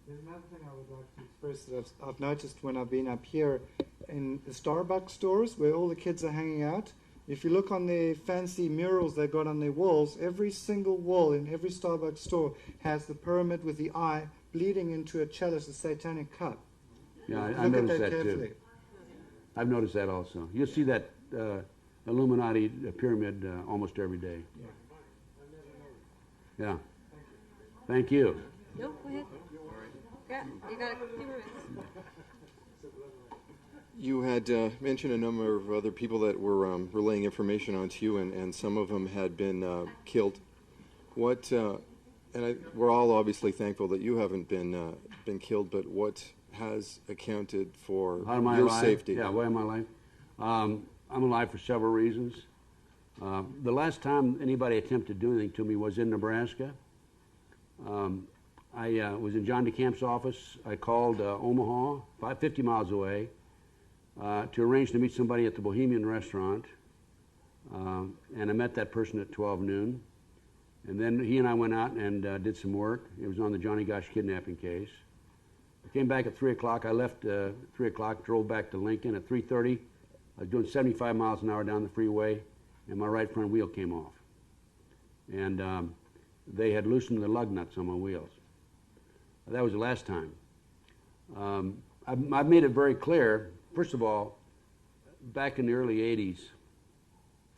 There's another thing I would like to express that I've noticed when I've been up here in the Starbucks stores where all the kids are hanging out. If you look on their fancy murals they got on their walls, every single wall in every Starbucks store has the pyramid with the eye bleeding into a chalice, a satanic cup. Yeah, I Look at noticed that that carefully. too. I've noticed that also. You'll see that Illuminati pyramid almost every day. Yeah. Thank you. No, go ahead. Yeah, you got a few minutes. You had mentioned a number of other people that were relaying information onto you, and some of them had been killed. What? We're all obviously thankful that you haven't been killed. But what has accounted for How am I your alive? safety? Yeah, why am I alive? I'm alive for several reasons. The last time anybody attempted to do anything to me was in Nebraska. I was in John DeCamp's office. I called Omaha, 50 miles away, to arrange to meet somebody at the Bohemian restaurant. And I met that person at 12 noon. And then he and I went out and did some work. It was on the Johnny Gosh kidnapping case. I came back at 3 o'clock. I left 3 o'clock, drove back to Lincoln. At 3:30, I was doing 75 miles an hour down the freeway, and my right front wheel came off. And they had loosened the lug nuts on my wheels. That was the last time. I've made it very clear, first of all, back in the early 80s,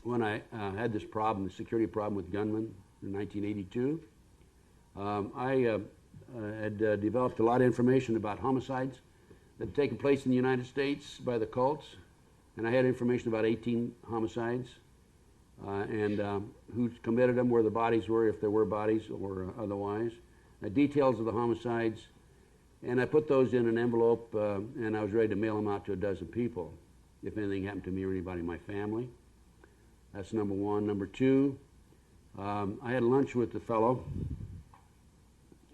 when I had this problem, the security problem with gunmen in 1982, I had developed a lot of information about homicides that had taken place in the United States by the cults, and I had information about 18 homicides and who committed them, where the bodies were, if there were bodies or otherwise, details of the homicides, and I put those in an envelope and I was ready to mail them out to a dozen people if anything happened to me or anybody in my family. That's number one. Number two, I had lunch with the fellow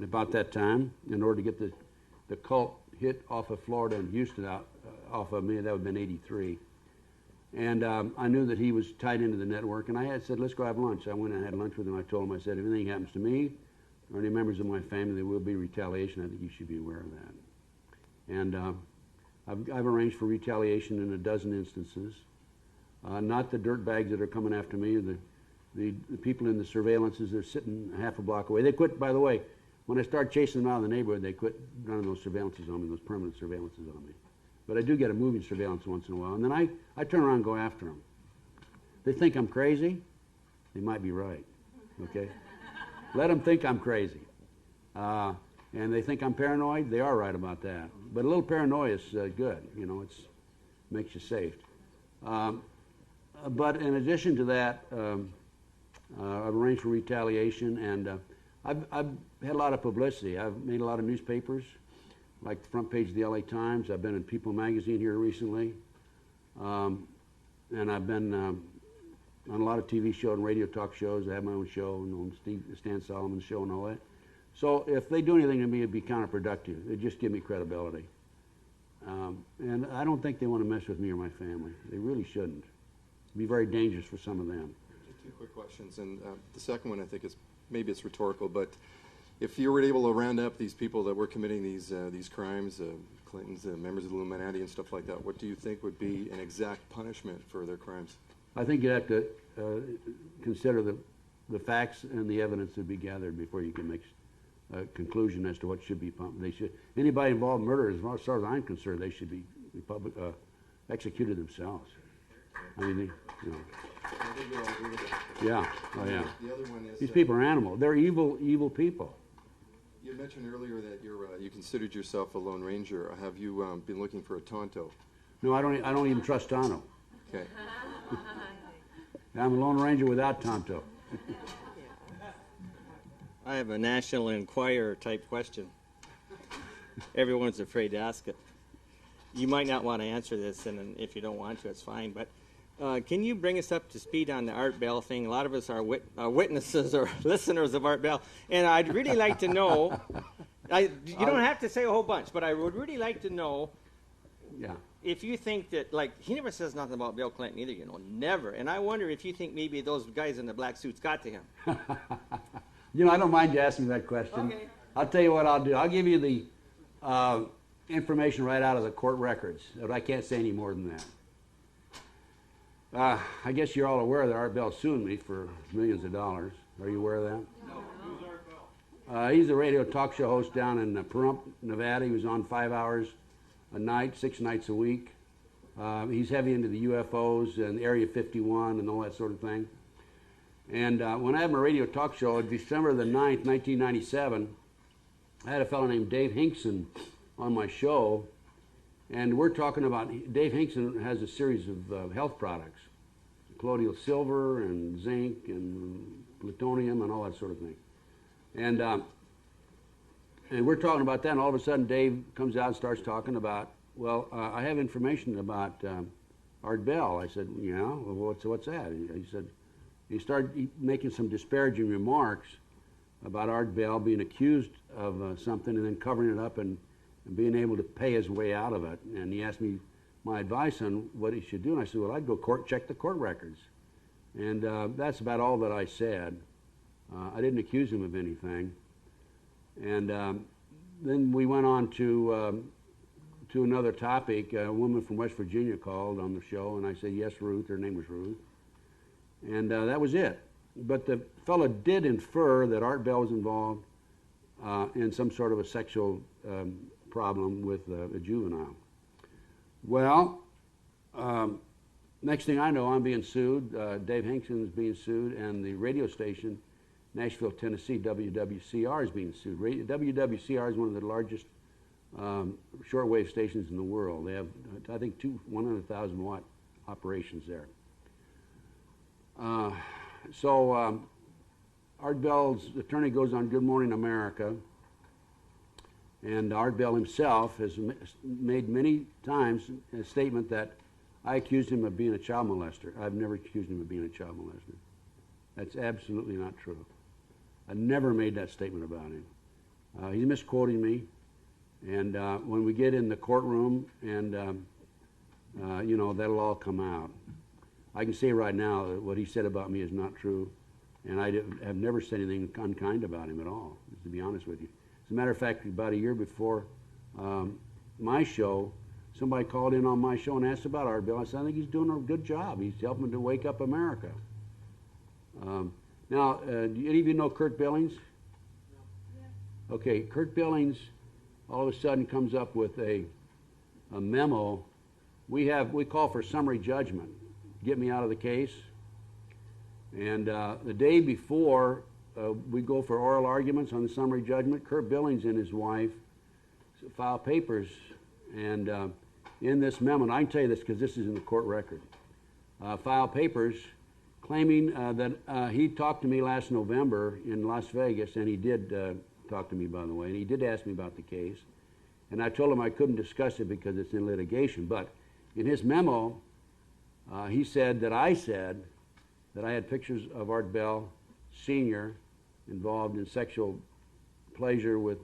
about that time in order to get the cult hit off of Florida and Houston out off of me. That would have been 83. And I knew that he was tied into the network, and I had said, let's go have lunch. I went and had lunch with him. I told him, I said, if anything happens to me or any members of my family, there will be retaliation. I think you should be aware of that. And I've arranged for retaliation in a dozen instances. Not the dirt bags that are coming after me, the people in the surveillances, they're sitting half a block away. They quit, by the way, when I started chasing them out of the neighborhood, they quit running those surveillances on me, those permanent surveillances on me. But I do get a moving surveillance once in a while, and then I turn around and go after them. They think I'm crazy. They might be right, okay? Let them think I'm crazy. And they think I'm paranoid. They are right about that. But a little paranoia is good. You know, it makes you safe. But in addition to that, I've arranged for retaliation, and I've had a lot of publicity. I've made a lot of newspapers, like the front page of the LA Times. I've been in People magazine here recently. And I've been on a lot of TV shows and radio talk shows. I have my own show, on Stan Solomon's show and all that. So if they do anything to me, it'd be counterproductive. It'd just give me credibility. And I don't think they want to mess with me or my family. They really shouldn't. It'd be very dangerous for some of them. Just two quick questions, and the second one I think is maybe it's rhetorical, but if you were able to round up these people that were committing these crimes, Clintons, members of the Illuminati and stuff like that, what do you think would be an exact punishment for their crimes? I think you have to consider the facts and the evidence to be gathered before you can make a conclusion as to what should be pumped. Anybody involved in murder, as far as I'm concerned, they should be executed themselves. I mean, I think we all agree with that. yeah, oh yeah. The other one is These people are animals. They're evil people. You mentioned earlier that you considered yourself a Lone Ranger. Have you been looking for a Tonto? No, I don't even trust Tonto. Okay. I'm a Lone Ranger without Tonto. I have a National Enquirer type question. Everyone's afraid to ask it. You might not want to answer this, and if you don't want to, it's fine. But can you bring us up to speed on the Art Bell thing? A lot of us are witnesses or listeners of Art Bell, and I'd really like to know. You don't have to say a whole bunch, but I would really like to know. Yeah. If you think that, like, he never says nothing about Bill Clinton either, never. And I wonder if you think maybe those guys in the black suits got to him. I don't mind you asking that question. Okay. I'll tell you what I'll do. I'll give you the information right out of the court records, but I can't say any more than that. I guess you're all aware that Art Bell sued me for millions of dollars. Are you aware of that? He's a radio talk show host down in Pahrump, Nevada. He was on 5 hours a night, 6 nights a week. He's heavy into the UFOs and Area 51 and all that sort of thing. And when I had my radio talk show, December the 9th, 1997, I had a fellow named Dave Hinkson on my show. And we're talking about, Dave Hinkson has a series of health products, colloidal silver and zinc and plutonium and all that sort of thing. And we're talking about that, and all of a sudden Dave comes out and starts talking about, well, I have information about Art Bell. I said, yeah, well, what's that? He said, he started making some disparaging remarks about Art Bell being accused of something and then covering it up and being able to pay his way out of it. And he asked me my advice on what he should do, and I said, well, I'd go check the court records. And that's about all that I said. I didn't accuse him of anything. And then we went on to another topic. A woman from West Virginia called on the show, and I said, yes, Ruth. Her name was Ruth. And that was it. But the fellow did infer that Art Bell was involved in some sort of a sexual problem with a juvenile. Well, next thing I know, I'm being sued. Dave Hinkson is being sued, and the radio station, Nashville, Tennessee, WWCR, is being sued. WWCR is one of the largest shortwave stations in the world. They have, I think, 100,000 watt operations there. So Art Bell's attorney goes on Good Morning America, and Art Bell himself has made many times a statement that I accused him of being a child molester. I've never accused him of being a child molester. That's absolutely not true. I never made that statement about him. He's misquoting me, and when we get in the courtroom, and you know, that'll all come out. I can say right now that what he said about me is not true, and I have never said anything unkind about him at all, to be honest with you. As a matter of fact, about a year before my show, somebody called in on my show and asked about Art Bell. I said, I think he's doing a good job. He's helping to wake up America. Now, do any of you know Kurt Billings? No. Okay, Kurt Billings all of a sudden comes up with a memo. We call for summary judgment. Get me out of the case. And the day before we go for oral arguments on the summary judgment, Kurt Billings and his wife file papers, and in this memo, and I can tell you this because this is in the court record, file papers claiming that he talked to me last November in Las Vegas, and he did talk to me, by the way, and he did ask me about the case, and I told him I couldn't discuss it because it's in litigation. But in his memo, he said that I had pictures of Art Bell Sr. involved in sexual pleasure with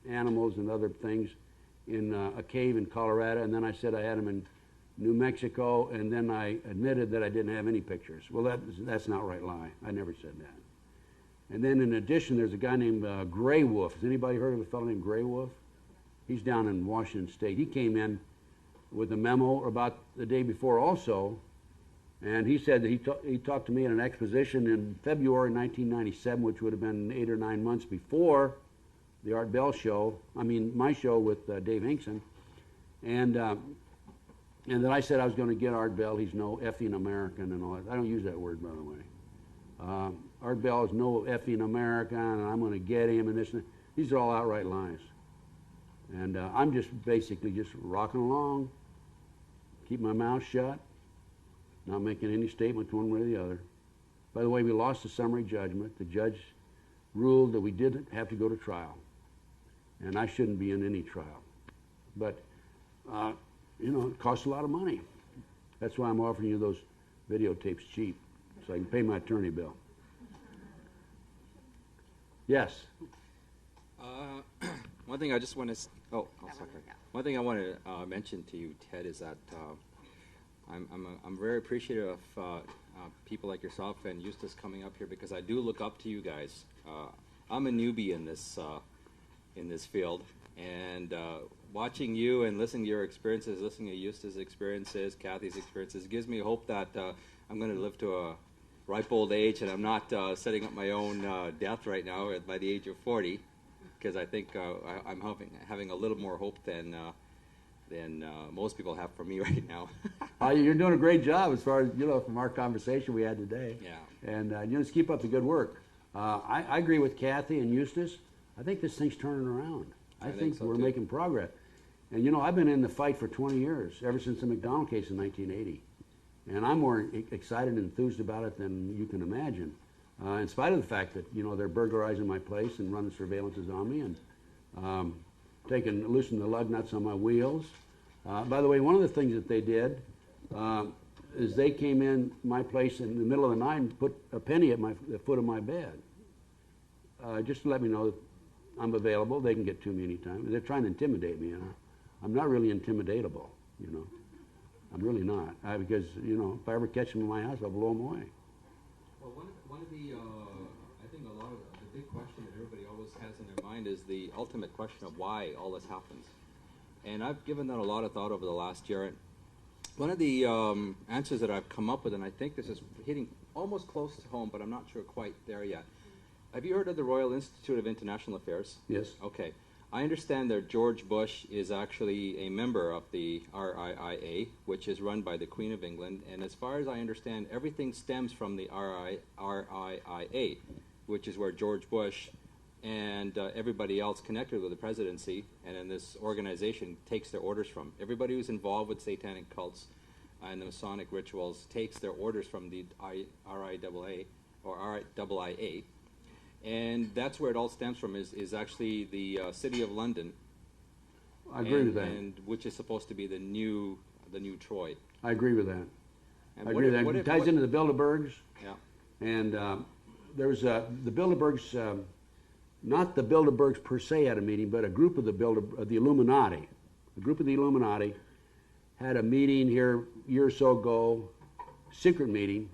animals and other things in a cave in Colorado, and then I said I had them in New Mexico, and then I admitted that I didn't have any pictures. Well, that's not right lie. I never said that. And then in addition, there's a guy named Gray Wolf. Has anybody heard of a fellow named Gray Wolf? He's down in Washington State. He came in with a memo about the day before also, and he said that he talked to me in an exposition in February 1997, which would have been 8 or 9 months before the Art Bell show, my show with Dave Hinkson, and that I said I was going to get Art Bell. He's no effing American and all that. I don't use that word, by the way. Art Bell is no effing American, and I'm going to get him, and this and that. These are all outright lies. And I'm just basically just rocking along, keep my mouth shut, not making any statement one way or the other. By the way, we lost the summary judgment. The judge ruled that we didn't have to go to trial, and I shouldn't be in any trial. But, you know, it costs a lot of money. That's why I'm offering you those videotapes cheap, so I can pay my attorney bill. Yes? One thing I just want to, one thing I want to mention to you, Ted, is that I'm very appreciative of people like yourself and Eustace coming up here, because I do look up to you guys. I'm a newbie in this field, And watching you and listening to your experiences, listening to Eustace's experiences, Kathy's experiences, gives me hope that I'm going to live to a ripe old age, and I'm not setting up my own death right now by the age of 40, because I think I'm having a little more hope than most people have for me right now. You're doing a great job as far as, from our conversation we had today. Yeah. And just keep up the good work. I agree with Kathy and Eustace. I think this thing's turning around. I think so, we're too. making progress. And I've been in the fight for 20 years, ever since the McDonald case in 1980. And I'm more excited and enthused about it than you can imagine. In spite of the fact that, they're burglarizing my place and running surveillances on me and loosening the lug nuts on my wheels. By the way, one of the things that they did is they came in my place in the middle of the night and put a penny at the foot of my bed. Just to let me know that I'm available. They can get to me anytime. They're trying to intimidate me. I'm not really intimidatable. I'm really not. Because if I ever catch them in my house, I'll blow them away. Well, one of the I think a lot of the big question that everybody always has in their mind is the ultimate question of why all this happens. And I've given that a lot of thought over the last year. And one of the answers that I've come up with, and I think this is hitting almost close to home, but I'm not sure quite there yet. Have you heard of the Royal Institute of International Affairs? Yes. Okay. I understand that George Bush is actually a member of the RIIA, which is run by the Queen of England. And as far as I understand, everything stems from the RIIA, which is where George Bush and everybody else connected with the presidency and in this organization takes their orders from. Everybody who's involved with satanic cults and the Masonic rituals takes their orders from the RIAA or RIIA. And that's where it all stems from, is actually the city of London. I agree with that. And which is supposed to be the new Troy. I agree with that. And I agree with that. It ties into the Bilderbergs. Yeah. And there's the Bilderbergs, not the Bilderbergs per se had a meeting, but a group of the Illuminati. A group of the Illuminati had a meeting here a year or so ago, secret meeting.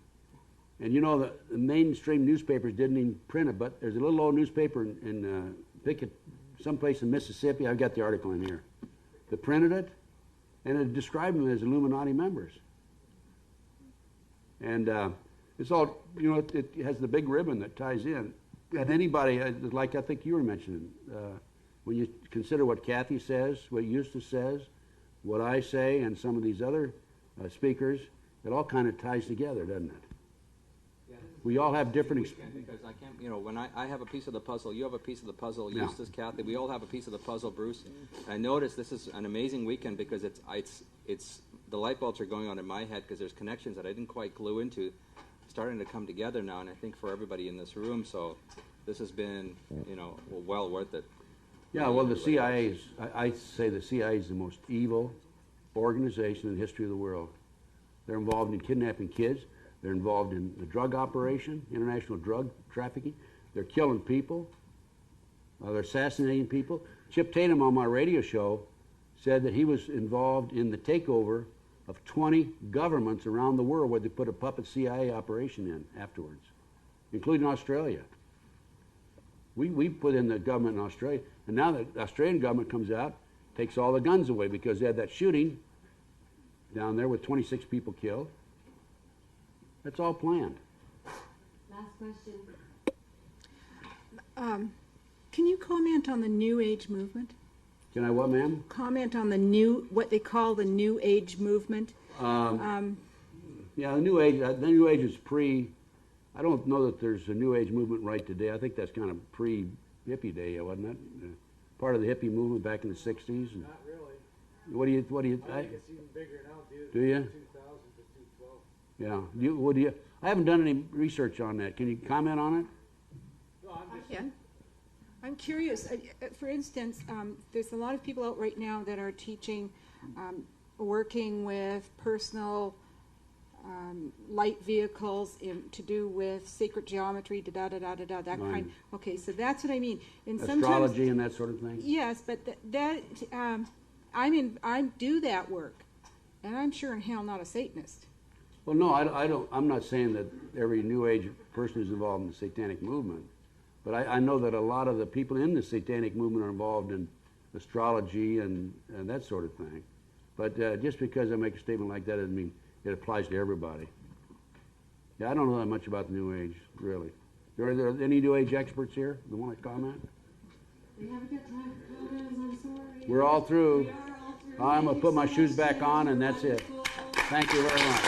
And the mainstream newspapers didn't even print it, but there's a little old newspaper in someplace in Mississippi, I've got the article in here, that printed it, and it described them as Illuminati members. And it's all, it has the big ribbon that ties in. And anybody, like I think you were mentioning, when you consider what Kathy says, what Eustace says, what I say, and some of these other speakers, it all kind of ties together, doesn't it? We all have different because I can't, when I have a piece of the puzzle, you have a piece of the puzzle, Yeah. Eustace, Kathy, we all have a piece of the puzzle, Bruce. I noticed this is an amazing weekend because it's the light bulbs are going on in my head because there's connections that I didn't quite glue into starting to come together now, and I think for everybody in this room, so this has been, well worth it. Yeah, well, the CIA is, I say the CIA is the most evil organization in the history of the world. They're involved in kidnapping kids. They're involved in the drug operation, international drug trafficking. They're killing people. They're assassinating people. Chip Tatum on my radio show said that he was involved in the takeover of 20 governments around the world where they put a puppet CIA operation in afterwards, including Australia. We put in the government in Australia, and now the Australian government comes out, takes all the guns away because they had that shooting down there with 26 people killed. That's all planned. Last question. Can you comment on the New Age movement? Can I what, ma'am? Comment on what they call the New Age movement. Yeah, the New Age. The New Age is I don't know that there's a New Age movement right today. I think that's kind of pre-hippie day, wasn't it? Part of the hippie movement back in the '60s. Not really. What do you? I think it's even bigger now, dude. Do you? 2000 to 212. Yeah. I haven't done any research on that. Can you comment on it? No, I'm just. Yeah. I'm curious. For instance, there's a lot of people out right now that are teaching, working with personal light vehicles to do with sacred geometry, that Right. kind. Okay, so that's what I mean. And Astrology and that sort of thing. yes, but I do that work, and I'm sure in hell not a Satanist. Well, no, I don't. I'm not saying that every New Age person is involved in the satanic movement, but I know that a lot of the people in the satanic movement are involved in astrology and that sort of thing. But just because I make a statement like that doesn't mean it applies to everybody. Yeah, I don't know that much about the New Age, really. Are there any New Age experts here that want to comment? We haven't got time for comments, I'm sorry. We're all through. We are all through. I'm going to put my Thank you so shoes much, back Ted. on, and You're that's it. wonderful. Thank you very much.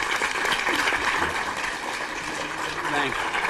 Thanks.